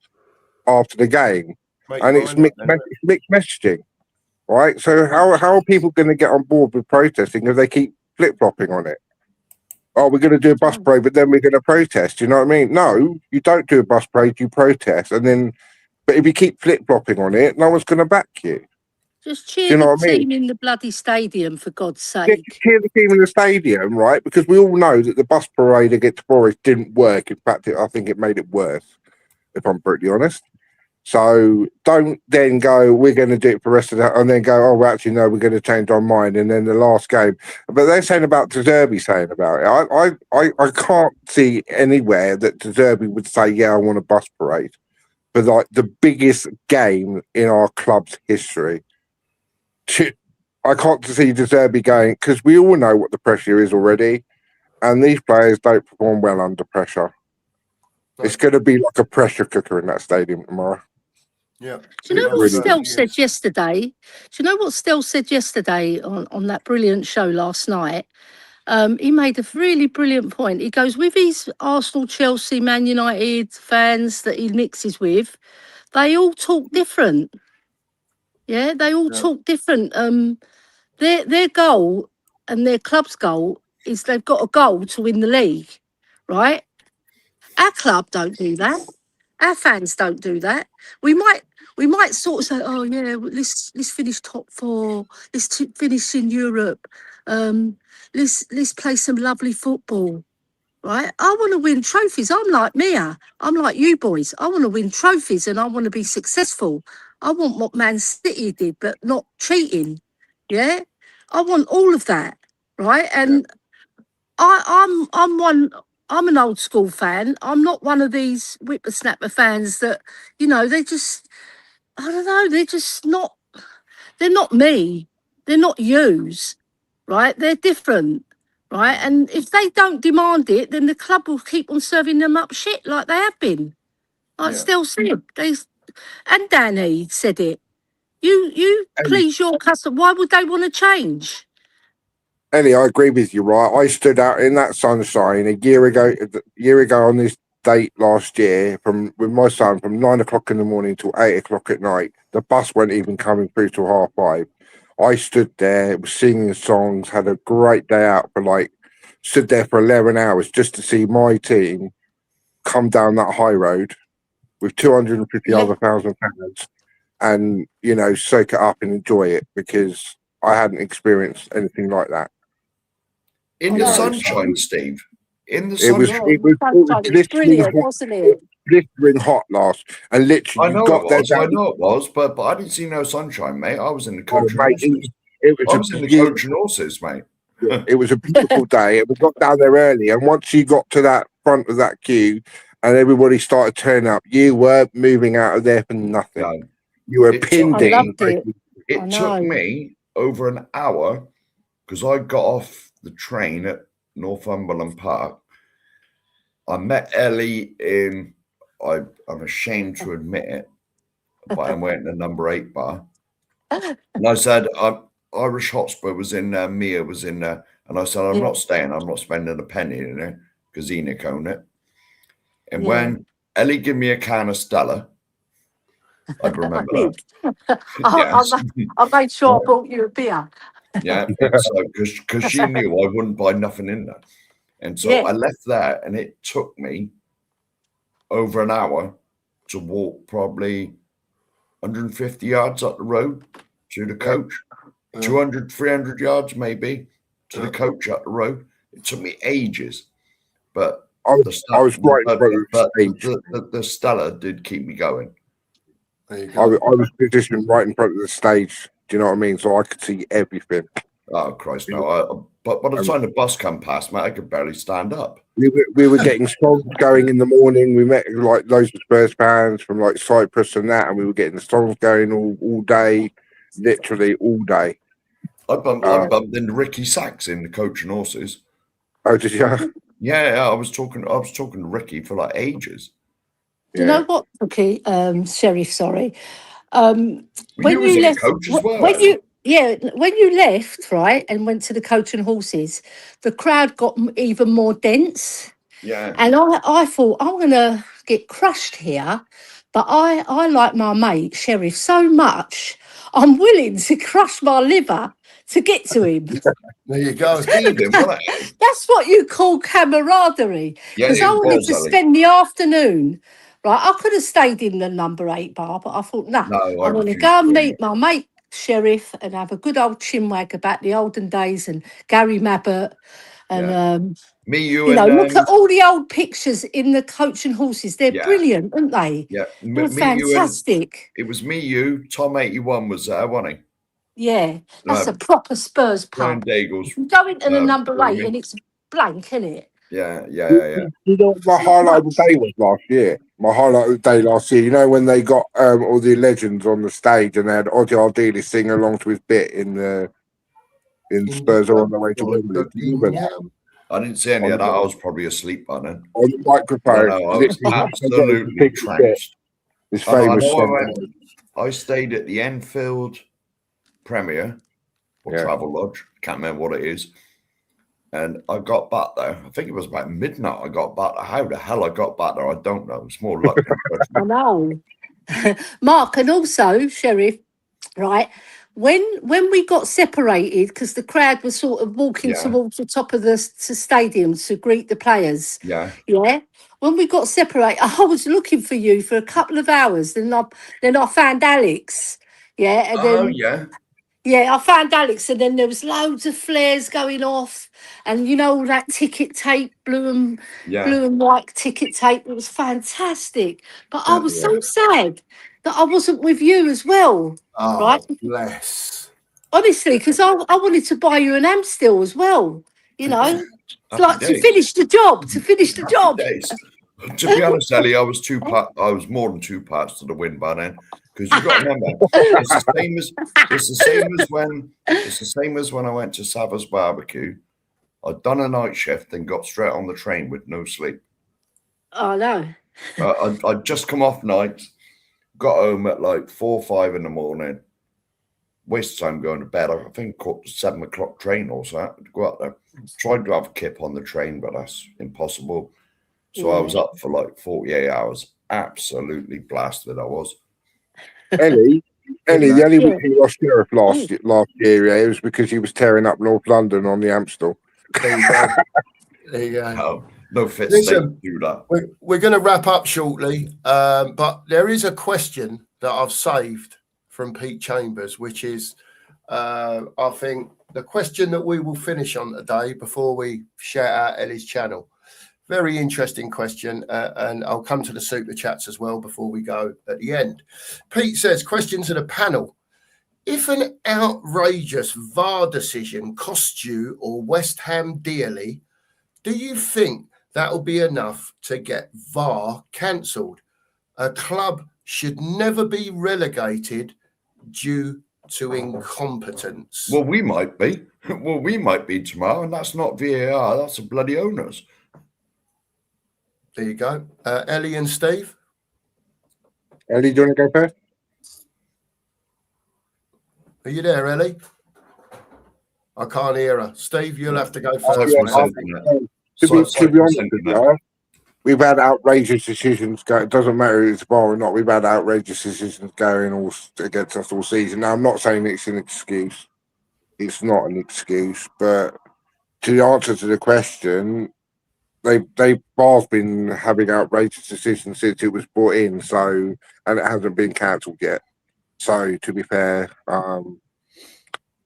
after the game. And it's mixed messaging, right? So how are people going to get on board with protesting if they keep flip-flopping on it? Oh, we're going to do a bus parade, but then we're going to protest. You know what I mean? No, you don't do a bus parade, you protest. And then, but if you keep flip-flopping on it, no one's going to back you. Just cheer the team in the bloody stadium, for God's sake. Yeah, cheer the team in the stadium, right? Because we all know that the bus parade against Forest didn't work. In fact, I think it made it worse, if I'm brutally honest. So don't then go, we're going to do it for the rest of that, and then go, oh, well, actually, no, we're going to change our mind. And then the last game. But they're saying about De Zerbi saying about it. I can't see anywhere that De Zerbi would say, yeah, I want a bus parade for like the biggest game in our club's history. I can't see De Zerbi going, because we all know what the pressure is already, and these players don't perform well under pressure. It's going to be like a pressure cooker in that stadium tomorrow. Yeah. Do you know what Stel said yesterday? Do you know what Stel said yesterday on that brilliant show last night? He made a really brilliant point. He goes, with his Arsenal, Chelsea, Man United fans that he mixes with, they all talk different. Yeah, they all talk different. Their goal and their club's goal is they've got a goal to win the league, right? Our club don't do that. Our fans don't do that. We might sort of say, oh yeah, let's finish top four. Let's finish in Europe. Let's play some lovely football, right? I want to win trophies. I'm like Mia. I'm like you boys. I want to win trophies and I want to be successful. I want what Man City did, but not cheating. Yeah, I want all of that, right? And I'm an old school fan. I'm not one of these whippersnapper fans that, you know, they just, I don't know, they're not me. They're not yous, right? They're different, right? And if they don't demand it, then the club will keep on serving them up shit like they have been. Like Stel said, and Danny said it. You please your customer. Why would they want to change? Ellie, I agree with you, right? I stood out in that sunshine a year ago on this date last year with my son from 9 o'clock in the morning till 8 o'clock at night. The bus wasn't even coming through till 5:30. I stood there, was singing songs, had a great day out stood there for 11 hours just to see my team come down that high road with 250 other thousand fans and, you know, soak it up and enjoy it because I hadn't experienced anything like that. In the sunshine, Steve. In the sunshine. It was brilliant, wasn't it? Blistering hot last, and literally, I know it was, but I didn't see no sunshine, mate. I was in the coach and horses. I was in the coach and horses, mate. It was a beautiful day, and we got down there early. And once you got to that front of that queue, and everybody started turning up, you were moving out of there for nothing. No. You were pinned in. It took me over an hour because I got off the train at Northumberland Park. I met Ellie I'm ashamed to admit it, but I went in the number 8 bar. And I said, Irish Hotspur was in there, Mia was in there. And I said, I'm not staying, I'm not spending a penny in there because Enoch owned it. And when Ellie gave me a can of Stella, I'd remember that. I made sure I bought you a beer. Yeah, so because she knew I wouldn't buy nothing in there. And so I left there and it took me over an hour to walk probably 150 yards up the road to the coach, 200, 300 yards maybe to the coach up the road. It took me ages, but I was right in front of the stage. The Stella did keep me going. There you I go. was positioned right in front of the stage. Do you know what I mean? So I could see everything. Oh Christ, no! But by the time the bus come past, mate, I could barely stand up. We were getting songs going in the morning. We met like loads of Spurs fans from like Cyprus and that, and we were getting the songs going all day, literally all day. I bumped into Ricky Sachs in the Coach and Horses. Oh, did you? Yeah, I was talking to Ricky for like ages. Do you know what, okay, Sheriff, sorry. When You was you in left, Coach as well. when you left, right, and went to the Coach and Horses, the crowd got even more dense. Yeah. And I thought, I'm going to get crushed here. But I like my mate, Sheriff, so much, I'm willing to crush my liver to get to him. There you go. That's what you call camaraderie. Yeah, Because I wanted to Ali. spend the afternoon, right? I could have stayed in the number 8 bar, but I thought, no, I want to refuse go and to. meet my mate, Sheriff, and have a good old chinwag about the olden days and Gary Mabbott. And, Me, you, you know, and look at all the old pictures in the Coach and Horses. They're brilliant, aren't they? Yeah, They're fantastic. It was me, you, Tom 81 was there, wasn't he? Yeah, that's a proper Spurs Brian pub. Daigle. You go into the number 8 and it's blank, isn't it? Yeah. You know what my highlight of the day was last year? My highlight of the day last year, you know, when they got all the legends on the stage and they had Ozzy Ardili sing along to his bit in Spurs are on their way to Wembley. I didn't see any of that. I was probably asleep by then. On the microphone. No, I was absolutely tranced. His famous song. I stayed at the Enfield Premier or Travel Lodge. Can't remember what it is. And I got back there. I think it was about midnight. I got back there. How the hell I got back there, I don't know. It's more luck. I know. Mark, and also, Sheriff, right, when we got separated, because the crowd was sort of walking towards the top of the stadium to greet the players. Yeah. When we got separated, I was looking for you for a couple of hours. Then I found Alex. Yeah. And then, I found Alex, and then there was loads of flares going off, and you know all that ticket tape, blue and white ticket tape. It was fantastic, but I was so sad that I wasn't with you as well. Oh, right? Bless. Honestly, because I wanted to buy you an Amstel as well. You know, it's like to finish the job. To be honest, Ellie, I was more than 2 parts to the win by then. Because you got to remember, it's the same as when I went to Sava's Barbecue. I'd done a night shift and got straight on the train with no sleep. Oh no! I'd just come off night, got home at like 4 or 5 in the morning. Wasted time going to bed. I think caught the 7 o'clock train or so. Go out there. Tried to have a kip on the train, but that's impossible. So I was up for like 48 hours. Absolutely blasted I was. Ellie, the only reason he lost Sheriff last year, it was because he was tearing up North London on the Amstel. There you go. No fit state to do that. We're going to wrap up shortly, but there is a question that I've saved from Pete Chambers, which is, I think, the question that we will finish on today before we shout out Ellie's channel. Very interesting question, and I'll come to the super chats as well before we go at the end. Pete says, question to the panel. If an outrageous VAR decision costs you or West Ham dearly, do you think that will be enough to get VAR cancelled? A club should never be relegated due to incompetence. Well, we might be. We might be tomorrow, and that's not VAR. That's the bloody owners. There you go. Ellie and Steve. Ellie, do you want to go first? Are you there, Ellie? I can't hear her. Steve, you'll have to go first. To be honest with you, we've had outrageous decisions go. It doesn't matter if it's VAR or not. We've had outrageous decisions going all against us all season. Now, I'm not saying it's an excuse. It's not an excuse, but to the answer to the question, they've both been having outrageous decisions since it was brought in, and it hasn't been cancelled yet. So to be fair,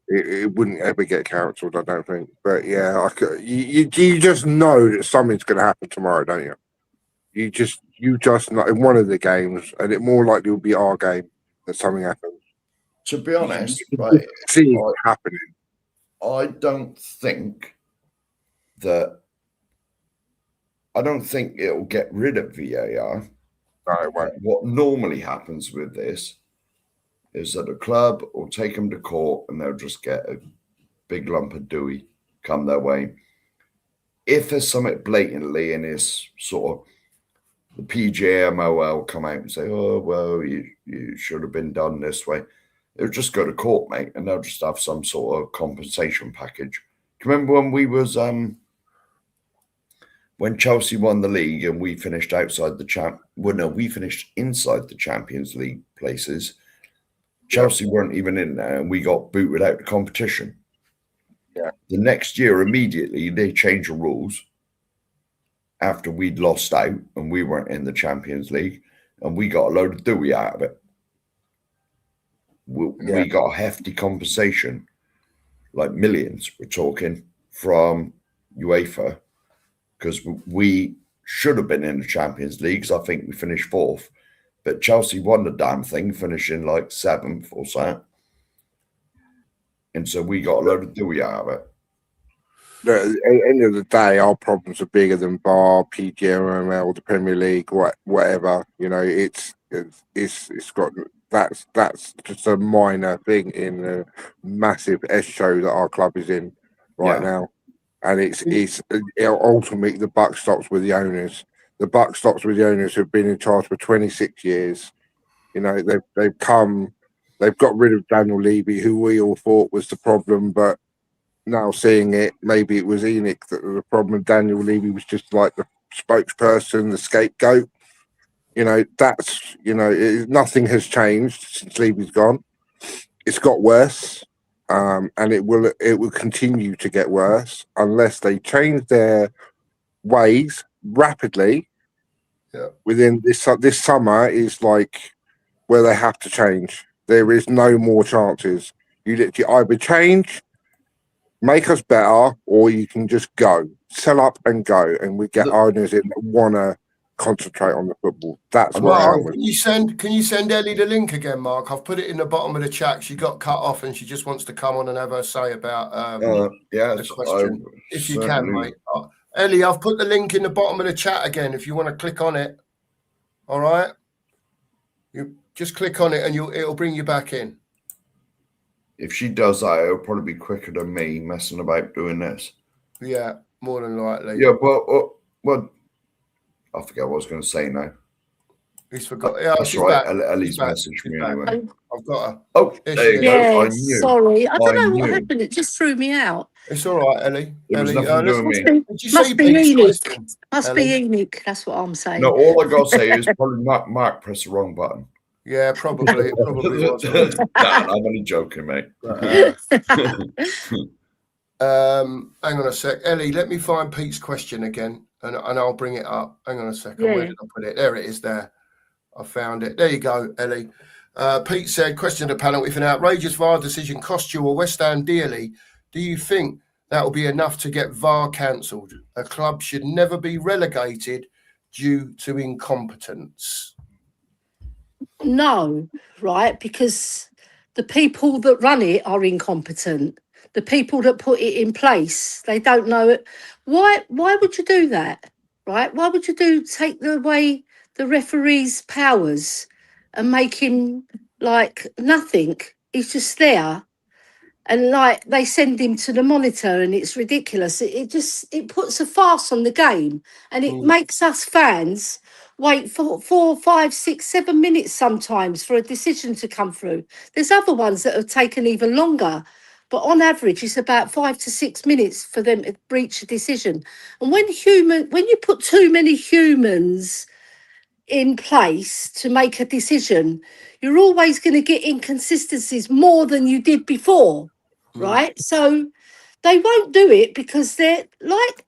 it wouldn't ever get cancelled, I don't think. But yeah, you just know that something's going to happen tomorrow, don't you? You just know in one of the games, and it more likely will be our game that something happens. To be honest, right, see it happening. I don't think it'll get rid of VAR. No, it won't. What normally happens with this is that a club will take them to court and they'll just get a big lump of dewey come their way. If there's something blatantly in this sort of the PJMOL come out and say, oh, well, you should have been done this way. It'll just go to court, mate, and they'll just have some sort of compensation package. Do you remember when we was when Chelsea won the league and we finished outside the we finished inside the Champions League places. Chelsea weren't even in there, and we got booted out the competition. Yeah. The next year, immediately, they changed the rules after we'd lost out and we weren't in the Champions League, and we got a load of dewey out of it. We got a hefty compensation, like millions, we're talking, from UEFA, because we should have been in the Champions League, because I think we finished 4th. But Chelsea won the damn thing, finishing like 7th or so. And so we got a load of dewey out of it. At the end of the day, our problems are bigger than VAR, PGMOL, the Premier League, whatever. You know, it's got that's just a minor thing in the massive S show that our club is in right now. And it's ultimately the buck stops with the owners. The buck stops with the owners who've been in charge for 26 years. You know, they've got rid of Daniel Levy, who we all thought was the problem, but now seeing it, maybe it was Enoch that was the problem. Daniel Levy was just like the spokesperson, the scapegoat. You know, nothing has changed since Levy's gone. It's got worse, and it will continue to get worse unless they change their ways rapidly. Yeah. Within this summer is like where they have to change. There is no more chances. You literally either change, make us better, or you can just go, sell up and go, and we get owners in that want to concentrate on the football. That's where I am. Can you send Ellie the link again, Mark? I've put it in the bottom of the chat. She got cut off and she just wants to come on and have her say about the question. If you can, mate. Ellie, I've put the link in the bottom of the chat again if you want to click on it. All right? You just click on it and it'll bring you back in. If she does that, it'll probably be quicker than me messing about doing this. Yeah, more than likely. Yeah, well, I forget what I was going to say now. He's forgot. Yeah, that's she's right. Back. Ellie's messaged me anyway. I've got her. Oh, there you go. I knew. Sorry. I don't know what happened. It just threw me out. It's all right, Ellie. It was nothing to do with me. Must be Enoch. Must be Enoch. That's what I'm saying. No, all I got to say is probably Mark pressed the wrong button. Yeah, probably. It probably was. I'm only joking, mate. Hang on a sec. Ellie, let me find Pete's question again, and I'll bring it up. Hang on a second. Where did I put it? There it is there. I found it. There you go, Ellie. Pete said, question to the panel, if an outrageous VAR decision costs you or West Ham dearly, do you think that will be enough to get VAR cancelled? A club should never be relegated due to incompetence. No, right? Because the people that run it are incompetent. The people that put it in place, they don't know it. Why would you do that, right? Why would you take away the referee's powers and make him like nothing? He's just there. And like they send him to the monitor and it's ridiculous. It puts a farce on the game, and it makes us fans wait for 4, 5, 6, 7 minutes sometimes for a decision to come through. There's other ones that have taken even longer, but on average it's about 5 to 6 minutes for them to reach a decision. And when you put too many humans in place to make a decision, you're always going to get inconsistencies more than you did before. Right, so they won't do it because they're like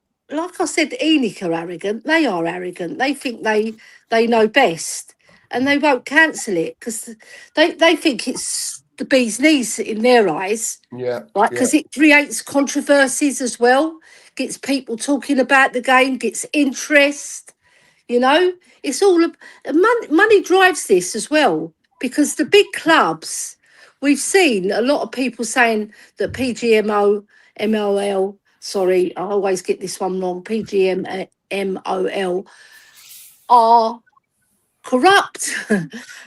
I said, Enoch are arrogant. They are arrogant. They think they know best, and they won't cancel it because they think it's the bee's knees in their eyes. Yeah. Right, because it creates controversies as well, gets people talking about the game, gets interest. You know, it's all money drives this as well, because the big clubs, we've seen a lot of people saying that PGMO, MLL, sorry, I always get this one wrong, PGMOL are corrupt.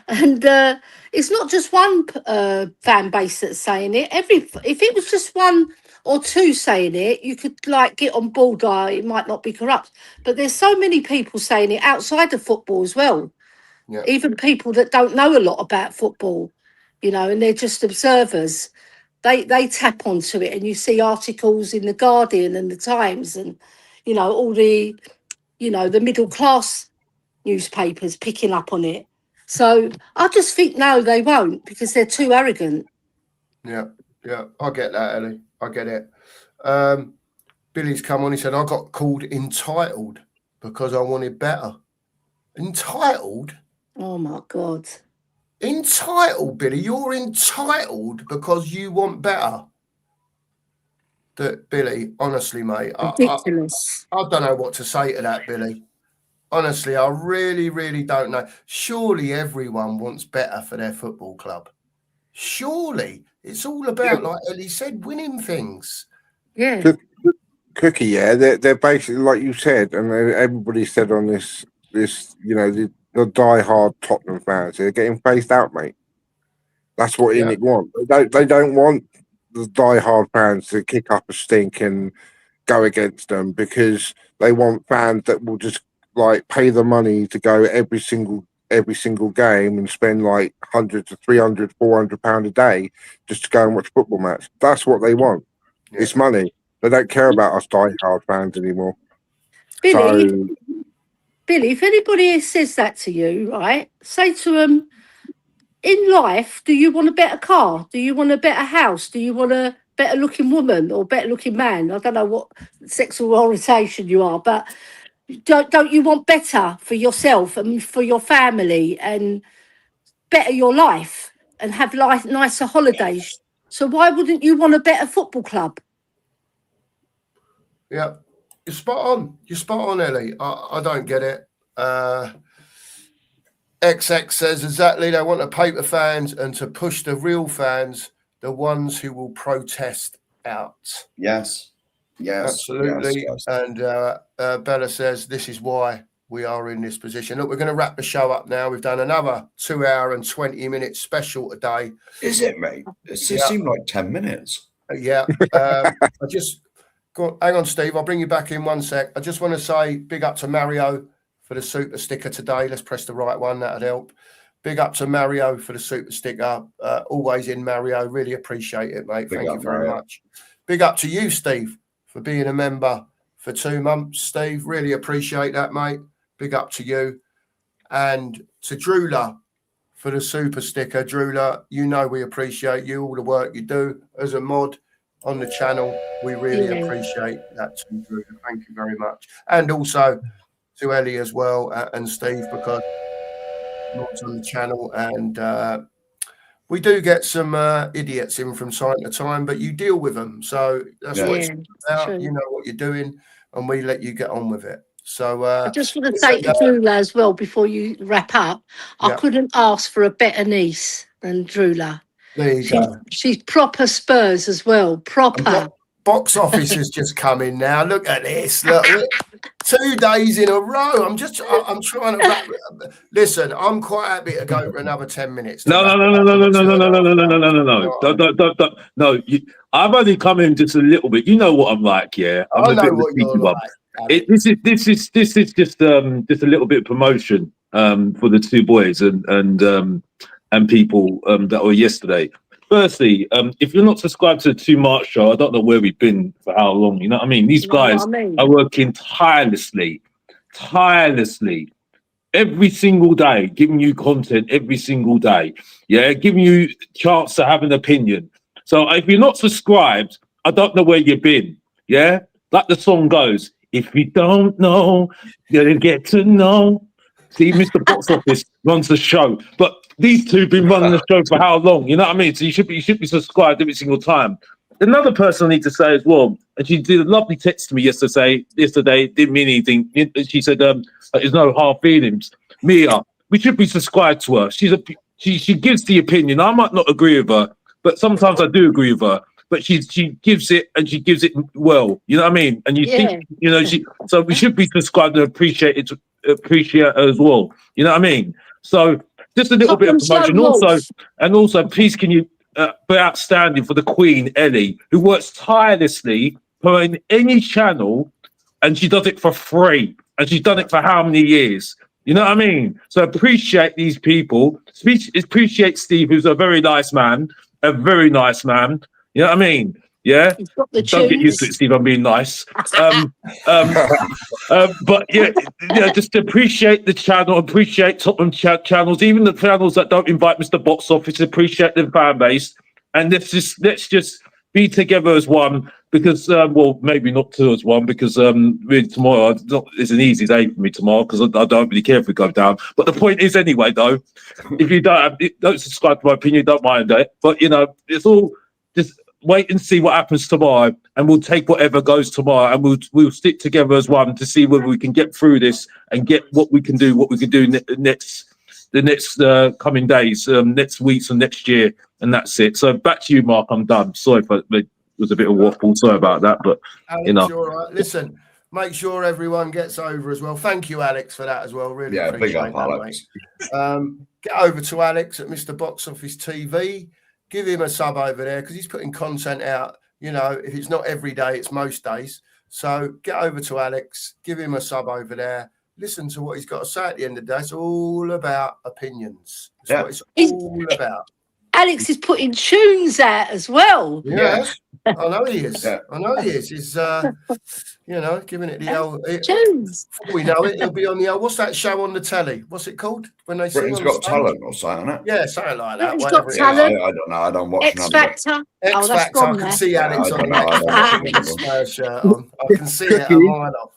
And it's not just one fan base that's saying it. If it was just one or two saying it, you could like get on board. It might not be corrupt, but there's so many people saying it outside of football as well. Yeah. Even people that don't know a lot about football, you know, and they're just observers. They tap onto it, and you see articles in the Guardian and the Times, and you know all the, you know, the middle class newspapers picking up on it. So I just think no, they won't, because they're too arrogant. Yeah, I get that, Ellie. I get it. Billy's come on. He said, I got called entitled because I wanted better. Entitled? Oh my God. Entitled, Billy. You're entitled because you want better. Billy, honestly, mate, Ridiculous. I don't know what to say to that, Billy. Honestly, I really, really don't know. Surely everyone wants better for their football club. Surely. It's all about, like Ellie said, winning things. Yeah. Cookie, yeah. They're basically, like you said, and everybody said on this, you know, the die-hard Tottenham fans, they're getting phased out, mate. That's what ENIC want. They don't want the die-hard fans to kick up a stink and go against them, because they want fans that will just like pay the money to go every single game and spend like 100 to 300, 400 pound a day just to go and watch football match. That's what they want. Yeah. It's money. They don't care about us die-hard fans anymore. Billy, if anybody says that to you, right, say to them, in life, do you want a better car? Do you want a better house? Do you want a better looking woman or better looking man? I don't know what sexual orientation you are, but don't you want better for yourself and for your family, and better your life and have nicer holidays? So why wouldn't you want a better football club? Yeah, you're spot on. You're spot on, Ellie. I don't get it. XX says exactly. They want to paper fans and to push the real fans, the ones who will protest out. Yes. Yes, absolutely. Yes. And Bella says this is why we are in this position. Look, we're going to wrap the show up now. We've done another 2 hour and 20 minute special today. Is it, mate? It seemed like 10 minutes. Yeah. I just hang on, Steve. I'll bring you back in 1 sec. I just want to say big up to Mario for the super sticker today. Let's press the right one. That'd help. Big up to Mario for the super sticker. Always in, Mario. Really appreciate it, mate. Thank you very much. Big up to you, Steve, for being a member for 2 months, Steve. Really appreciate that, mate. Big up to you. And to Drula for the super sticker. Drula, you know we appreciate you, all the work you do as a mod on the channel. We really appreciate that too, Drula. Thank you very much. And also to Ellie as well, and Steve, because mods on the channel, and we do get some idiots in from time to time, but you deal with them. So that's what it's about. True. You know what you're doing, and we let you get on with it. So I just want to say to Drula as well, before you wrap up, I couldn't ask for a better niece than Drula. There you go. She's proper Spurs as well. Proper. Box office has just come in now. Look at this. Look, 2 days in a row. I'm trying to wrap. Listen, I'm quite happy to go for another 10 minutes. No. I've only come in just a little bit. You know what I'm like, yeah. I know what you're like. This is just a little bit of promotion for the two boys and people that were yesterday. Firstly, if you're not subscribed to the 2 March show, I don't know where we've been for how long. You know what I mean? These guys are working tirelessly, every single day, giving you content every single day. Yeah, giving you chance to have an opinion. So if you're not subscribed, I don't know where you've been. Yeah, like the song goes, if you don't know, you're gonna get to know. See, Mr. Box Office runs the show, but these two been running the show for how long? You know what I mean? So you should be subscribed every single time. Another person I need to say as well, and she did a lovely text to me yesterday, didn't mean anything. She said, there's no hard feelings. Mia, we should be subscribed to her. She gives the opinion. I might not agree with her, but sometimes I do agree with her. But she gives it, and she gives it well. You know what I mean? And you think, so we should be subscribed and appreciate her as well. You know what I mean? So just a little bit of promotion. Also, please can you be outstanding for the Queen, Ellie, who works tirelessly for any channel, and she does it for free. And she's done it for how many years? You know what I mean? So appreciate these people. Appreciate Steve, who's a very nice man. A very nice man. You know what I mean? Yeah. Don't get used to it, Steve. I'm being nice. But just appreciate the channel. Appreciate Tottenham channels, even the channels that don't invite Mr. Box Office. Appreciate the fan base, and let's just be together as one. Because maybe not two as one. Because really tomorrow it's an easy day for me tomorrow because I don't really care if we go down. But the point is anyway, though, if you don't subscribe to my opinion, don't mind it. But it's all just. Wait and see what happens tomorrow, and we'll take whatever goes tomorrow, and we'll stick together as one to see whether we can get through this and get what we can do the next coming days, next weeks and next year, and that's it. So back to you, Mark. I'm done. Sorry if it was a bit of waffle. Sorry about that, but Alex, you're all right. Listen, make sure everyone gets over as well. Thank you, Alex, for that as well. Really appreciate big up, that, Alex. mate. Get over to Alex at Mr. Box Office TV. Give him a sub over there because he's putting content out. If it's not every day, it's most days. So get over to Alex, give him a sub over there. Listen to what he's got to say at the end of the day. It's all about opinions. That's what it's all about. Alex is putting tunes out as well. Yes. I know he is. I know he is. He's, giving it the old. Tunes. Before we know it, he'll be on the old. What's that show on the telly? What's it called when they sing? Britain's Got Talent or something, isn't it? Yeah, something like that. Britain's Got Talent. I don't know. I don't watch X Factor. X Factor. I can see Alex on the Spurs shirt on. I can see it a mile off.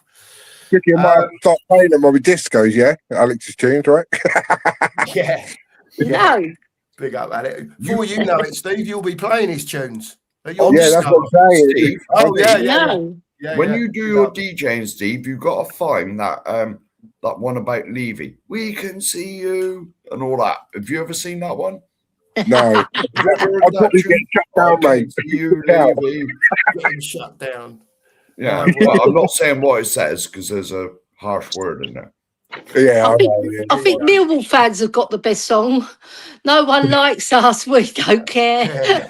You might start playing them on discos, yeah? Alex's tunes, right? Yeah. No. Big up, Alex. Before you know it, Steve, you'll be playing his tunes. That's what I'm saying. Steve, when you do your DJing, Steve, you've got to find that one about Levy. We can see you and all that. Have you ever seen that one? No. I'll probably get shut down, mate. You, Levy, getting shut down. Yeah, well, I'm not saying what it says because there's a harsh word in there. Yeah, I think Millwall fans have got the best song. No one likes us. We don't care.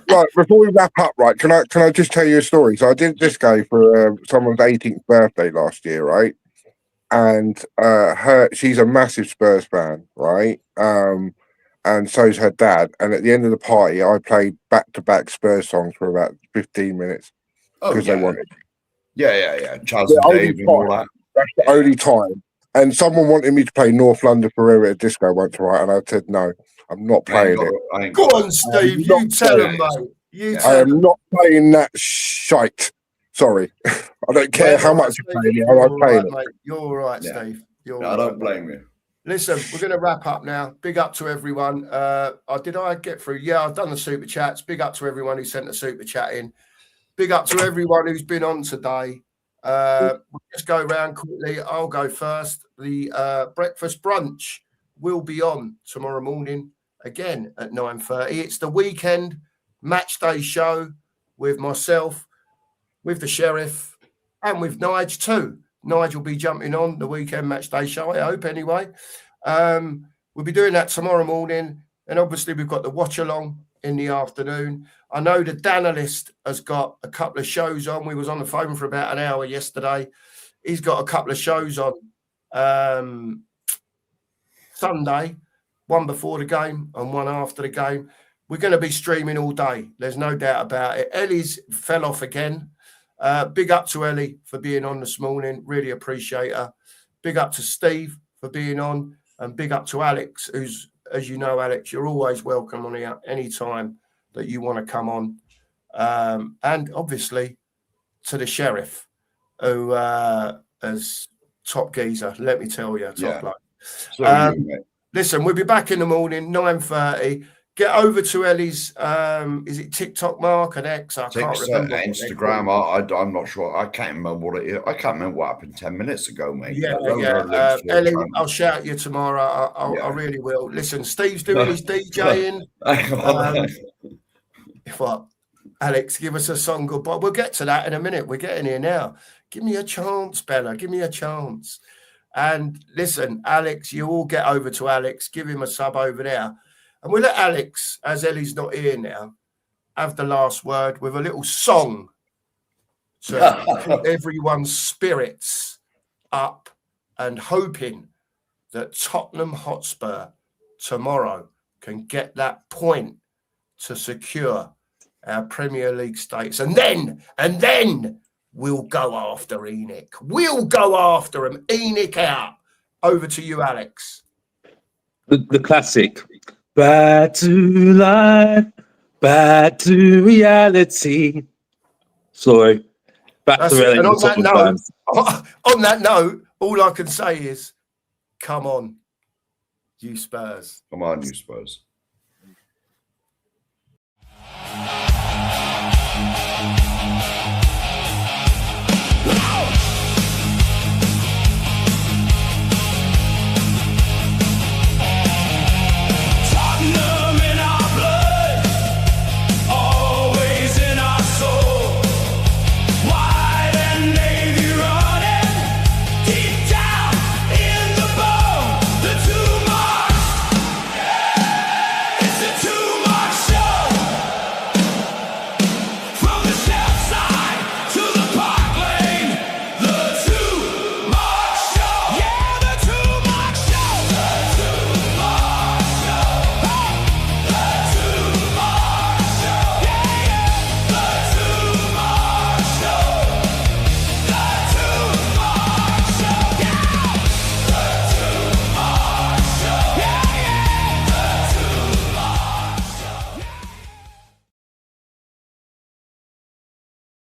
Right, before we wrap up, right? Can I just tell you a story? So I did this go for someone's 18th birthday last year, right? And she's a massive Spurs fan, right? And so's her dad. And at the end of the party, I played back-to-back Spurs songs for about 15 minutes because they wanted. Yeah. Charles and Dave and all that. That's the only time. And someone wanted me to play North London Forever at Disco once, right? And I said, no, I'm not playing it. Go on, Steve. You tell him, mate. I am not playing that shite. Sorry. I don't care how much you're playing it. I'm playing it. You're all right, Steve. I don't blame you. Listen, we're going to wrap up now. Big up to everyone. Did I get through? Yeah, I've done the super chats. Big up to everyone who sent the super chat in. Big up to everyone who's been on today. We'll just go around quickly. I'll go first. The breakfast brunch will be on tomorrow morning again at 9:30. It's the weekend match day show with myself, with the Sheriff, and with Nige too. Nige will be jumping on the weekend match day show, I hope, anyway. We'll be doing that tomorrow morning. And obviously, we've got the watch along in the afternoon. I know the Danalist has got a couple of shows on. We was on the phone for about an hour yesterday. He's got a couple of shows on Sunday, one before the game and one after the game. We're going to be streaming all day. There's no doubt about it. Ellie's fell off again. Big up to Ellie for being on this morning. Really appreciate her. Big up to Steve for being on. And big up to Alex, who's, as you know, Alex, you're always welcome on here anytime that you want to come on. And obviously to the Sheriff, who is top geezer, let me tell you, top bloke. So are you, mate. Listen, we'll be back in the morning, 9:30. Get over to Ellie's, is it TikTok, Mark, and X? I can't remember. Instagram, I'm not sure. I can't remember what it is. I can't remember what happened 10 minutes ago, mate. Yeah. Ellie, I'll shout you tomorrow. I really will. Listen, Steve's doing his DJing. What? Alex, give us a song goodbye. We'll get to that in a minute. We're getting here now. Give me a chance, Bella. Give me a chance. And listen, Alex, you all get over to Alex. Give him a sub over there. And we'll let Alex, as Ellie's not here now, have the last word with a little song to keep everyone's spirits up and hoping that Tottenham Hotspur tomorrow can get that point to secure our Premier League status. And then we'll go after Enoch. We'll go after him. Enoch out. Over to you, Alex. The classic. Back to life, back to reality. Sorry. Back to reality. And on that note, all I can say is, come on, you Spurs. Come on, you Spurs.